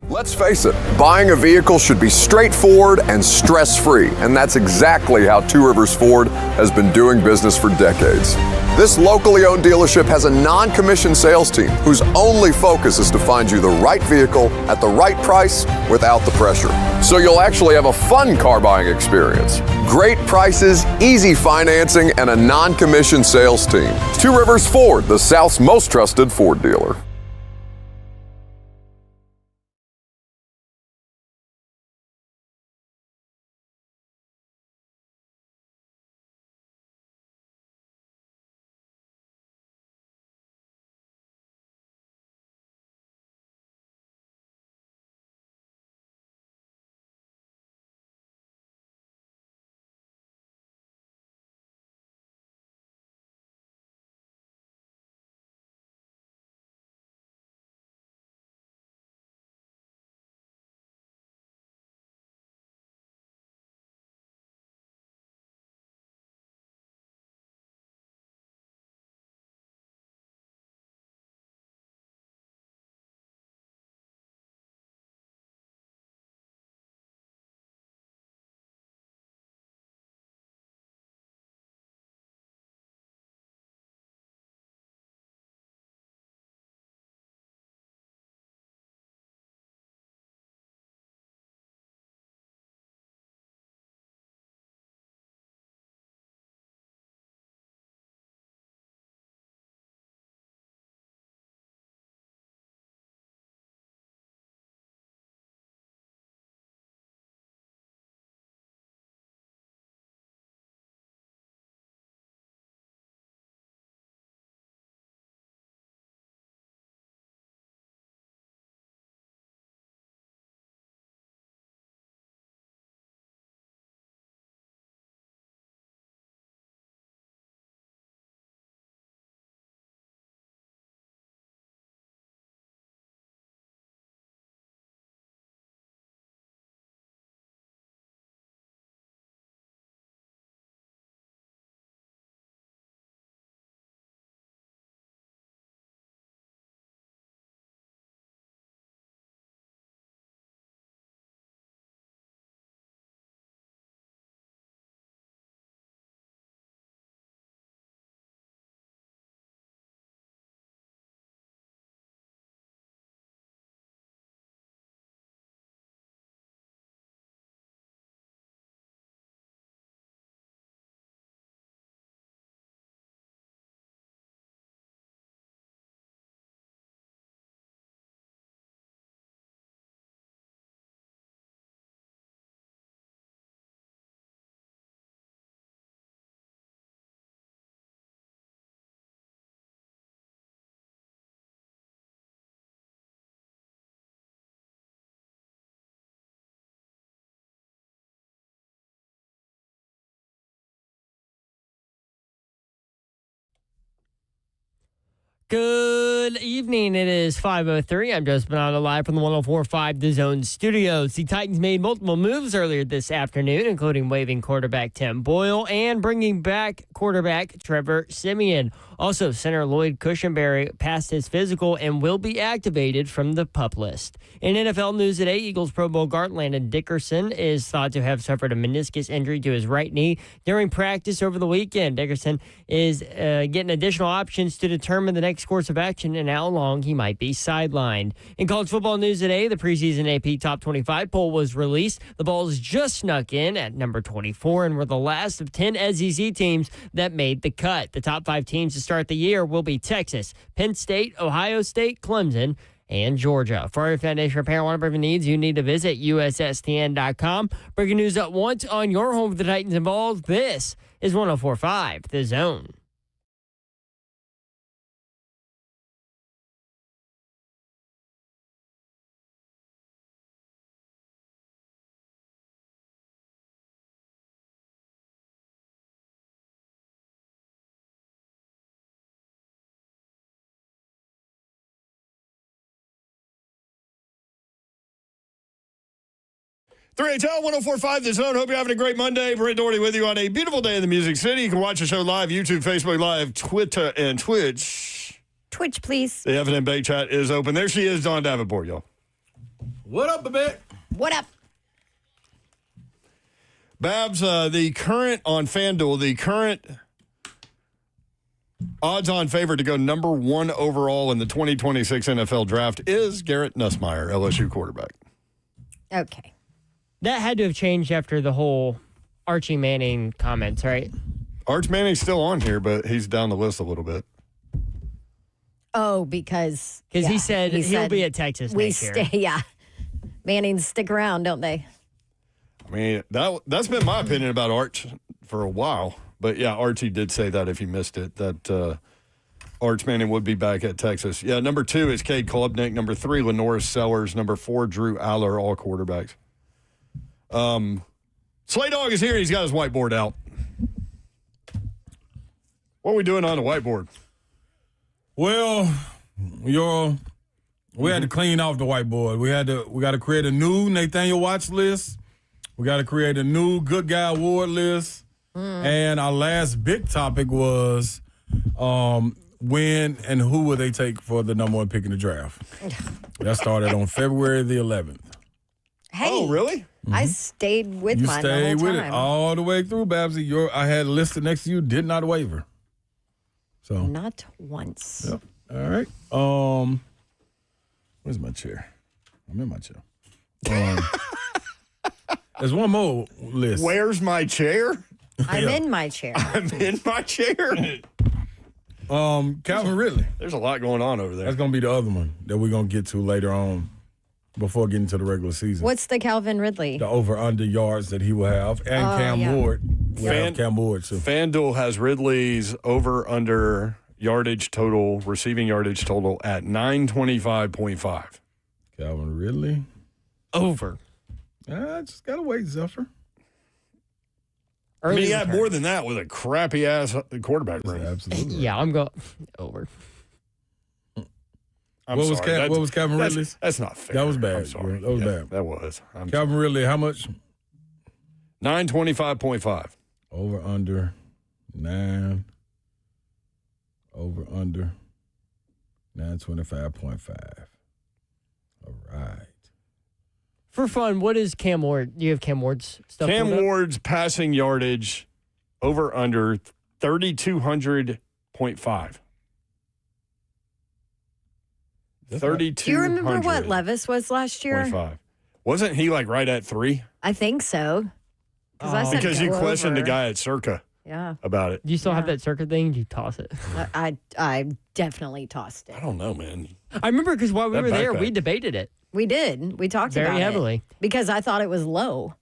Let's face it, buying a vehicle should be straightforward and stress-free, and that's exactly how Two Rivers Ford has been doing business for decades. This locally owned dealership has a non-commissioned sales team whose only focus is to find you the right vehicle at the right price without the pressure. So you'll actually have a fun car buying experience. Great prices, easy financing, and a non-commissioned sales team. Two Rivers Ford, the South's most trusted Ford dealer. Good evening. It is 5:03. I'm Joseph Bonanno live from the 104.5 The Zone studios. The Titans made multiple moves earlier this afternoon, including waiving quarterback Tim Boyle and bringing back quarterback Trevor Siemian. Also, center Lloyd Cushenberry passed his physical and will be activated from the PUP list. In NFL news today, Eagles Pro Bowl guard Landon Dickerson is thought to have suffered a meniscus injury to his right knee during practice over the weekend. Dickerson is getting additional options to determine the next course of action and how long he might be sidelined. In college football news today, the preseason AP Top 25 poll was released. The Vols just snuck in at number 24 and were the last of 10 SEC teams that made the cut. The top 5 teams to start the year will be Texas, Penn State, Ohio State, Clemson, and Georgia. For your foundation repair and waterproofing needs, you need to visit USSTN.com. Breaking news at once on your home for the Titans and Vols. This is 104.5 The Zone. HL 104.5 The Zone. Hope you're having a great Monday. Brent Doherty with you on a beautiful day in the Music City. You can watch the show live, YouTube, Facebook Live, Twitter, and Twitch. Twitch, please. The Evan and Bake chat is open. There she is, Dawn Davenport, y'all. What up, baby? What up? Babs, the current on FanDuel, the current odds-on favorite to go number 1 overall in the 2026 NFL Draft is Garrett Nussmeier, LSU quarterback. Okay. That had to have changed after the whole Archie Manning comments, right? Arch Manning's still on here, but he's down the list a little bit. Oh, because he said he'll be at Texas next year. Yeah. Mannings stick around, don't they? I mean, that's been my opinion about Arch for a while. But, yeah, Archie did say that if you missed it, that Arch Manning would be back at Texas. Yeah, number 2 is Cade Klubnik. Number 3, Lenoris Sellers. Number 4, Drew Aller, all quarterbacks. Slay Dog is here. He's got his whiteboard out. What are we doing on the whiteboard? Well, we had to clean off the whiteboard. We got to create a new Nathaniel Watts list. We got to create a new Good Guy Award list. And our last big topic was when and who will they take for the number 1 pick in the draft. That started on February the 11th. Hey. Oh, really? I stayed with mine the whole time. You stayed with it all the way through, Babsy. I had it listed next to you, did not waver. So not once. Yep. All right. Where's my chair? I'm in my chair. There's one more list. Where's my chair? I'm in my chair. I'm in my chair. Calvin Ridley. There's a lot going on over there. That's going to be the other one that we're going to get to later on before getting to the regular season. What's the Calvin Ridley? The over-under yards that he will have. And Cam Ward will have Cam Ward, too. FanDuel has Ridley's over-under yardage total, receiving yardage total at 925.5. Calvin Ridley. Over. Just got to wait, Zephyr. I mean, he had more than that with a crappy-ass quarterback room. Absolutely. Yeah, I'm going over. What was Calvin Ridley's? That's not fair. That was bad. I'm sorry. That was bad. That was. Calvin Ridley, how much? 925.5. Over, under, 9. Over, under, 925.5. All right. For fun, what is Cam Ward? Do you have Cam Ward's stuff? Cam Ward's passing yardage over under 3,200.5. 3,200. Do you remember what Levis was last year? 25. Wasn't he like right at 3? I think so. Because you questioned the guy at Circa about it. Do you still have that circuit thing? Do you toss it? I definitely tossed it. I don't know, man. I remember because while we were there, we debated it. We did. We talked about it. Very heavily. Because I thought it was low.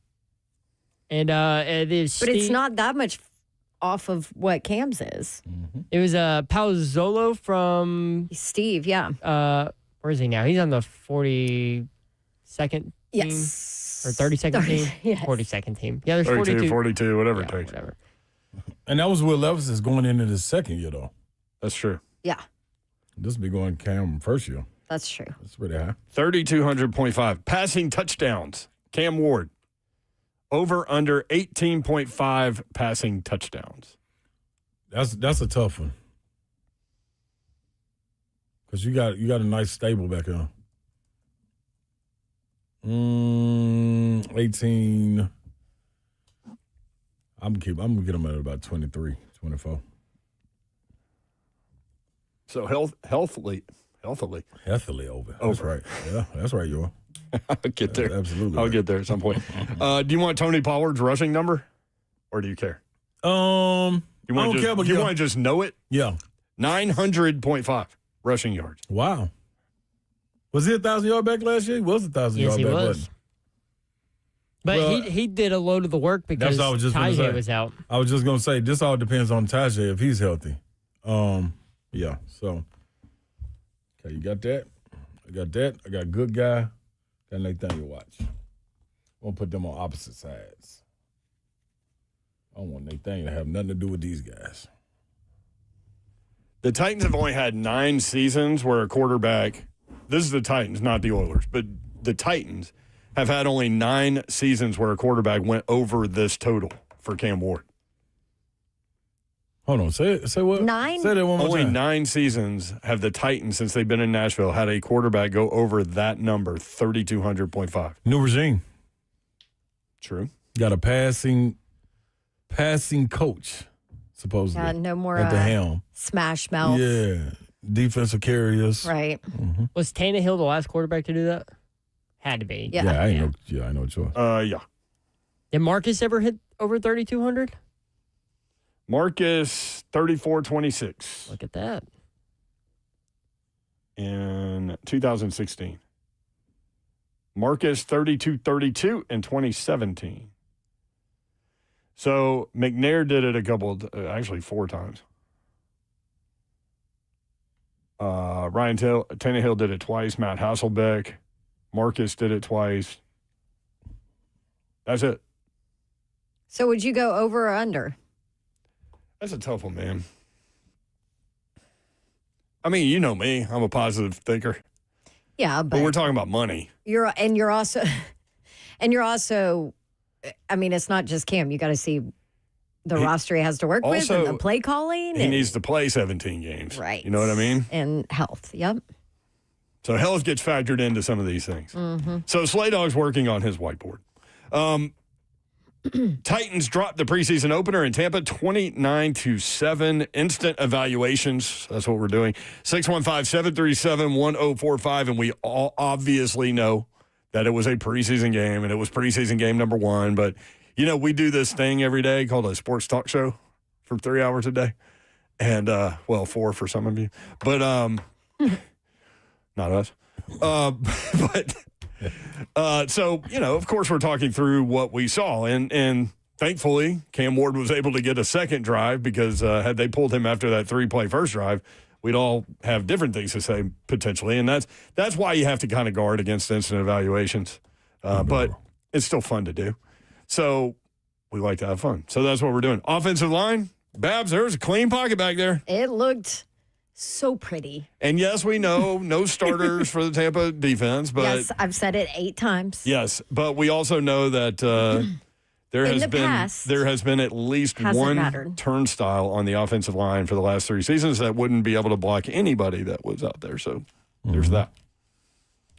And but it's not that much off of what Cam's is. Mm-hmm. It was Palazzolo from Steve, yeah. Where is he now? He's on the 42nd team? Yes. Or 32nd team? Yes. 42nd team. Yeah, there's 42, whatever it takes. Whatever. And that was Will Levis is going into the second year, though. That's true. Yeah. This will be going Cam first year. That's true. That's pretty high. 3,200.5. Passing touchdowns. Cam Ward. Over under 18.5 passing touchdowns. That's a tough one. Because you got a nice stable back there. 18. I'm gonna get them at about 23, 24. So healthily over. That's right. Yeah, that's right, you are. I'll get there. Absolutely. I'll get there at some point. Do you want Tony Pollard's rushing number, or do you care? I don't care. But you want to just know it? Yeah. 900.5 rushing yards. Wow. Was he 1,000-yard back last year? He was 1,000-yard back. Yes, he was. Wasn't he? But Well, he did a load of the work because Tajay was out. I was just going to say, this all depends on Tajay if he's healthy. Yeah, so. Okay, you got that? I got that. I got good guy. Got Nathaniel Watch. We'll put them on opposite sides. I don't want Nathaniel to have nothing to do with these guys. The Titans have only had 9 seasons where a quarterback – this is the Titans, not the Oilers, but the Titans have had only 9 seasons where a quarterback went over this total for Cam Ward. Hold on. Say what? 9? Say that one more Only time. 9 seasons have the Titans, since they've been in Nashville, had a quarterback go over that number, 3,200.5. New regime. True. Got a passing coach, supposedly. No more at the helm. smash mouth. Yeah. Defensive carriers. Right. Mm-hmm. Was Tannehill the last quarterback to do that? Had to be. Yeah. I know a choice. Yeah. Did Marcus ever hit over 3,200? Marcus, 34-26 Look at that. in 2016. Marcus, 32-32 in 2017. So McNair did it actually 4 times. Ryan Tannehill did it twice. Matt Hasselbeck. Marcus did it twice. That's it. So would you go over or under? That's a tough one, man. I mean, you know me. I'm a positive thinker. Yeah, But we're talking about money. you're also I mean, it's not just Cam. You got to see the roster he has to work with and the play calling. He needs to play 17 games. Right. You know what I mean? And health. Yep. So health gets factored into some of these things. Mm-hmm. So Slay Dog's working on his whiteboard. Titans dropped the preseason opener in Tampa 29-7. Instant evaluations. That's what we're doing. 615-737-1045. And we all obviously know that it was a preseason game and it was preseason game number 1. But, you know, we do this thing every day called a sports talk show for 3 hours a day. And, 4 for some of you. But, not us. So, you know, of course, we're talking through what we saw. And thankfully, Cam Ward was able to get a second drive because had they pulled him after that 3-play first drive, we'd all have different things to say potentially. And that's why you have to kind of guard against instant evaluations. But it's still fun to do. So we like to have fun. So that's what we're doing. Offensive line, Babs, there was a clean pocket back there. It looked so pretty. And yes, we know no starters for the Tampa defense, but yes, I've said it 8 times. Yes, but we also know that there has been at least one turnstile on the offensive line for the last 3 seasons that wouldn't be able to block anybody that was out there. So there's that.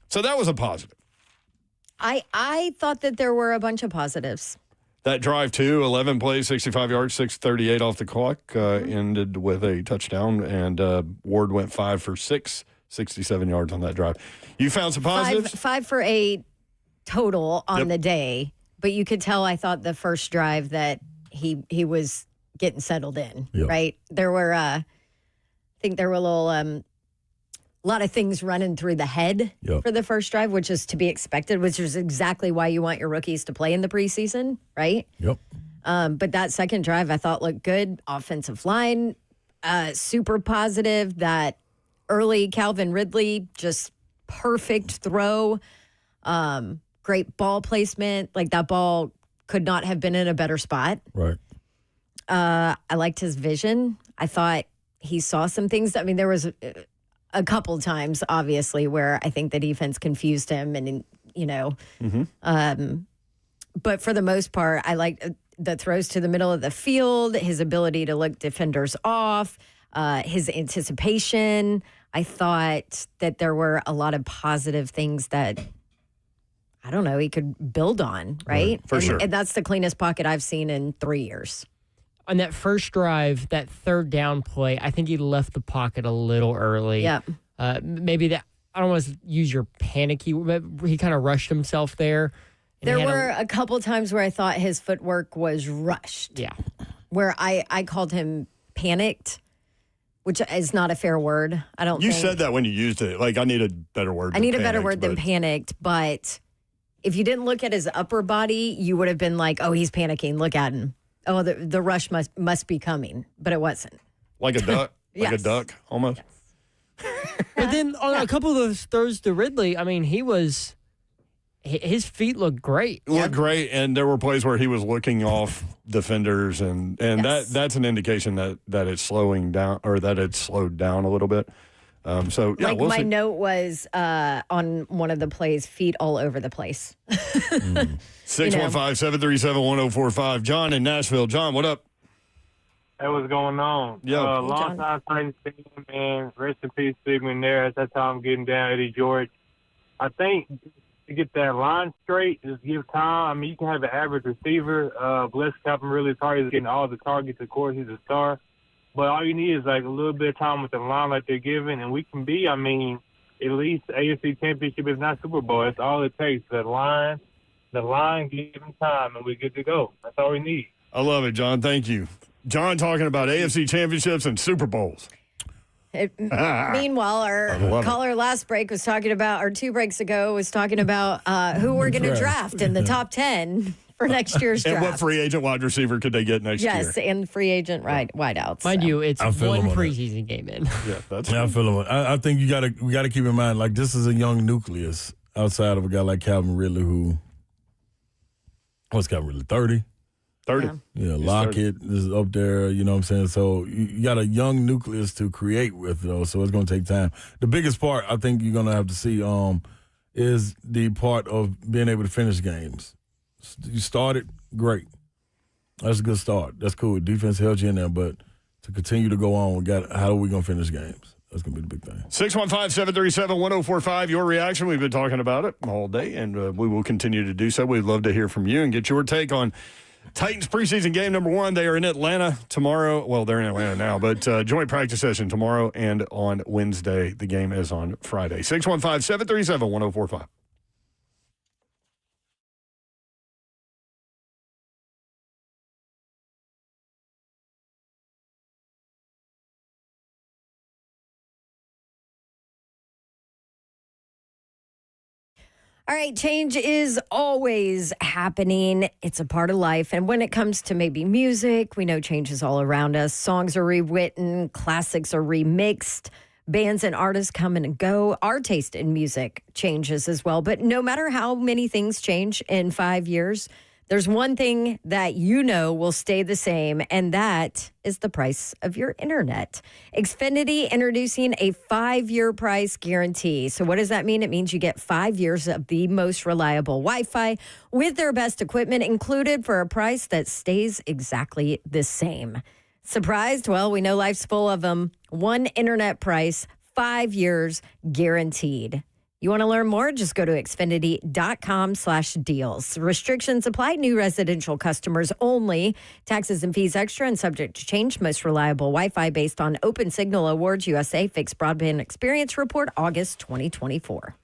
So that was a positive. I thought that there were a bunch of positives. That drive, too, 11 plays, 65 yards, 6:38 off the clock, ended with a touchdown, and Ward went 5 for 6, 67 yards on that drive. You found some positives? 5 for 8 total on the day, but you could tell I thought the first drive that he was getting settled in, right? There were, I think there were a lot of things running through the head for the first drive, which is to be expected, which is exactly why you want your rookies to play in the preseason, right? Yep. But that second drive I thought looked good. Offensive line, super positive. That early Calvin Ridley, just perfect throw. Great ball placement. Like that ball could not have been in a better spot. Right. I liked his vision. I thought he saw some things. I mean, there was a couple times, obviously, where I think the defense confused him and, but for the most part, I like the throws to the middle of the field, his ability to look defenders off, his anticipation. I thought that there were a lot of positive things that, I don't know, he could build on, right? For sure. And that's the cleanest pocket I've seen in 3 years. On that first drive, that third down play, I think he left the pocket a little early. Yep. Maybe that, I don't want to use your panicky, but he kind of rushed himself there. There were a couple times where I thought his footwork was rushed. Yeah. Where I called him panicked, which is not a fair word. I don't You think. said that when you used it. Like, I need a better word. I need a better word than panicked, but if you didn't look at his upper body, you would have been like, oh, he's panicking. Look at him. Oh, the rush must be coming, but it wasn't. Like a duck? Like a Yes. duck, almost? But then on a couple of those throws to Ridley, I mean, his feet looked great. Looked great, and there were plays where he was looking off defenders, and Yes. that's an indication that it's slowing down, or that it's slowed down a little bit. So, yeah, Like we'll my see. note was on one of the plays, feet all over the place. 615-737-1045. John in Nashville. John, what up? Hey, what's going on? Yo. Long time Titans fan, man. Rest in peace, Sigmund there. That's how I'm getting down, Eddie George. I think to get that line straight, just give time. I mean, you can have an average receiver. Bless Captain really is hard. He's getting all the targets. Of course, he's a star. But all you need is like a little bit of time with the line like they're giving, and we can be, I mean, at least AFC Championship, if not Super Bowl. That's all it takes. The line, give him time, and we're good to go. That's all we need. I love it, John. Thank you. John talking about AFC championships and Super Bowls. Meanwhile, our love caller last break was talking about, or 2 breaks ago, was talking about who we're going to draft in the top 10 for next year's And draft. what free agent wide receiver could they get next year? Yes, and free agent wideouts. Mind you, it's I feel one him on that. preseason game in. Yeah, that's I feel him. I think we gotta keep in mind, like, this is a young nucleus outside of a guy like Calvin Ridley, who, what's Calvin Ridley, 30? 30. Yeah, Lockett is up there, you know what I'm saying? So you got a young nucleus to create with, though, so it's going to take time. The biggest part I think you're going to have to see is the part of being able to finish games. You started, great. That's a good start. That's cool. Defense held you in there, but to continue to go on, how are we going to finish games? That's going to be the big thing. 615-737-1045. Your reaction. We've been talking about it all day, and we will continue to do so. We'd love to hear from you and get your take on Titans preseason game number 1. They are in Atlanta tomorrow. Well, they're in Atlanta now, but joint practice session tomorrow and on Wednesday. The game is on Friday. 615-737-1045. All right, change is always happening. It's a part of life. And when it comes to maybe music, we know change is all around us. Songs are rewritten, classics are remixed, bands and artists come and go. Our taste in music changes as well. But no matter how many things change in 5 years, there's one thing that you know will stay the same, and that is the price of your internet. Xfinity introducing a 5-year price guarantee. So what does that mean? It means you get 5 years of the most reliable Wi-Fi with their best equipment included for a price that stays exactly the same. Surprised? Well, we know life's full of them. One internet price, 5 years guaranteed. You want to learn more? Just go to Xfinity.com/deals. Restrictions apply. New residential customers only. Taxes and fees extra and subject to change. Most reliable Wi-Fi based on Open Signal Awards USA Fixed Broadband Experience Report, August 2024.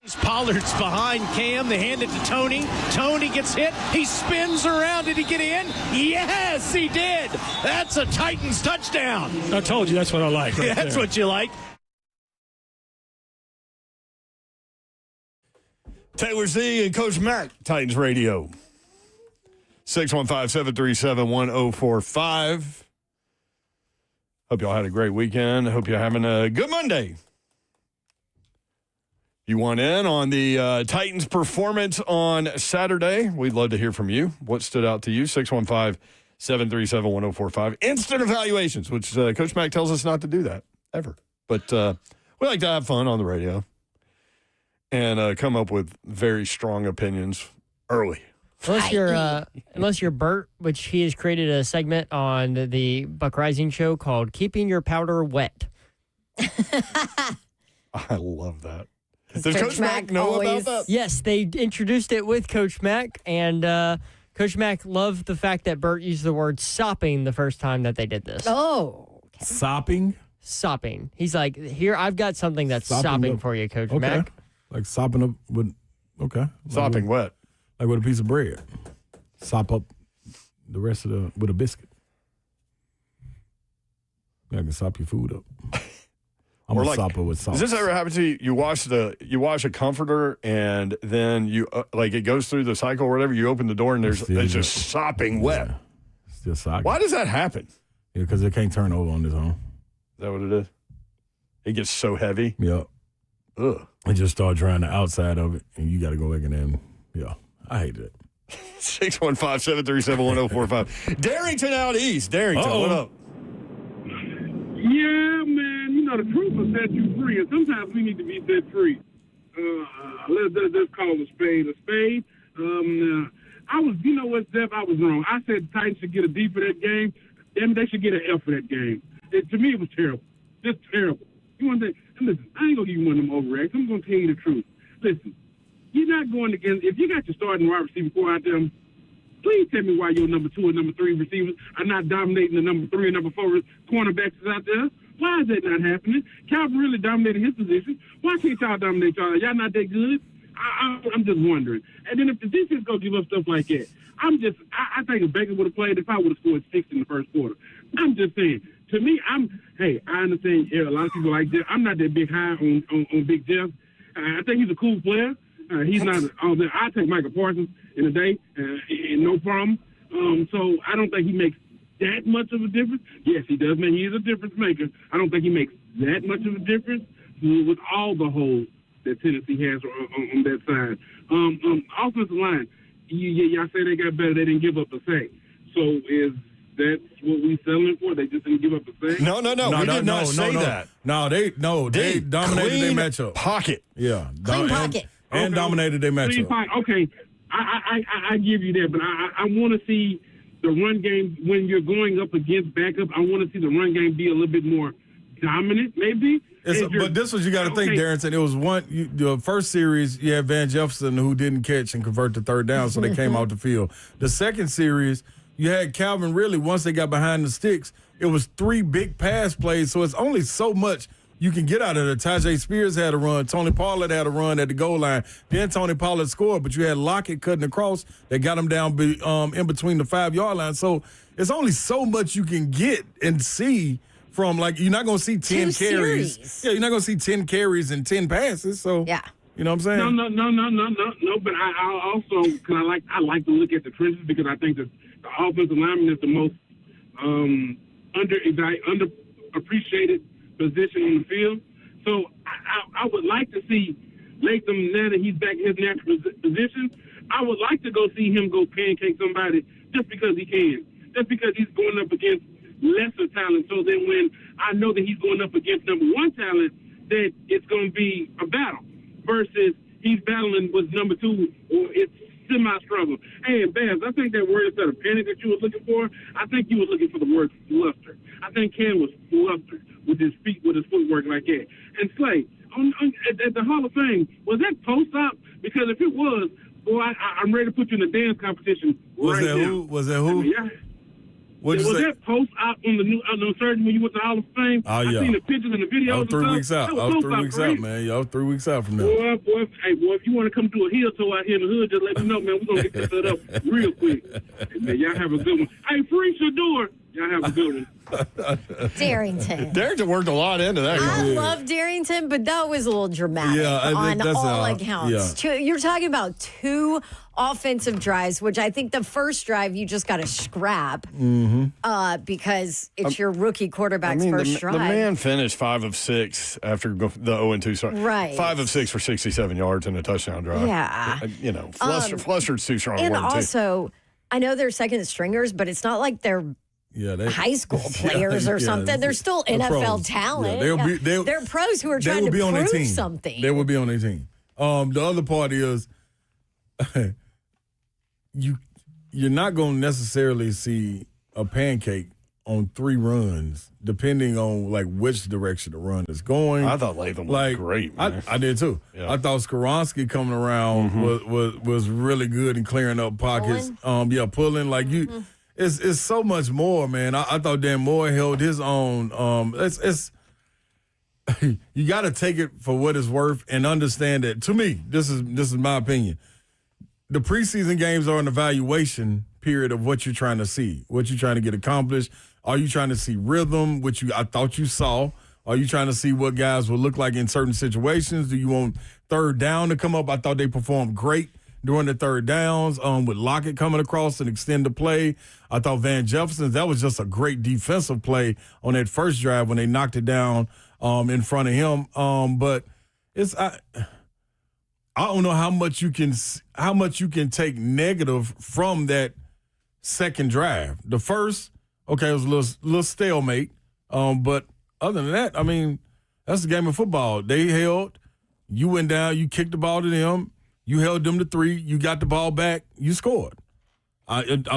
Pollard's behind Cam. They hand it to Tony. Tony gets hit. He spins around. Did he get in? Yes, he did. That's a Titans touchdown. I told you that's what I like. Right That's there. what you like. Taylor Z and Coach Mack, Titans Radio. 615-737-1045. Hope y'all had a great weekend. Hope you're having a good Monday. You want in on the Titans' performance on Saturday? We'd love to hear from you. What stood out to you? 615-737-1045. Instant evaluations, which Coach Mack tells us not to do that, ever. But we like to have fun on the radio and come up with very strong opinions early. Unless you're Bert, which he has created a segment on the Buck Rising show called Keeping Your Powder Wet. I love that. Does Coach Mack know about that? Yes, they introduced it with Coach Mack, and Coach Mack loved the fact that Bert used the word sopping the first time that they did this. Oh. Okay. Sopping? Sopping. He's like, here, I've got something that's sopping for you, Coach Mack. Like sopping up with, okay. Sopping wet. Like with a piece of bread. Sop up the rest of with a biscuit. I can sop your food up. I'm a sopper with sauce. Does this ever happen to you? You wash a comforter and then you like it goes through the cycle or whatever. You open the door and it's just sopping wet. Yeah. Still sopping. Why does that happen? Yeah, because it can't turn over on its own. Is that what it is? It gets so heavy. Yep. Ugh. It just start drying the outside of it, and you got to go back in there. Yeah, I hate it. 615-737-1045. Darrington out east. Darrington, what up? Yeah, man. You know, the truth will set you free, and sometimes we need to be set free. Let's call a spade a spade. You know what, Zeph? I was wrong. I said the Titans should get a D for that game. Damn, they should get an F for that game. To me, it was terrible. Just terrible. You want to? Listen, I ain't gonna give you one of them overreacts. I'm gonna tell you the truth. Listen, you're not going against. If you got your starting wide receiver core out there, please tell me why your number 2 and number 3 receivers are not dominating the number 3 and number 4 cornerbacks out there. Why is that not happening? Calvin really dominated his position. Why can't y'all dominate y'all? Y'all not that good? I'm just wondering. And then if the defense go give up stuff like that, I think if Baker would have played, if I would have scored 6 in the first quarter. I'm just saying. To me, I understand a lot of people like Jeff. I'm not that big high on Big Jeff. I think he's a cool player. He's not all that. I take Michael Parsons in a day, and no problem. So I don't think he makes that much of a difference. Yes, he does, man. He is a difference maker. I don't think he makes that much of a difference with all the holes that Tennessee has on that side. Offensive line, y'all say they got better. They didn't give up a sack. So is that what we selling for? They just didn't give up a sack? No. We did not say that. They dominated their matchup. Pocket. Yeah. Clean pocket. And dominated their matchup. Okay. I give you that, but I want to see the run game when you're going up against backup. I want to see the run game be a little bit more dominant, maybe. But this was you got to think, Darrington. It was the first series you had Van Jefferson who didn't catch and convert to third down, so they came out the field. The second series you had Calvin Ridley. Once they got behind the sticks, it was 3 big pass plays. So it's only so much you can get out of it. Tajay Spears had a run. Tony Pollard had a run at the goal line. Then Tony Pollard scored, but you had Lockett cutting across. They got him down in between the 5-yard line. So it's only so much you can get and see from, like, you're not going to see 10 carries. Yeah, you're not going to see 10 carries and 10 passes. So, yeah. You know what I'm saying? No. But I also, because I like to look at the trenches because I think that the offensive lineman is the most underappreciated position on the field. So I would like to see Latham, now that he's back in his natural position, I would like to go see him go pancake somebody just because he can. Just because he's going up against lesser talent. So then when I know that he's going up against number 1 talent, that it's going to be a battle versus he's battling with number 2 or it's semi-struggle. Hey, Babs, I think that word instead of panic that you was looking for, I think you was looking for the word fluster. I think Cam was flustered with his feet, with his footwork like that. And Slay, at the Hall of Fame, was that post-op? Because if it was, boy, I'm ready to put you in a dance competition Was right that now. who? Was that who? Yeah. What'd you was say? that post out on the new surgery when you went to Hall of Fame? Oh, yeah. I seen the pictures and the videos. I was 3 weeks out. I was 3 weeks out, man. I was 3 weeks out from now. Boy, if you want to come do a heel toe out here in the hood, just let me know, man. We're going to get this set up real quick. Hey, man, y'all have a good one. Hey, free Shador. Y'all have a good one. Darrington worked a lot into that. I love Darrington, but that was a little dramatic on all accounts. Yeah. You're talking about 2 offensive drives, which I think the first drive you just got to scrap because it's your rookie quarterback's first drive. The man finished 5 of 6 after the 0-2 start. Right. 5 of 6 for 67 yards and a touchdown drive. Yeah. Flustered's too strong. And also, I know they're second stringers, but it's not like they're high school players or something. They're still NFL talent. They're pros who are trying to prove something. They will be on their team. The other part is you're not going to necessarily see a pancake on 3 runs, depending on like which direction the run is going. I thought Latham was great, man. I did too. Yeah. I thought Skoronski coming around was really good in clearing up pockets. Pulling like you. It's so much more, man. I thought Dan Moore held his own. It's you got to take it for what it's worth and understand that. To me, this is my opinion. The preseason games are an evaluation period of what you're trying to see, what you're trying to get accomplished. Are you trying to see rhythm, which I thought you saw? Are you trying to see what guys will look like in certain situations? Do you want third down to come up? I thought they performed great during the third downs with Lockett coming across and extend the play. I thought Van Jefferson, that was just a great defensive play on that first drive when they knocked it down in front of him. But it's I don't know how much you can take negative from that second drive. The first, it was a little stalemate. But other than that, I mean, that's the game of football. They held, you went down, you kicked the ball to them. You held them to 3. You got the ball back. You scored. With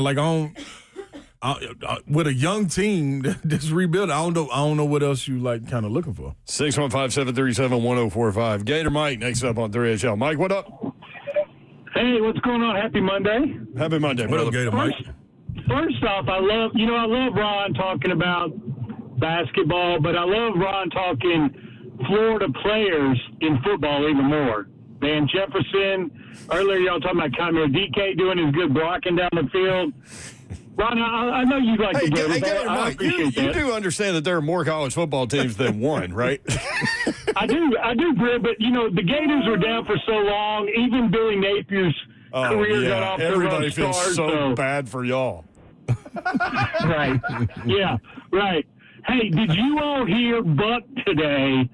a young team that's rebuilt, I don't know what else you kind of looking for. 615-737-1045. Gator Mike next up on 3HL. Mike, what up? Hey, what's going on? Happy Monday. Happy Monday, brother. What up, Gator Mike? First off, I love Ron talking about basketball, but I love Ron talking Florida players in football even more. Van Jefferson, earlier y'all talking about Conor DK doing his good blocking down the field. Ron, I know you like the Gators. I appreciate that. You do understand that there are more college football teams than one, right? I do, Brett, but, the Gators were down for so long. Even Billy Napier's career got off the rough Everybody feels so bad for y'all. Right. Yeah, right. Hey, did you all hear Buck today?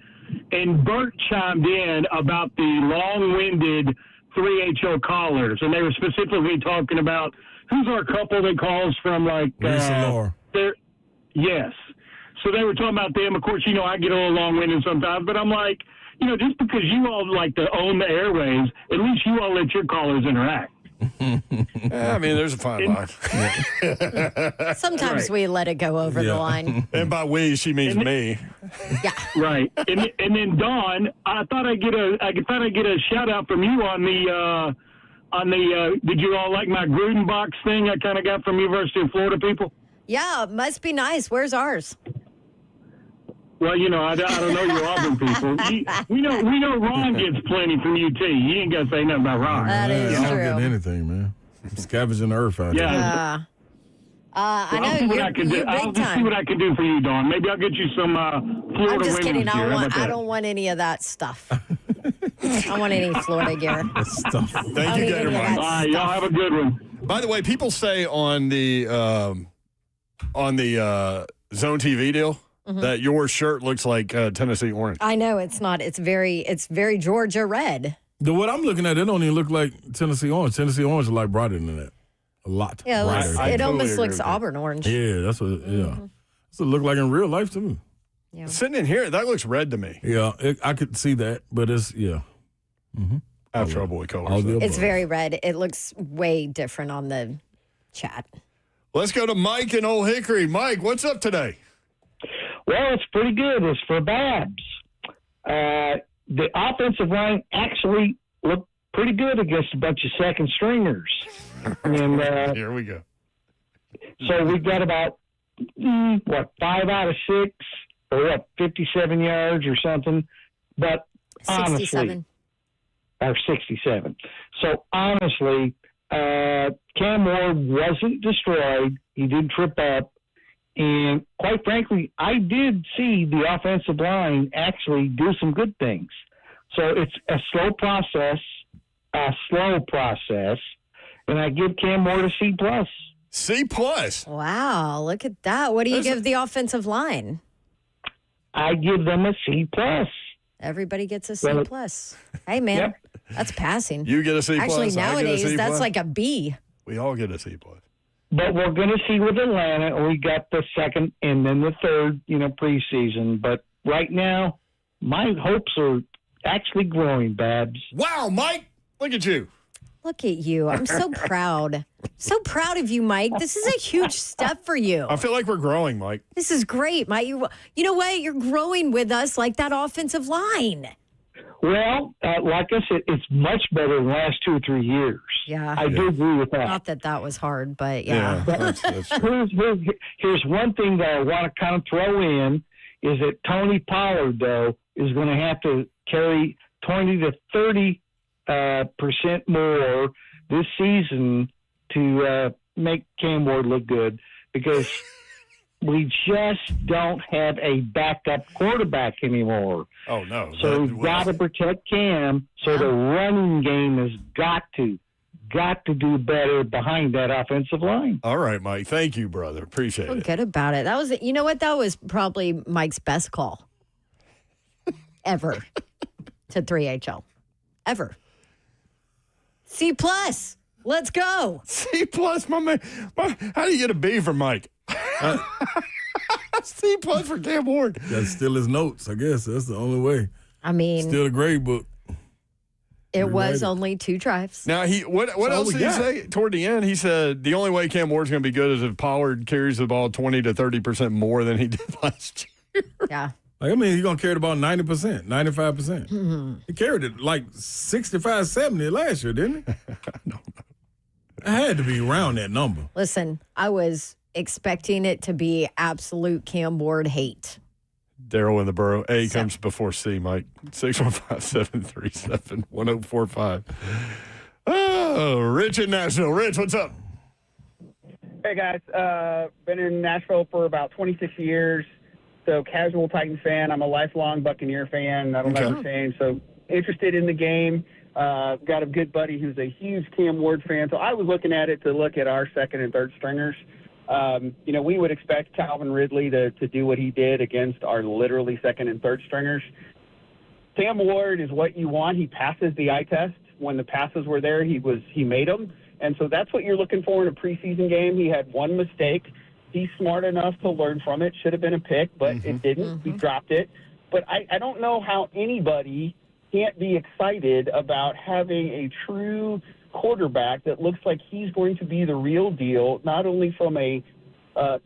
And Bert chimed in about the long-winded 3HO callers, and they were specifically talking about who's our couple that calls from Lisa yes. So they were talking about them. Of course, I get a little long-winded sometimes, but I'm like, just because you all like to own the airwaves, at least you all let your callers interact. I mean, there's a fine line. Sometimes we let it go over the line. And by we, she means me. Yeah. Right. And then Dawn, I thought I'd get a shout out from you on the did you all like my Gruden box thing I kind of got from University of Florida people? Yeah, must be nice. Where's ours? Well, I don't know your Auburn people. We know Ron gets plenty from UT. You ain't got to say nothing about Ron. That is true. true. I don't get anything, man. I'm scavenging the earth out here. Yeah. I know I'll see what I can do. I'll just see what I can do for you, Dawn. Maybe I'll get you some Florida I'm just kidding. I don't want any of that stuff. I don't want any Florida gear. Stuff. Thank you, Gator Mike. All right, y'all have a good one. By the way, people say on the Zone TV deal that your shirt looks like Tennessee orange. I know it's not. It's very Georgia red. What I'm looking at, it don't even look like Tennessee orange. Tennessee orange is like brighter than that. A lot. Yeah, it totally almost agree looks with Auburn orange. Yeah, that's what. Yeah, that's what it look like in real life too. Yeah. Sitting in here, that looks red to me. Yeah, I could see that, but it's I have trouble with colors. It's very red. It looks way different on the chat. Let's go to Mike in Old Hickory. Mike, what's up today? Well, it's pretty good. It's for Babs. The offensive line actually looked pretty good against a bunch of second stringers. And here we go. So we've got about, 5 out of 6, or 57 yards or something. But 67. Or 67. So honestly, Cam Ward wasn't destroyed. He did trip up. And quite frankly, I did see the offensive line actually do some good things. So it's a slow process, and I give Cam Ward a C+. C+. Wow, look at that. What do you give the offensive line? I give them a C+. Everybody gets a C+. Hey, man, that's passing. You get a C+. Actually, nowadays, that's like a B. We all get a C+. But we're going to see with Atlanta. We got the second and then the third, preseason. But right now, my hopes are actually growing, Babs. Wow, Mike. Look at you. Look at you. I'm so proud. So proud of you, Mike. This is a huge step for you. I feel like we're growing, Mike. This is great, Mike. You know what? You're growing with us like that offensive line. Well, like I said, it's much better than the last 2 or 3 years. Yeah. I do agree with that. Not that was hard, but yeah. That's Here's one thing that I want to kind of throw in is that Tony Pollard, though, is going to have to carry 20 to 30% more this season to make Cam Ward look good, because we just don't have a backup quarterback anymore. Oh, no. So we've got to protect Cam. So the running game has got to do better behind that offensive line. All right, Mike. Thank you, brother. Appreciate Feel it. good about it. That was, you know what? That was probably Mike's best call ever to 3HL. Ever. C+. Let's go. C+, my man. How do you get a B from Mike? C+ for Cam Ward. That's still his notes, I guess. That's the only way. I mean, still a grade book. It was only 2 drives. Now, what else did he say toward the end? He said the only way Cam Ward's going to be good is if Pollard carries the ball 20 to 30% more than he did last year. Yeah. Like, I mean, he's going to carry the ball 90%, 95%. Mm-hmm. He carried it like 65, 70 last year, didn't he? No. It had to be around that number. Listen, I was expecting it to be absolute Cam Ward hate. Daryl in the borough. A comes before C, Mike. 615-737-1045. Oh, Rich in Nashville. Rich, what's up? Hey, guys. Been in Nashville for about 26 years. So casual Titans fan. I'm a lifelong Buccaneer fan. That'll never change. So interested in the game. Got a good buddy who's a huge Cam Ward fan. So I was looking at it to look at our second and third stringers. We would expect Calvin Ridley to do what he did against our literally second and third stringers. Cam Ward is what you want. He passes the eye test. When the passes were there, he made them. And so that's what you're looking for in a preseason game. He had one mistake. He's smart enough to learn from it. Should have been a pick, but it didn't. He dropped it. But I don't know how anybody can't be excited about having a true quarterback that looks like he's going to be the real deal, not only from a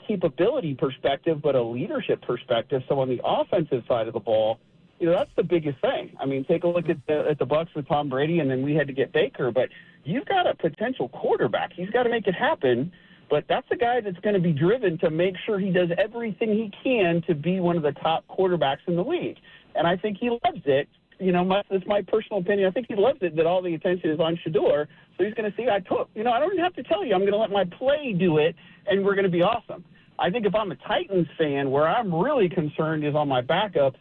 capability perspective, but a leadership perspective. So on the offensive side of the ball, that's the biggest thing. I mean, take a look at the Bucs with Tom Brady, and then we had to get Baker. But you've got a potential quarterback. He's got to make it happen. But that's a guy that's going to be driven to make sure he does everything he can to be one of the top quarterbacks in the league. And I think he loves it. That's my personal opinion. I think he loves it that all the attention is on Shador. So he's going to see, I don't even have to tell you. I'm going to let my play do it, and we're going to be awesome. I think if I'm a Titans fan, where I'm really concerned is on my backups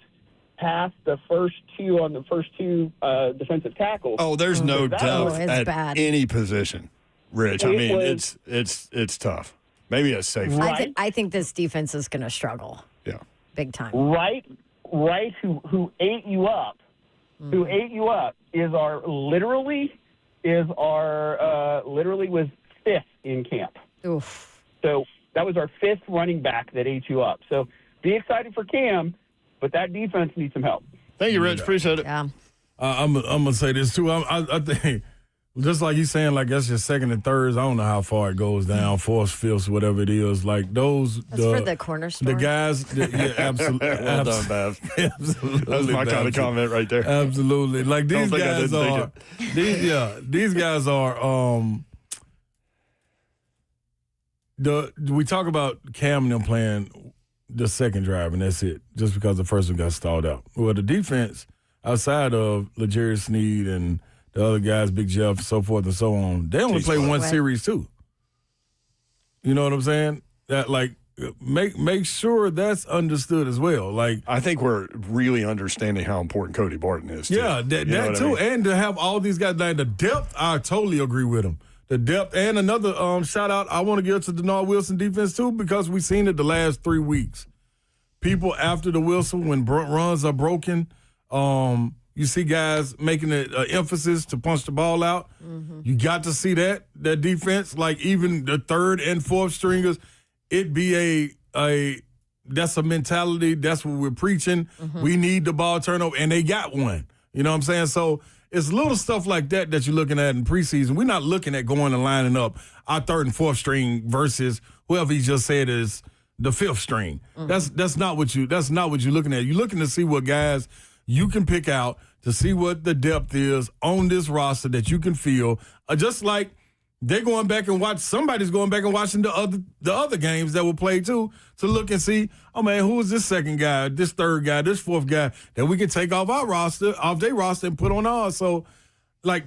past the first two defensive tackles. Oh, there's no depth at any position, Rich. I mean, it's tough. Maybe a safety. Right. I think this defense is going to struggle. Yeah. Big time. Right, who ate you up. Who ate you up literally was 5th in camp. Oof. So that was our 5th running back that ate you up. So be excited for Cam, but that defense needs some help. Thank you, Rich. Appreciate it. Yeah. I'm going to say this, too. I think, just like you saying, like, that's your second and thirds. I don't know how far it goes down, fourth, fifth, whatever it is. Like, those. That's for the corner store. The guys. Yeah, absolutely. Well done, Bav. Absolutely. That was my kind of comment right there. Absolutely. Like, these guys are. These guys are. we talk about Cam and them playing the second drive, and that's it, just because the first one got stalled out. Well, the defense, outside of L'Jarius Sneed and the other guys, Big Jeff, so forth and so on, they only play one series too. You know what I'm saying? That make sure that's understood as well. Like, I think we're really understanding how important Cody Barton is. Too. Yeah, that too, I mean? And to have all these guys, like the depth, I totally agree with him. The depth, and another shout out I want to give to Denard Wilson defense too, because we've seen it the last 3 weeks. People after the Wilson, when runs are broken, you see guys making an emphasis to punch the ball out. Mm-hmm. You got to see that defense, like even the third and fourth stringers, it be that's a mentality. That's what we're preaching. Mm-hmm. We need the ball turnover, and they got one. You know what I'm saying? So it's little stuff like that you're looking at in preseason. We're not looking at going and lining up our third and fourth string versus whoever he just said is the fifth string. Mm-hmm. That's not what you're looking at. You're looking to see what guys you can pick out, to see what the depth is on this roster that you can feel. Just like somebody's going back and watching the other games that were played too, to look and see, oh man, who is this second guy, this third guy, this fourth guy that we can take off their roster and put on ours. So, like,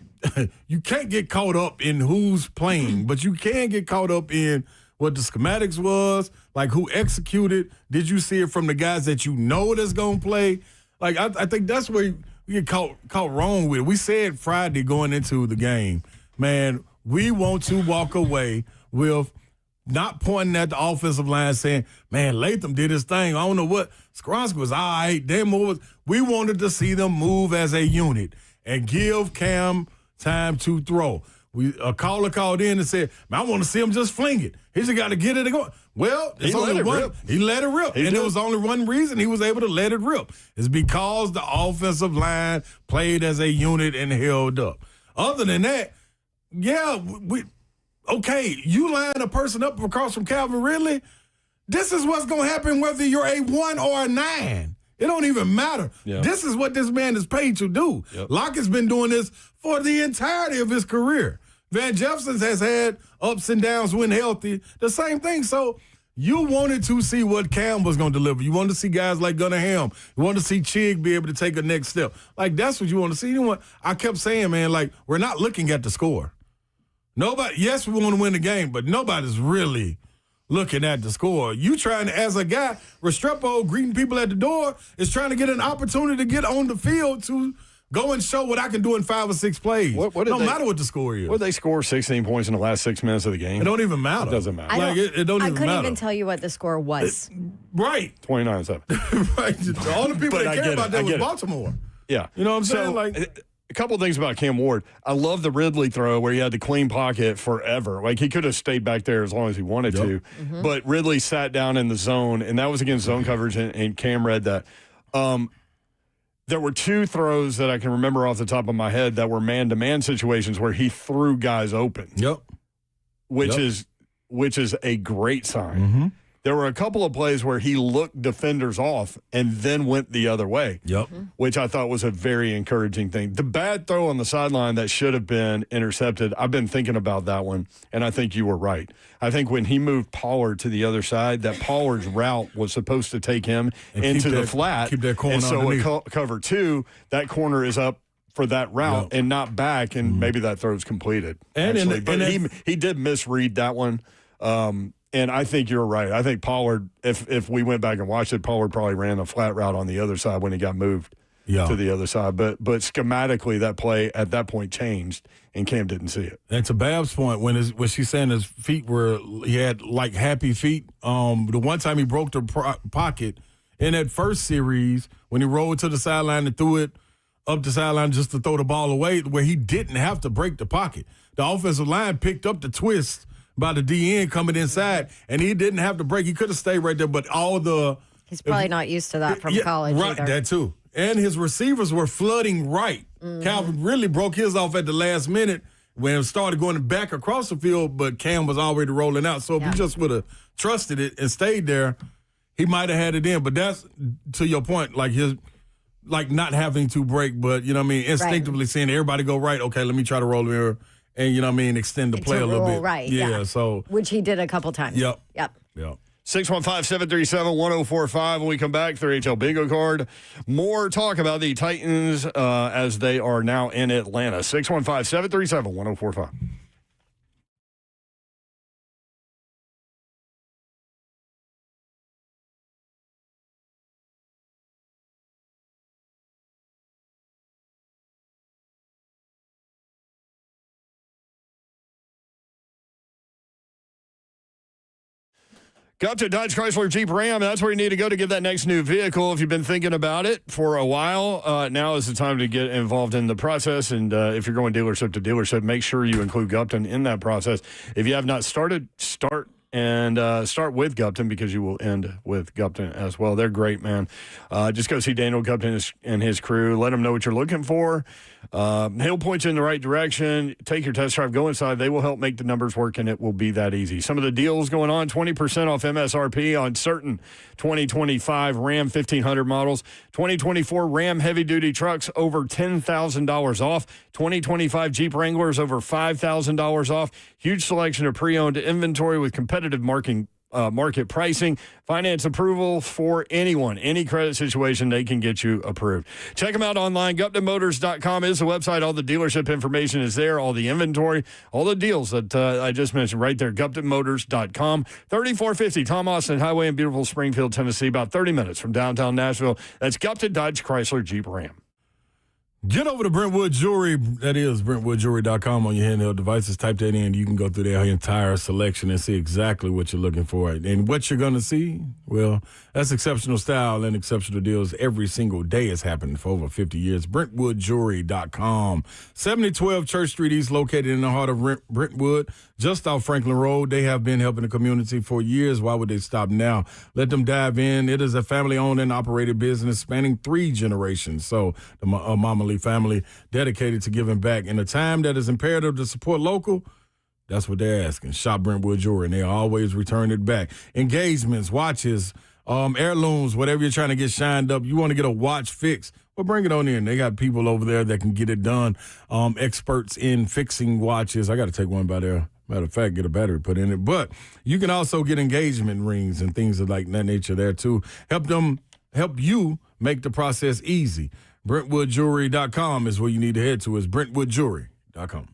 you can't get caught up in who's playing, but you can get caught up in what the schematics was, like who executed. Did you see it from the guys that you know that's going to play? Like, I think that's where you get caught wrong with it. We said Friday going into the game, man, we want to walk away with not pointing at the offensive line saying, man, Latham did his thing. I don't know what. Skronski was all right. We wanted to see them move as a unit and give Cam time to throw. A caller called in and said, man, I want to see him just fling it. He just got to get it and go. Well, he let it rip. And there was only one reason he was able to let it rip. It's because the offensive line played as a unit and held up. Other than that, yeah, you line a person up across from Calvin Ridley, this is what's going to happen whether you're a 1 or a 9. It don't even matter. Yeah. This is what this man is paid to do. Yep. Lockett's been doing this for the entirety of his career. Van Jefferson has had ups and downs when healthy. The same thing. So you wanted to see what Cam was going to deliver. You wanted to see guys like Gunnar Ham. You wanted to see Chig be able to take a next step. Like, that's what you want to see. You know what? I kept saying, man, like, we're not looking at the score. Yes, we want to win the game, but nobody's really looking at the score. You trying to, as a guy, Restrepo greeting people at the door, is trying to get an opportunity to get on the field to go and show what I can do in 5 or 6 plays. No matter what the score is. What did they score 16 points in the last 6 minutes of the game? It don't even matter. It doesn't matter. I couldn't even tell you what the score was. Right. 29-7. Right. The only people that care about that was Baltimore. Yeah. You know what I'm saying? Like, a couple of things about Cam Ward. I love the Ridley throw where he had the clean pocket forever. Like, he could have stayed back there as long as he wanted to. Mm-hmm. But Ridley sat down in the zone, and that was against zone coverage, and Cam read that. There were 2 throws that I can remember off the top of my head that were man-to-man situations where he threw guys open. Yep. Which is a great sign. Mm-hmm. There were a couple of plays where he looked defenders off and then went the other way. Yep. Which I thought was a very encouraging thing. The bad throw on the sideline that should have been intercepted, I've been thinking about that one, and I think you were right. I think when he moved Pollard to the other side, that Pollard's route was supposed to take him into the flat. Keep that corner and so underneath. cover 2, that corner is up for that route and not back, and maybe that throw's completed. He did misread that one. And I think you're right. I think Pollard, if we went back and watched it, Pollard probably ran a flat route on the other side when he got moved to the other side. But schematically, that play at that point changed, and Cam didn't see it. And to Bab's point, when she's saying his feet he had like happy feet. The one time he broke the pocket in that first series when he rolled to the sideline and threw it up the sideline just to throw the ball away, where he didn't have to break the pocket. The offensive line picked up the twist by the DN coming inside, and he didn't have to break. He could have stayed right there, but he's probably not used to that from college right, either. That too. And his receivers were flooding right. Mm-hmm. Calvin really broke his off at the last minute when it started going back across the field, but Cam was already rolling out. So if he just would have trusted it and stayed there, he might have had it in. But that's, to your point, like not having to break, but, you know what I mean, instinctively seeing everybody go right, okay, let me try to roll here and you know what I mean, extend the play a little bit. Right. Yeah. So which he did a couple times. Yep. Yep. 615-737-1045. When we come back, 3HL Bingo Card. More talk about the Titans as they are now in Atlanta. 615-737-1045. Got to Dodge Chrysler Jeep Ram. That's where you need to go to get that next new vehicle. If you've been thinking about it for a while, now is the time to get involved in the process. And if you're going dealership to dealership, make sure you include Gupton in that process. If you have not started, start with Gupton because you will end with Gupton as well. They're great, man. Just go see Daniel Gupton and his crew. Let them know what you're looking for. He'll point you in the right direction. Take your test drive. Go inside. They will help make the numbers work, and it will be that easy. Some of the deals going on, 20% off MSRP on certain 2025 Ram 1500 models. 2024 Ram heavy-duty trucks over $10,000 off. 2025 Jeep Wranglers over $5,000 off. Huge selection of pre-owned inventory with competitive market pricing, finance approval for anyone, any credit situation, they can get you approved. Check them out online. GuptonMotors.com is the website. All the dealership information is there, all the inventory, all the deals that I just mentioned right there. GuptonMotors.com. 3450 Tom Austin Highway in beautiful Springfield, Tennessee, about 30 minutes from downtown Nashville. That's Gupton Dodge Chrysler Jeep Ram. Get over to Brentwood Jewelry. That is BrentwoodJewelry.com on your handheld devices. Type that in. You can go through their entire selection and see exactly what you're looking for. And what you're going to see, well, that's exceptional style and exceptional deals every single day. It's happened for over 50 years. BrentwoodJewelry.com. 7012 Church Street East, located in the heart of Brentwood, just off Franklin Road. They have been helping the community for years. Why would they stop now? Let them dive in. It is a family-owned and operated business spanning 3 generations. So the Mama Lee family dedicated to giving back. In a time that is imperative to support local, that's what they're asking. Shop Brentwood Jewelry, and they always return it back. Engagements, watches, heirlooms, whatever you're trying to get shined up. You want to get a watch fixed, well, bring it on in. They got people over there that can get it done, experts in fixing watches. I got to take one by there. Matter of fact, get a battery put in it. But you can also get engagement rings and things of like that nature there, too. Help you make the process easy. BrentwoodJewelry.com is where you need to head to. Is BrentwoodJewelry.com.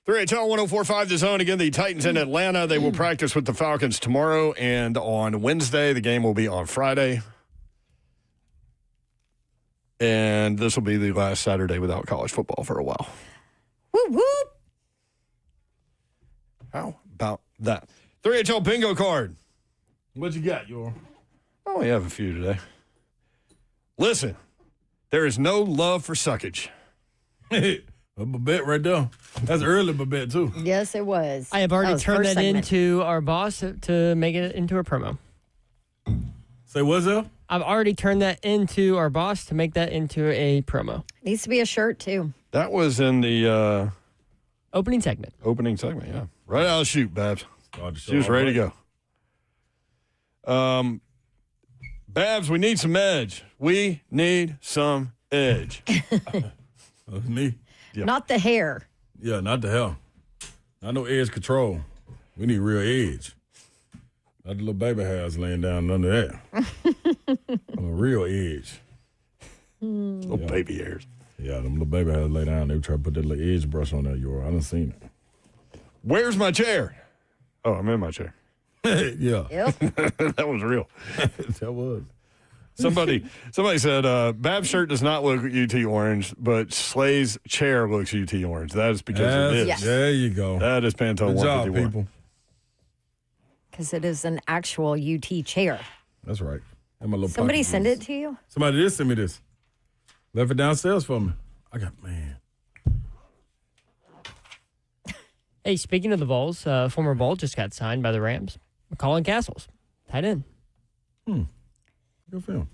3HL 104.5 The Zone. Again, the Titans in Atlanta. They will practice with the Falcons tomorrow and on Wednesday. The game will be on Friday. And this will be the last Saturday without college football for a while. Whoop, whoop. How about that? 3HL bingo card. What you got, Yor? Oh, we have a few today. Listen, there is no love for suckage. A Babette right there. That's early Babette, too. Yes, it was. I have already was turned first that segment. into our boss to make it into a promo. Say what's up? I've already turned that into our boss to make that into a promo. Needs to be a shirt, too. That was in the Opening segment. Yeah. Right out of the chute, Babs. She was all ready to go. Babs, we need some edge. We need some edge. That's me. Yep. Not the hair. Yeah, not the hell. Not no edge control. We need real edge. Not the little baby hairs laying down under that. A real edge. Little baby hairs. Yeah, them little baby hairs lay down. They try to put that little edge brush on there, Yor. I done seen it. Where's my chair? Oh, I'm in my chair. Yeah. Yep. That was real. That was. Somebody said, Bab's shirt does not look UT orange, but Slay's chair looks UT orange. That is because it is. Yes. There you go. That is Pantone Good job, 151. people. Because it is an actual UT chair. That's right. And my little Somebody pocket send piece. it to you? Somebody did send me this. Left it downstairs for me. Man. Hey, speaking of the Vols, former Vol just got signed by the Rams. Colin Castles, tight end. Good for him.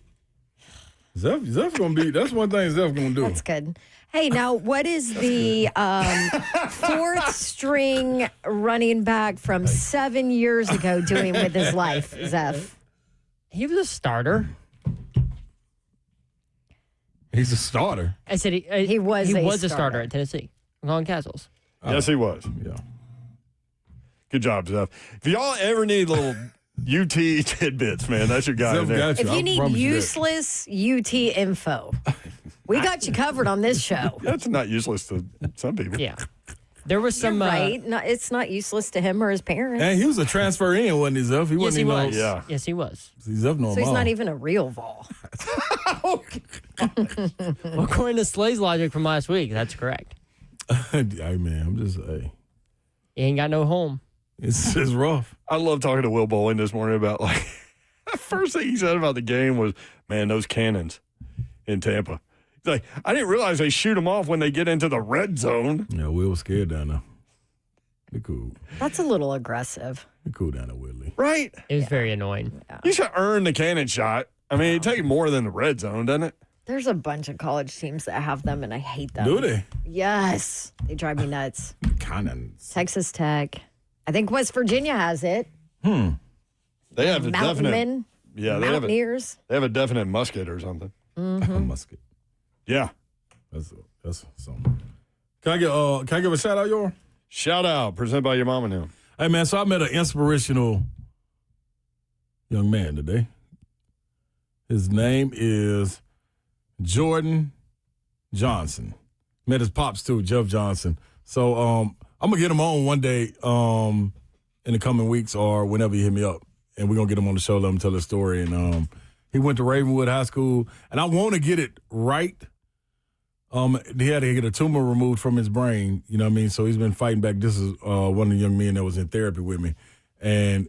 Zeph gonna be. That's one thing Zeph gonna do. That's good. Hey, now what is the fourth string running back from 7 years ago doing with his life, Zeph? He was a starter. He's a starter. I said he was a starter at Tennessee. Colin Castles. Yes, he was. Yeah. Good job, Zeph. If y'all ever need little UT tidbits, man, that's your guy Zeph in there. got you. If you need useless UT info, we got you covered on this show. That's not useless to some people. Yeah. There was some. You're right. No, it's not useless to him or his parents. And he was a transfer in, wasn't he, Zeph? Yes, he was. Yeah. Yes, he was. Zeph know So he's him all. not even a real Vol. Well, according to Slay's logic from last week, that's correct. Hey, man, I'm just, hey. He ain't got no home. It's rough. I love talking to Will Bowling this morning about, like, the first thing he said about the game was, man, those cannons in Tampa. He's like, I didn't realize they shoot them off when they get into the red zone. Yeah, Will was scared down there. Be cool. That's a little aggressive. Be cool down there, Willie. Right? It was very annoying. You should earn the cannon shot. I mean, it takes more than the red zone, doesn't it? There's a bunch of college teams that have them, and I hate them. Do they? Yes. They drive me nuts. Cannons. Texas Tech. I think West Virginia has it. They have a Mountain definite. Men. Yeah, Mountaineers. They have a definite musket or something. A musket. Yeah. That's something. Can I give a shout out, Yor? Shout out, presented by your mom and him. Hey, man, so I met an inspirational young man today. His name is Jordan Johnson. Met his pops, too, Jeff Johnson. So I'm going to get him on one day in the coming weeks or whenever you hit me up. And we're going to get him on the show, let him tell his story. And he went to Ravenwood High School. And I want to get it right. He had to get a tumor removed from his brain, you know what I mean? So he's been fighting back. This is one of the young men that was in therapy with me. And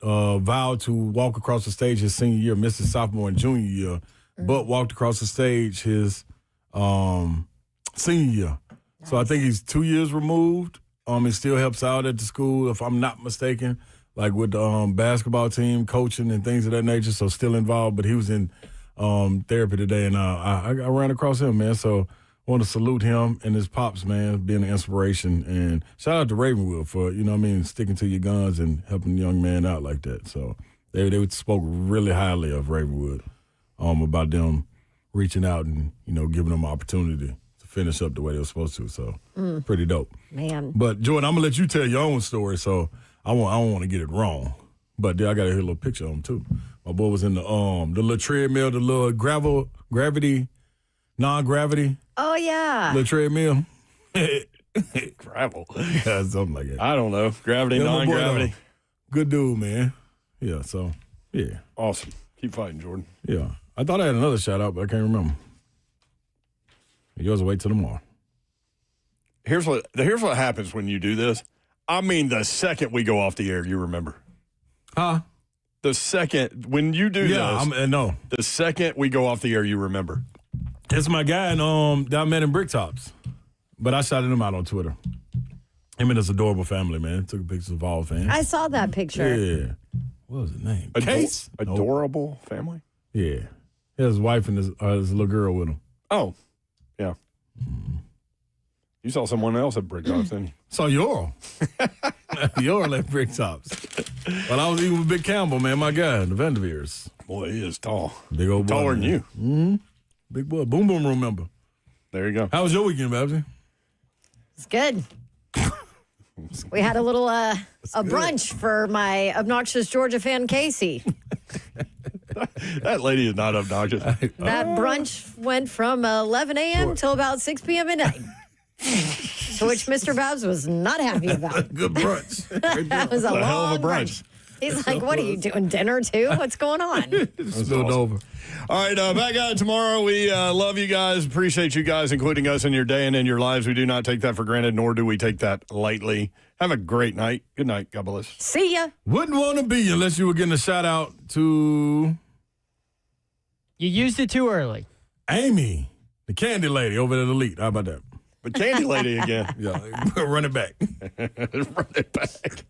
vowed to walk across the stage his senior year, missed his sophomore and junior year, but walked across the stage his senior year. Nice. So I think he's 2 years removed. He still helps out at the school, if I'm not mistaken, like with the basketball team, coaching and things of that nature, so still involved. But he was in therapy today, and I ran across him, man. So I want to salute him and his pops, man, being an inspiration. And shout out to Ravenwood for, you know what I mean, sticking to your guns and helping the young man out like that. So they spoke really highly of Ravenwood about them reaching out and, you know, giving them opportunity to finish up the way they were supposed to. So pretty dope. Man. But, Jordan, I'm going to let you tell your own story, so I don't want to get it wrong. But I got to hear a little picture of him, too. My boy was in the little treadmill, the little non-gravity. Oh, yeah. Little treadmill. Gravel. Yeah, something like that. I don't know. Gravity, Yeah, my boy, non-gravity. Good dude, man. Yeah, so, yeah. Awesome. Keep fighting, Jordan. Yeah. I thought I had another shout-out, but I can't remember. Yours will wait till tomorrow. Here's what happens when you do this. I mean, the second we go off the air, you remember. Huh? The second, when you do this. No. The second we go off the air, you remember. It's my guy that I met in Bricktops. But I shouted him out on Twitter. Him and his adorable family, man. Took pictures of all fans. I saw that picture. Yeah. What was his name? Case? Adorable family? Yeah. His wife and his little girl with him. Oh, yeah. You saw someone else at Bricktops, didn't you? Saw Yoral. Yoral at Bricktops. But I was eating with Big Campbell, man, my guy, the Vanderveers. Boy, he is tall. Big old boy. Taller than you. Mm-hmm. Big boy. Boom Boom Room member. There you go. How was your weekend, Babsy? It's good. We had a little a brunch for my obnoxious Georgia fan, Casey. That lady is not obnoxious. That brunch went from 11 a.m. till about 6 p.m. at night. To which Mr. Babs was not happy about. Good brunch. That was a hell long of a brunch. He's like, what are you doing, dinner too? What's going on? Spilled over. All right, back at it tomorrow. We love you guys. Appreciate you guys including us in your day and in your lives. We do not take that for granted, nor do we take that lightly. Have a great night. Good night. God bless. See ya. Wouldn't want to be you unless you were getting a shout out to You used it too early. Amy, the candy lady over at Elite. How about that? But candy lady again. Yeah, run it back. Run it back.